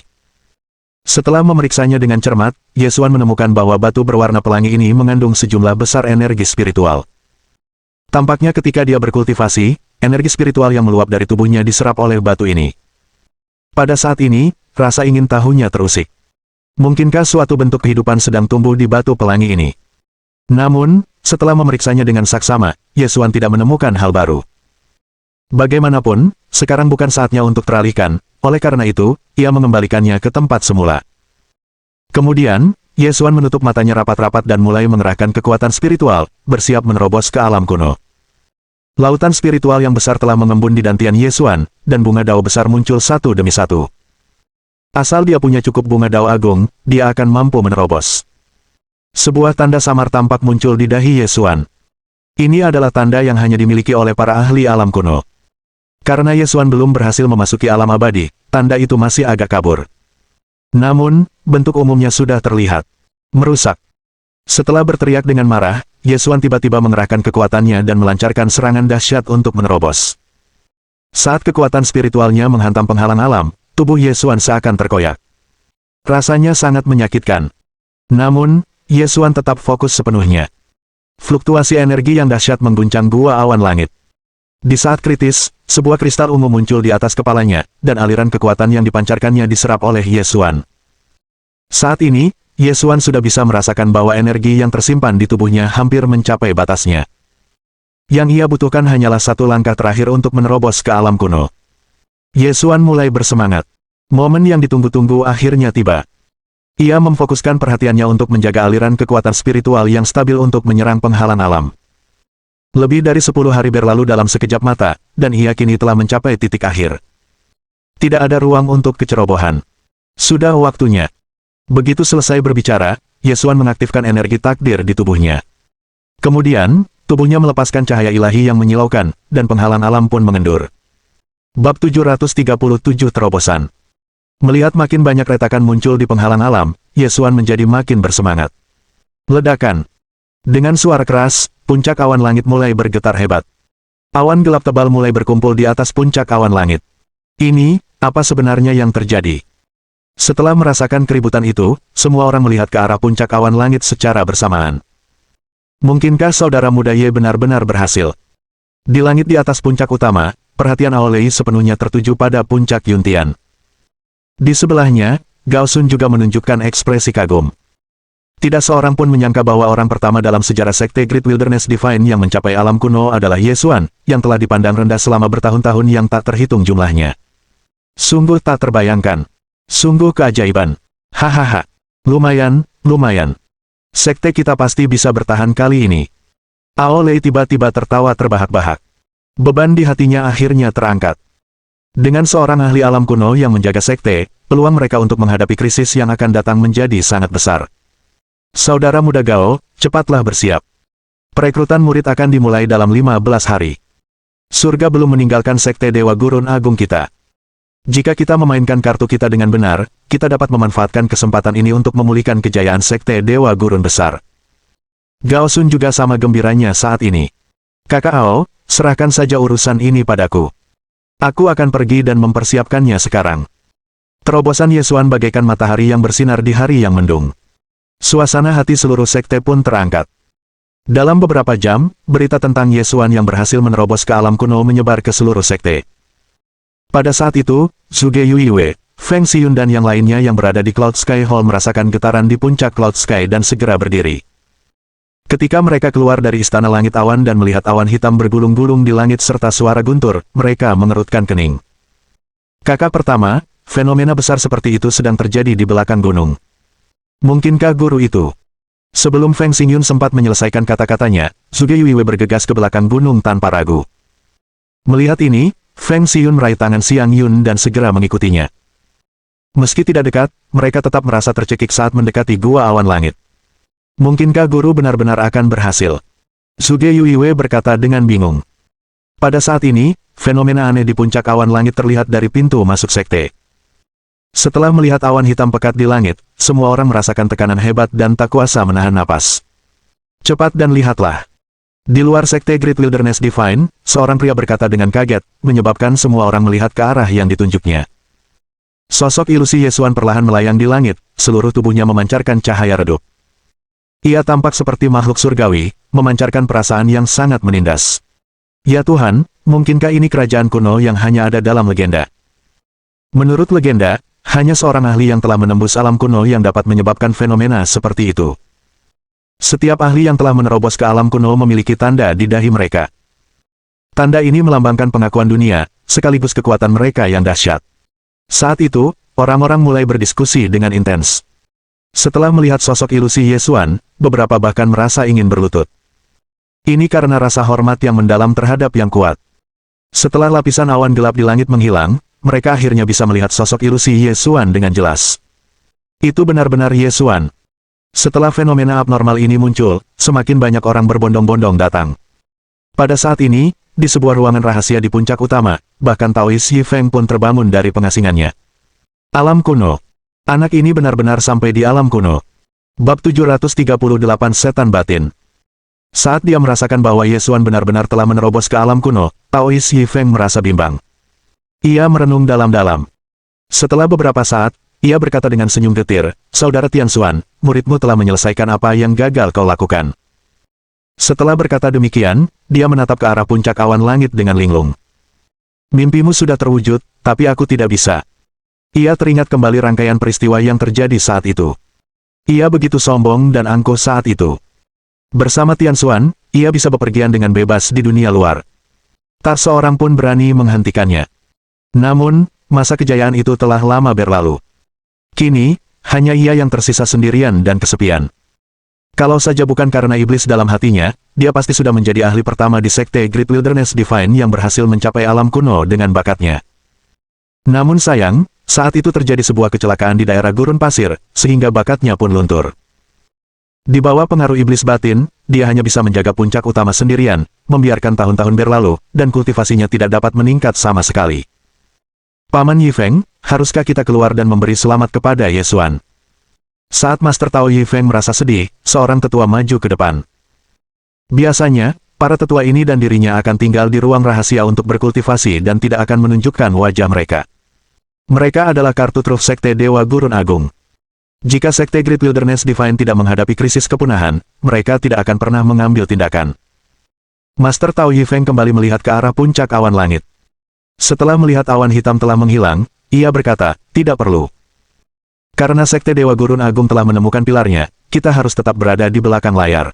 Setelah memeriksanya dengan cermat, Ye Xuan menemukan bahwa batu berwarna pelangi ini mengandung sejumlah besar energi spiritual. Tampaknya ketika dia berkultivasi, energi spiritual yang meluap dari tubuhnya diserap oleh batu ini. Pada saat ini, rasa ingin tahunya terusik. Mungkinkah suatu bentuk kehidupan sedang tumbuh di batu pelangi ini? Namun, setelah memeriksanya dengan saksama, Ye Xuan tidak menemukan hal baru. Bagaimanapun, sekarang bukan saatnya untuk teralihkan, oleh karena itu, ia mengembalikannya ke tempat semula. Kemudian, Ye Xuan menutup matanya rapat-rapat dan mulai mengerahkan kekuatan spiritual, bersiap menerobos ke alam kuno. Lautan spiritual yang besar telah mengembun di dantian Ye Xuan, dan bunga dao besar muncul satu demi satu. Asal dia punya cukup bunga dao agung, dia akan mampu menerobos. Sebuah tanda samar tampak muncul di dahi Ye Xuan. Ini adalah tanda yang hanya dimiliki oleh para ahli alam kuno. Karena Ye Xuan belum berhasil memasuki alam abadi, tanda itu masih agak kabur. Namun, bentuk umumnya sudah terlihat. Merusak. Setelah berteriak dengan marah, Ye Xuan tiba-tiba mengerahkan kekuatannya dan melancarkan serangan dahsyat untuk menerobos. Saat kekuatan spiritualnya menghantam penghalang alam, tubuh Ye Xuan seakan terkoyak. Rasanya sangat menyakitkan. Namun, Ye Xuan tetap fokus sepenuhnya. Fluktuasi energi yang dahsyat mengguncang Gua Awan Langit. Di saat kritis, sebuah kristal ungu muncul di atas kepalanya, dan aliran kekuatan yang dipancarkannya diserap oleh Ye Xuan. Saat ini, Ye Xuan sudah bisa merasakan bahwa energi yang tersimpan di tubuhnya hampir mencapai batasnya. Yang ia butuhkan hanyalah satu langkah terakhir untuk menerobos ke alam kuno. Ye Xuan mulai bersemangat. Momen yang ditunggu-tunggu akhirnya tiba. Ia memfokuskan perhatiannya untuk menjaga aliran kekuatan spiritual yang stabil untuk menyerang penghalang alam. Lebih dari 10 hari berlalu dalam sekejap mata, dan ia kini telah mencapai titik akhir. Tidak ada ruang untuk kecerobohan. Sudah waktunya. Begitu selesai berbicara, Ye Xuan mengaktifkan energi takdir di tubuhnya. Kemudian, tubuhnya melepaskan cahaya ilahi yang menyilaukan, dan penghalang alam pun mengendur. Bab 737 Terobosan. Melihat makin banyak retakan muncul di penghalang alam, Ye Xuan menjadi makin bersemangat. Ledakan. Dengan suara keras, puncak awan langit mulai bergetar hebat. Awan gelap tebal mulai berkumpul di atas puncak awan langit. Ini, apa sebenarnya yang terjadi? Setelah merasakan keributan itu, semua orang melihat ke arah puncak awan langit secara bersamaan. Mungkinkah saudara muda Ye benar-benar berhasil? Di langit di atas puncak utama, perhatian Aolei sepenuhnya tertuju pada puncak Yuntian. Di sebelahnya, Gao Sun juga menunjukkan ekspresi kagum. Tidak seorang pun menyangka bahwa orang pertama dalam sejarah Sekte Great Wilderness Divine yang mencapai alam kuno adalah Ye Xuan, yang telah dipandang rendah selama bertahun-tahun yang tak terhitung jumlahnya. Sungguh tak terbayangkan. Sungguh keajaiban. Hahaha. Lumayan. Sekte kita pasti bisa bertahan kali ini. Aolei tiba-tiba tertawa terbahak-bahak. Beban di hatinya akhirnya terangkat. Dengan seorang ahli alam kuno yang menjaga sekte, peluang mereka untuk menghadapi krisis yang akan datang menjadi sangat besar. Saudara muda Gao, cepatlah bersiap. Perekrutan murid akan dimulai dalam 15 hari. Surga belum meninggalkan sekte Dewa Gurun Agung kita. Jika kita memainkan kartu kita dengan benar, kita dapat memanfaatkan kesempatan ini untuk memulihkan kejayaan sekte Dewa Gurun besar. Gao Sun juga sama gembiranya saat ini. Kakak Ao, serahkan saja urusan ini padaku. Aku akan pergi dan mempersiapkannya sekarang. Terobosan Ye Xuan bagaikan matahari yang bersinar di hari yang mendung. Suasana hati seluruh sekte pun terangkat. Dalam beberapa jam, berita tentang Ye Xuan yang berhasil menerobos ke alam kuno menyebar ke seluruh sekte. Pada saat itu, Zhuge Yuiwei, Feng Xiyun dan yang lainnya yang berada di Cloud Sky Hall merasakan getaran di puncak Cloud Sky dan segera berdiri. Ketika mereka keluar dari istana langit awan dan melihat awan hitam bergulung-gulung di langit serta suara guntur, mereka mengerutkan kening. Kakak pertama, fenomena besar seperti itu sedang terjadi di belakang gunung. Mungkinkah guru itu? Sebelum Feng Xiyun sempat menyelesaikan kata-katanya, Zhuge Yuiwei bergegas ke belakang gunung tanpa ragu. Melihat ini, Feng Xiyun meraih tangan Xiang Yun dan segera mengikutinya. Meski tidak dekat, mereka tetap merasa tercekik saat mendekati gua awan langit. Mungkinkah guru benar-benar akan berhasil? Zhuge Yuiwei berkata dengan bingung. Pada saat ini, fenomena aneh di puncak awan langit terlihat dari pintu masuk sekte. Setelah melihat awan hitam pekat di langit, semua orang merasakan tekanan hebat dan tak kuasa menahan napas. Cepat dan lihatlah. Di luar sekte Great Wilderness Divine, seorang pria berkata dengan kaget, menyebabkan semua orang melihat ke arah yang ditunjuknya. Sosok ilusi Ye Xuan perlahan melayang di langit, seluruh tubuhnya memancarkan cahaya redup. Ia tampak seperti makhluk surgawi, memancarkan perasaan yang sangat menindas. Ya Tuhan, mungkinkah ini kerajaan kuno yang hanya ada dalam legenda? Menurut legenda, hanya seorang ahli yang telah menembus alam kuno yang dapat menyebabkan fenomena seperti itu. Setiap ahli yang telah menerobos ke alam kuno memiliki tanda di dahi mereka. Tanda ini melambangkan pengakuan dunia, sekaligus kekuatan mereka yang dahsyat. Saat itu, orang-orang mulai berdiskusi dengan intens. Setelah melihat sosok ilusi Ye Xuan, beberapa bahkan merasa ingin berlutut. Ini karena rasa hormat yang mendalam terhadap yang kuat. Setelah lapisan awan gelap di langit menghilang, mereka akhirnya bisa melihat sosok ilusi Ye Xuan dengan jelas. Itu benar-benar Ye Xuan. Setelah fenomena abnormal ini muncul, semakin banyak orang berbondong-bondong datang. Pada saat ini, di sebuah ruangan rahasia di puncak utama, bahkan Taois Yi Feng pun terbangun dari pengasingannya. Alam kuno. Anak ini benar-benar sampai di alam kuno. Bab 738 Setan Batin. Saat dia merasakan bahwa Ye Xuan benar-benar telah menerobos ke alam kuno, Taois Yi Feng merasa bimbang. Ia merenung dalam-dalam. Setelah beberapa saat, ia berkata dengan senyum getir, "Saudara Tian Xuan, muridmu telah menyelesaikan apa yang gagal kau lakukan." Setelah berkata demikian, dia menatap ke arah puncak awan langit dengan linglung. "Mimpimu sudah terwujud, tapi aku tidak bisa." Ia teringat kembali rangkaian peristiwa yang terjadi saat itu. Ia begitu sombong dan angkuh saat itu. Bersama Tian Xuan, ia bisa bepergian dengan bebas di dunia luar. Tak seorang pun berani menghentikannya. Namun, masa kejayaan itu telah lama berlalu. Kini, hanya ia yang tersisa sendirian dan kesepian. Kalau saja bukan karena iblis dalam hatinya, dia pasti sudah menjadi ahli pertama di sekte Great Wilderness Divine yang berhasil mencapai alam kuno dengan bakatnya. Namun sayang, saat itu terjadi sebuah kecelakaan di daerah gurun pasir, sehingga bakatnya pun luntur. Di bawah pengaruh iblis batin, dia hanya bisa menjaga puncak utama sendirian, membiarkan tahun-tahun berlalu, dan kultivasinya tidak dapat meningkat sama sekali. Paman Yi Feng, haruskah kita keluar dan memberi selamat kepada Ye Xuan? Saat Master Tao Yi Feng merasa sedih, seorang tetua maju ke depan. Biasanya, para tetua ini dan dirinya akan tinggal di ruang rahasia untuk berkultivasi dan tidak akan menunjukkan wajah mereka. Mereka adalah kartu truf Sekte Dewa Gurun Agung. Jika Sekte Great Wilderness Divine tidak menghadapi krisis kepunahan, mereka tidak akan pernah mengambil tindakan. Master Tao Yi Feng kembali melihat ke arah puncak awan langit. Setelah melihat awan hitam telah menghilang, ia berkata, "Tidak perlu. Karena Sekte Dewa Gurun Agung telah menemukan pilarnya, kita harus tetap berada di belakang layar."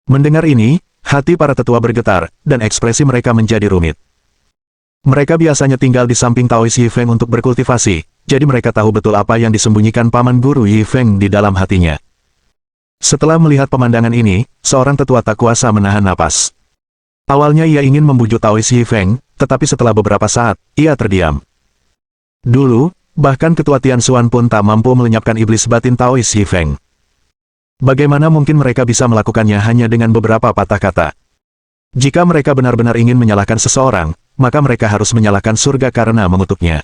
Mendengar ini, hati para tetua bergetar, dan ekspresi mereka menjadi rumit. Mereka biasanya tinggal di samping Taois Yi Feng untuk berkultivasi, jadi mereka tahu betul apa yang disembunyikan Paman Guru Yi Feng di dalam hatinya. Setelah melihat pemandangan ini, seorang tetua tak kuasa menahan napas. Awalnya ia ingin membujuk Taois Yi Feng, tetapi setelah beberapa saat, ia terdiam. Dulu, bahkan Ketua Tian Xuan pun tak mampu melenyapkan iblis batin Taois Yi Feng. Bagaimana mungkin mereka bisa melakukannya hanya dengan beberapa patah kata? Jika mereka benar-benar ingin menyalahkan seseorang, maka mereka harus menyalahkan surga karena mengutuknya.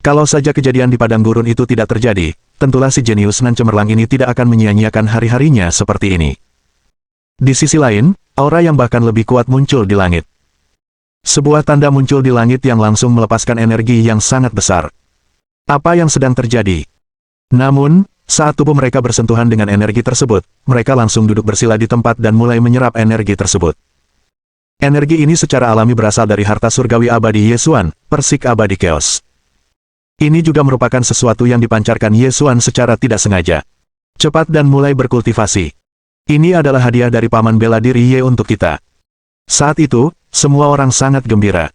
Kalau saja kejadian di padang gurun itu tidak terjadi, tentulah si jenius nan cemerlang ini tidak akan menyia-nyiakan hari-harinya seperti ini. Di sisi lain, aura yang bahkan lebih kuat muncul di langit. Sebuah tanda muncul di langit yang langsung melepaskan energi yang sangat besar. Apa yang sedang terjadi? Namun, Saat tubuh mereka bersentuhan dengan energi tersebut, mereka langsung duduk bersila di tempat dan mulai menyerap energi tersebut. Energi ini secara alami berasal dari harta surgawi abadi Yesuan, persik abadi Chaos. Ini juga merupakan sesuatu yang dipancarkan Yesuan secara tidak sengaja. Cepat dan mulai berkultivasi. Ini adalah hadiah dari paman bela diri Ye untuk kita. Saat itu, semua orang sangat gembira.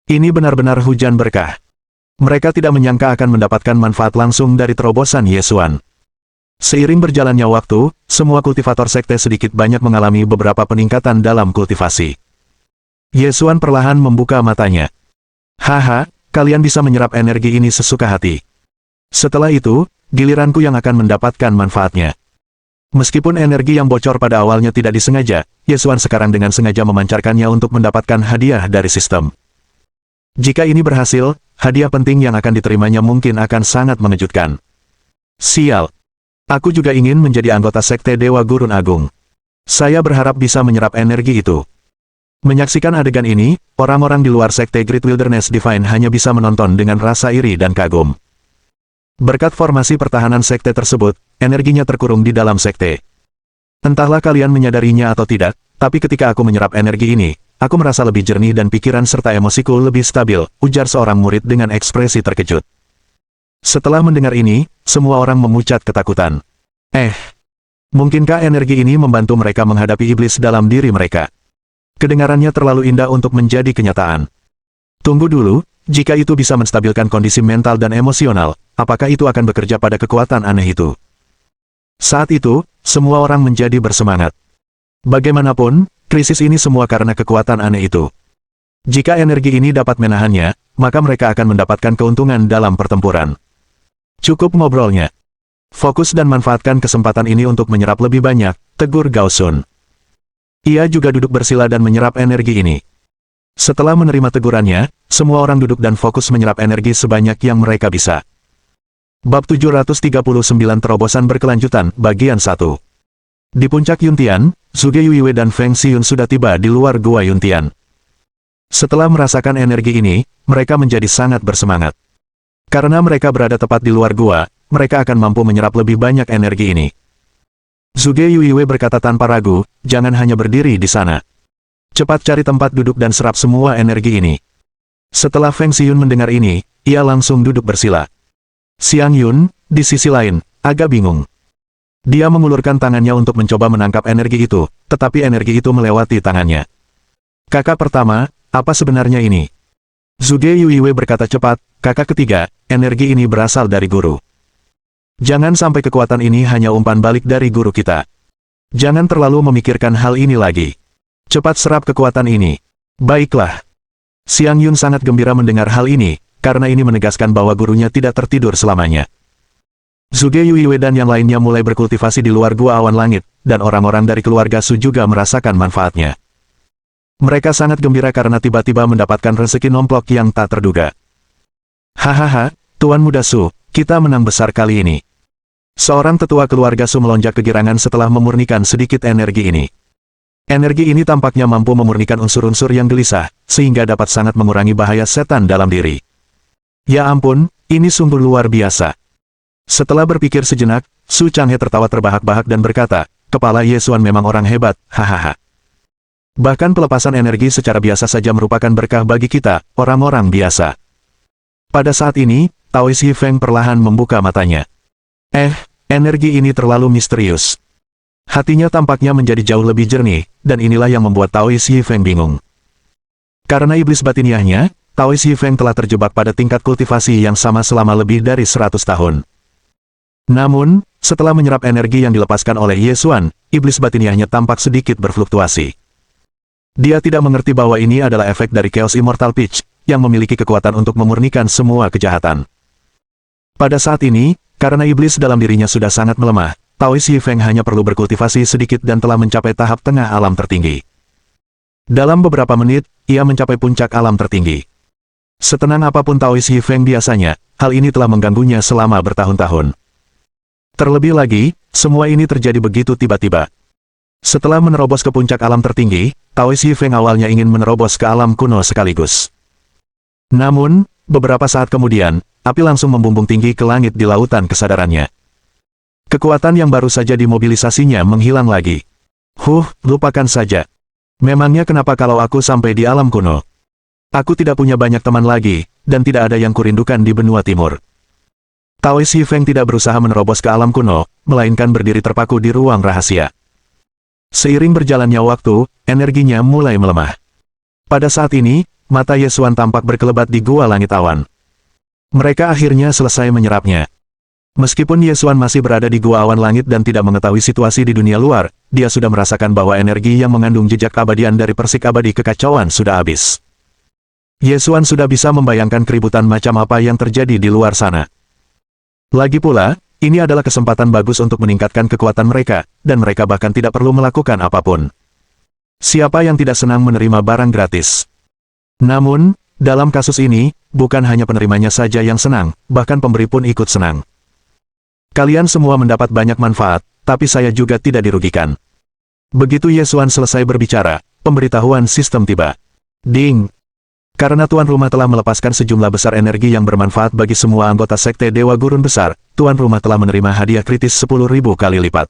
Ini benar-benar hujan berkah. Mereka tidak menyangka akan mendapatkan manfaat langsung dari terobosan Yesuan. Seiring berjalannya waktu, semua kultivator sekte sedikit banyak mengalami beberapa peningkatan dalam kultivasi. Yesuan perlahan membuka matanya. Haha, kalian bisa menyerap energi ini sesuka hati. Setelah itu, giliranku yang akan mendapatkan manfaatnya. Meskipun energi yang bocor pada awalnya tidak disengaja, Yesuan sekarang dengan sengaja memancarkannya untuk mendapatkan hadiah dari sistem. Jika ini berhasil, hadiah penting yang akan diterimanya mungkin akan sangat mengejutkan. Sial. Aku juga ingin menjadi anggota sekte Dewa Gurun Agung. Saya berharap bisa menyerap energi itu. Menyaksikan adegan ini, orang-orang di luar sekte Great Wilderness Divine hanya bisa menonton dengan rasa iri dan kagum. Berkat formasi pertahanan sekte tersebut, energinya terkurung di dalam sekte. Entahlah kalian menyadarinya atau tidak, tapi ketika aku menyerap energi ini, aku merasa lebih jernih dan pikiran serta emosiku lebih stabil, ujar seorang murid dengan ekspresi terkejut. Setelah mendengar ini, semua orang memucat ketakutan. Mungkinkah energi ini membantu mereka menghadapi iblis dalam diri mereka? Kedengarannya terlalu indah untuk menjadi kenyataan. Tunggu dulu, jika itu bisa menstabilkan kondisi mental dan emosional, apakah itu akan bekerja pada kekuatan aneh itu? Saat itu, semua orang menjadi bersemangat. Bagaimanapun, krisis ini semua karena kekuatan aneh itu. Jika energi ini dapat menahannya, maka mereka akan mendapatkan keuntungan dalam pertempuran. Cukup ngobrolnya. Fokus dan manfaatkan kesempatan ini untuk menyerap lebih banyak, tegur Gao Sun. Ia juga duduk bersila dan menyerap energi ini. Setelah menerima tegurannya, semua orang duduk dan fokus menyerap energi sebanyak yang mereka bisa. Bab 739 Terobosan Berkelanjutan, Bagian 1. Di puncak Yuntian, Zhuge Yuiwei dan Feng Xiyun sudah tiba di luar Gua Yuntian. Setelah merasakan energi ini, mereka menjadi sangat bersemangat. Karena mereka berada tepat di luar gua, mereka akan mampu menyerap lebih banyak energi ini. Zhuge Yuiwei berkata tanpa ragu, jangan hanya berdiri di sana. Cepat cari tempat duduk dan serap semua energi ini. Setelah Feng Xiyun mendengar ini, ia langsung duduk bersila. Xiang Yun, di sisi lain, agak bingung. Dia mengulurkan tangannya untuk mencoba menangkap energi itu, tetapi energi itu melewati tangannya. Kakak pertama, apa sebenarnya ini? Zhuge Yuiwei berkata cepat, kakak ketiga, energi ini berasal dari guru. Jangan sampai kekuatan ini hanya umpan balik dari guru kita. Jangan terlalu memikirkan hal ini lagi. Cepat serap kekuatan ini. Baiklah. Xiang Yun sangat gembira mendengar hal ini, karena ini menegaskan bahwa gurunya tidak tertidur selamanya. Zhuge Yuiwei dan yang lainnya mulai berkultivasi di luar gua awan langit, dan orang-orang dari keluarga Su juga merasakan manfaatnya. Mereka sangat gembira karena tiba-tiba mendapatkan rezeki nomplok yang tak terduga. Hahaha, Tuan Muda Su, kita menang besar kali ini. Seorang tetua keluarga Su melonjak kegirangan setelah memurnikan sedikit energi ini. Energi ini tampaknya mampu memurnikan unsur-unsur yang gelisah, sehingga dapat sangat mengurangi bahaya setan dalam diri. Ya ampun, ini sungguh luar biasa. Setelah berpikir sejenak, Su Changhe tertawa terbahak-bahak dan berkata, kepala Yesuan memang orang hebat, hahaha. Bahkan pelepasan energi secara biasa saja merupakan berkah bagi kita, orang-orang biasa. Pada saat ini, Taois Yifeng perlahan membuka matanya. Energi ini terlalu misterius. Hatinya tampaknya menjadi jauh lebih jernih, dan inilah yang membuat Taois Yifeng bingung. Karena iblis batiniahnya, Taois Yifeng telah terjebak pada tingkat kultivasi yang sama selama lebih dari 100 tahun. Namun, setelah menyerap energi yang dilepaskan oleh Yesuan, iblis batiniahnya tampak sedikit berfluktuasi. Dia tidak mengerti bahwa ini adalah efek dari Chaos Immortal Peach, yang memiliki kekuatan untuk memurnikan semua kejahatan. Pada saat ini, karena iblis dalam dirinya sudah sangat melemah, Taois Yifeng hanya perlu berkultivasi sedikit dan telah mencapai tahap tengah alam tertinggi. Dalam beberapa menit, ia mencapai puncak alam tertinggi. Setenang apapun Taois Yifeng biasanya, hal ini telah mengganggunya selama bertahun-tahun. Terlebih lagi, semua ini terjadi begitu tiba-tiba. Setelah menerobos ke puncak alam tertinggi, Taois Yifeng awalnya ingin menerobos ke alam kuno sekaligus. Namun, beberapa saat kemudian, api langsung membumbung tinggi ke langit di lautan kesadarannya. Kekuatan yang baru saja dimobilisasinya menghilang lagi. Lupakan saja. Memangnya kenapa kalau aku sampai di alam kuno? Aku tidak punya banyak teman lagi, dan tidak ada yang kurindukan di benua timur. Tao Xi Feng tidak berusaha menerobos ke alam kuno, melainkan berdiri terpaku di ruang rahasia. Seiring berjalannya waktu, energinya mulai melemah. Pada saat ini, mata Ye Xuan tampak berkelebat di gua langit awan. Mereka akhirnya selesai menyerapnya. Meskipun Ye Xuan masih berada di gua awan langit dan tidak mengetahui situasi di dunia luar, dia sudah merasakan bahwa energi yang mengandung jejak keabadian dari persik abadi kekacauan sudah habis. Ye Xuan sudah bisa membayangkan keributan macam apa yang terjadi di luar sana. Lagi pula, ini adalah kesempatan bagus untuk meningkatkan kekuatan mereka, dan mereka bahkan tidak perlu melakukan apapun. Siapa yang tidak senang menerima barang gratis? Namun, dalam kasus ini, bukan hanya penerimanya saja yang senang, bahkan pemberi pun ikut senang. Kalian semua mendapat banyak manfaat, tapi saya juga tidak dirugikan. Begitu Ye Xuan selesai berbicara, pemberitahuan sistem tiba. Ding! Karena tuan rumah telah melepaskan sejumlah besar energi yang bermanfaat bagi semua anggota Sekte Dewa Gurun Besar, tuan rumah telah menerima hadiah kritis 10.000 kali lipat.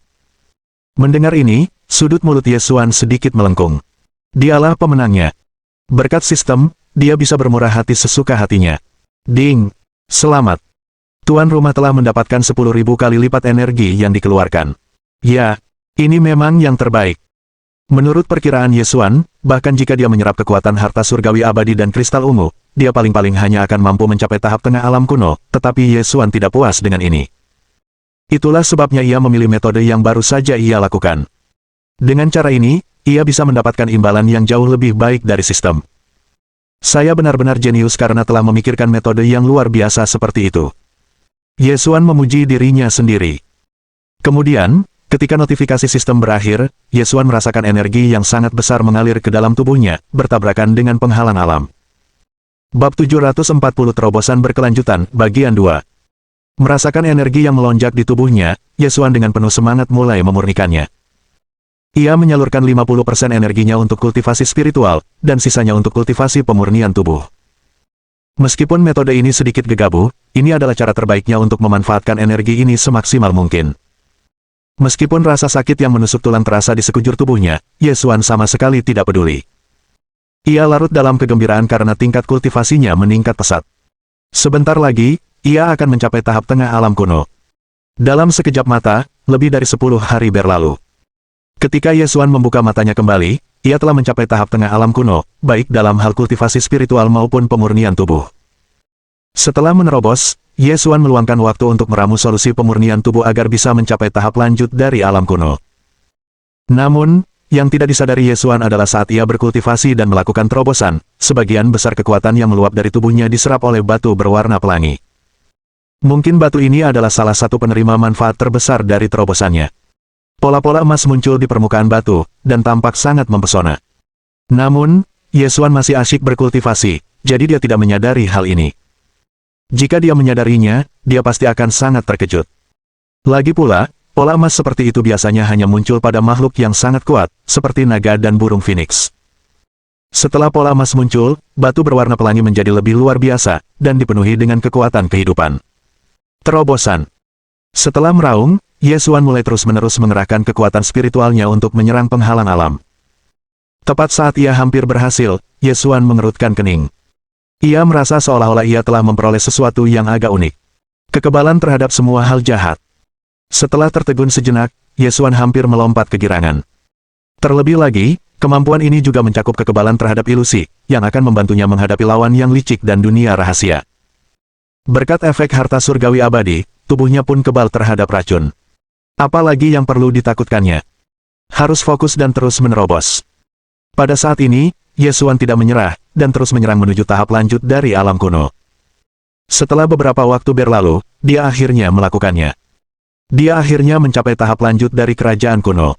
Mendengar ini, sudut mulut Ye Xuan sedikit melengkung. Dialah pemenangnya. Berkat sistem, dia bisa bermurah hati sesuka hatinya. Ding! Selamat! Tuan rumah telah mendapatkan 10.000 kali lipat energi yang dikeluarkan. Ya, ini memang yang terbaik. Menurut perkiraan Ye Xuan, bahkan jika dia menyerap kekuatan harta surgawi abadi dan kristal ungu, dia paling-paling hanya akan mampu mencapai tahap tengah alam kuno, tetapi Ye Xuan tidak puas dengan ini. Itulah sebabnya ia memilih metode yang baru saja ia lakukan. Dengan cara ini, ia bisa mendapatkan imbalan yang jauh lebih baik dari sistem. Saya benar-benar jenius karena telah memikirkan metode yang luar biasa seperti itu. Ye Xuan memuji dirinya sendiri. Kemudian, ketika notifikasi sistem berakhir, Ye Xuan merasakan energi yang sangat besar mengalir ke dalam tubuhnya, bertabrakan dengan penghalang alam. Bab 740 Terobosan Berkelanjutan, Bagian 2. Merasakan energi yang melonjak di tubuhnya, Ye Xuan dengan penuh semangat mulai memurnikannya. Ia menyalurkan 50% energinya untuk kultivasi spiritual, dan sisanya untuk kultivasi pemurnian tubuh. Meskipun metode ini sedikit gegabah, ini adalah cara terbaiknya untuk memanfaatkan energi ini semaksimal mungkin. Meskipun rasa sakit yang menusuk tulang terasa di sekujur tubuhnya, Ye Xuan sama sekali tidak peduli. Ia larut dalam kegembiraan karena tingkat kultivasinya meningkat pesat. Sebentar lagi, ia akan mencapai tahap tengah alam kuno. Dalam sekejap mata, lebih dari 10 hari berlalu. Ketika Ye Xuan membuka matanya kembali, ia telah mencapai tahap tengah alam kuno, baik dalam hal kultivasi spiritual maupun pemurnian tubuh. Setelah menerobos, Ye Xuan meluangkan waktu untuk meramu solusi pemurnian tubuh agar bisa mencapai tahap lanjut dari alam kuno. Namun, yang tidak disadari Ye Xuan adalah saat ia berkultivasi dan melakukan terobosan, sebagian besar kekuatan yang meluap dari tubuhnya diserap oleh batu berwarna pelangi. Mungkin batu ini adalah salah satu penerima manfaat terbesar dari terobosannya. Pola-pola emas muncul di permukaan batu, dan tampak sangat mempesona. Namun, Ye Xuan masih asyik berkultivasi, jadi dia tidak menyadari hal ini. Jika dia menyadarinya, dia pasti akan sangat terkejut. Lagi pula, pola emas seperti itu biasanya hanya muncul pada makhluk yang sangat kuat, seperti naga dan burung phoenix. Setelah pola emas muncul, batu berwarna pelangi menjadi lebih luar biasa, dan dipenuhi dengan kekuatan kehidupan. Terobosan. Setelah meraung, Ye Xuan mulai terus-menerus mengerahkan kekuatan spiritualnya untuk menyerang penghalang alam. Tepat saat ia hampir berhasil, Ye Xuan mengerutkan kening. Ia merasa seolah-olah ia telah memperoleh sesuatu yang agak unik. Kekebalan terhadap semua hal jahat. Setelah tertegun sejenak, Ye Xuan hampir melompat kegirangan. Terlebih lagi, kemampuan ini juga mencakup kekebalan terhadap ilusi, yang akan membantunya menghadapi lawan yang licik dan dunia rahasia. Berkat efek harta surgawi abadi, tubuhnya pun kebal terhadap racun. Apalagi yang perlu ditakutkannya? Harus fokus dan terus menerobos. Pada saat ini, Ye Xuan tidak menyerah, dan terus menyerang menuju tahap lanjut dari alam kuno. Setelah beberapa waktu berlalu, dia akhirnya melakukannya. Dia akhirnya mencapai tahap lanjut dari kerajaan kuno.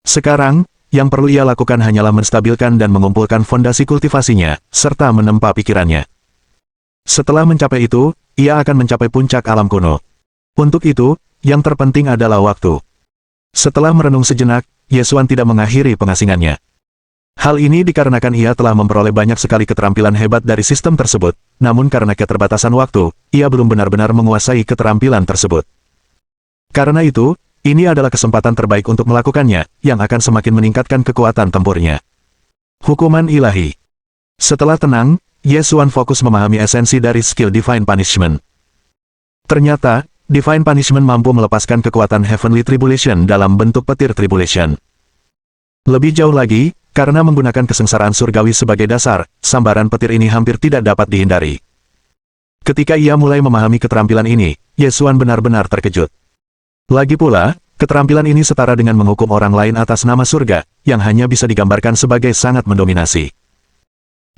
Sekarang, yang perlu ia lakukan hanyalah menstabilkan dan mengumpulkan fondasi kultivasinya, serta menempa pikirannya. Setelah mencapai itu, ia akan mencapai puncak alam kuno. Untuk itu, yang terpenting adalah waktu. Setelah merenung sejenak, Ye Xuan tidak mengakhiri pengasingannya. Hal ini dikarenakan ia telah memperoleh banyak sekali keterampilan hebat dari sistem tersebut, namun karena keterbatasan waktu, ia belum benar-benar menguasai keterampilan tersebut. Karena itu, ini adalah kesempatan terbaik untuk melakukannya, yang akan semakin meningkatkan kekuatan tempurnya. Hukuman ilahi. Setelah tenang, Ye Xuan fokus memahami esensi dari skill Divine Punishment. Ternyata, Divine Punishment mampu melepaskan kekuatan Heavenly Tribulation dalam bentuk petir Tribulation. Lebih jauh lagi, karena menggunakan kesengsaraan surgawi sebagai dasar, sambaran petir ini hampir tidak dapat dihindari. Ketika ia mulai memahami keterampilan ini, Ye Xuan benar-benar terkejut. Lagi pula, keterampilan ini setara dengan menghukum orang lain atas nama surga, yang hanya bisa digambarkan sebagai sangat mendominasi.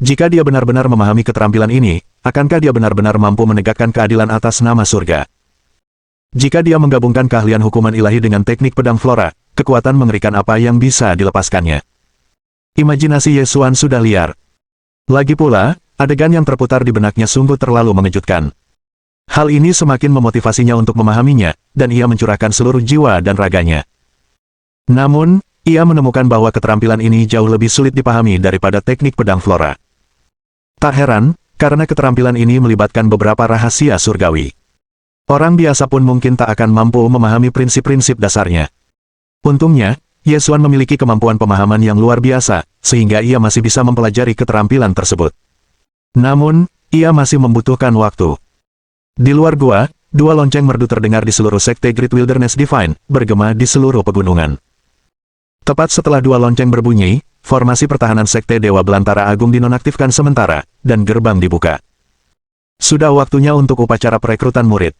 Jika dia benar-benar memahami keterampilan ini, akankah dia benar-benar mampu menegakkan keadilan atas nama surga? Jika dia menggabungkan keahlian hukuman ilahi dengan teknik pedang Flora, kekuatan mengerikan apa yang bisa dilepaskannya? Imajinasi Ye Xuan sudah liar. Lagi pula, adegan yang terputar di benaknya sungguh terlalu mengejutkan. Hal ini semakin memotivasinya untuk memahaminya, dan ia mencurahkan seluruh jiwa dan raganya. Namun, ia menemukan bahwa keterampilan ini jauh lebih sulit dipahami daripada teknik pedang Flora. Tak heran, karena keterampilan ini melibatkan beberapa rahasia surgawi. Orang biasa pun mungkin tak akan mampu memahami prinsip-prinsip dasarnya. Untungnya, Ye Xuan memiliki kemampuan pemahaman yang luar biasa, sehingga ia masih bisa mempelajari keterampilan tersebut. Namun, ia masih membutuhkan waktu. Di luar gua, dua lonceng merdu terdengar di seluruh sekte Great Wilderness Divine, bergema di seluruh pegunungan. Tepat setelah dua lonceng berbunyi, formasi pertahanan sekte Dewa Belantara Agung dinonaktifkan sementara, dan gerbang dibuka. Sudah waktunya untuk upacara perekrutan murid.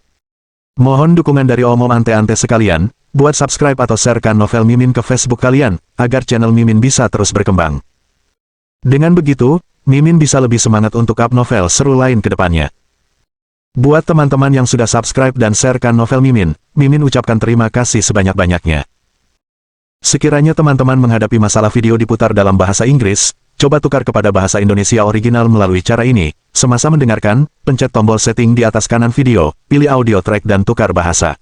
Mohon dukungan dari omom ante-ante sekalian, buat subscribe atau sharekan novel Mimin ke Facebook kalian, agar channel Mimin bisa terus berkembang. Dengan begitu, Mimin bisa lebih semangat untuk up novel seru lain ke depannya. Buat teman-teman yang sudah subscribe dan sharekan novel Mimin, Mimin ucapkan terima kasih sebanyak-banyaknya. Sekiranya teman-teman menghadapi masalah video diputar dalam bahasa Inggris, coba tukar kepada bahasa Indonesia original melalui cara ini. Semasa mendengarkan, pencet tombol setting di atas kanan video, pilih audio track dan tukar bahasa.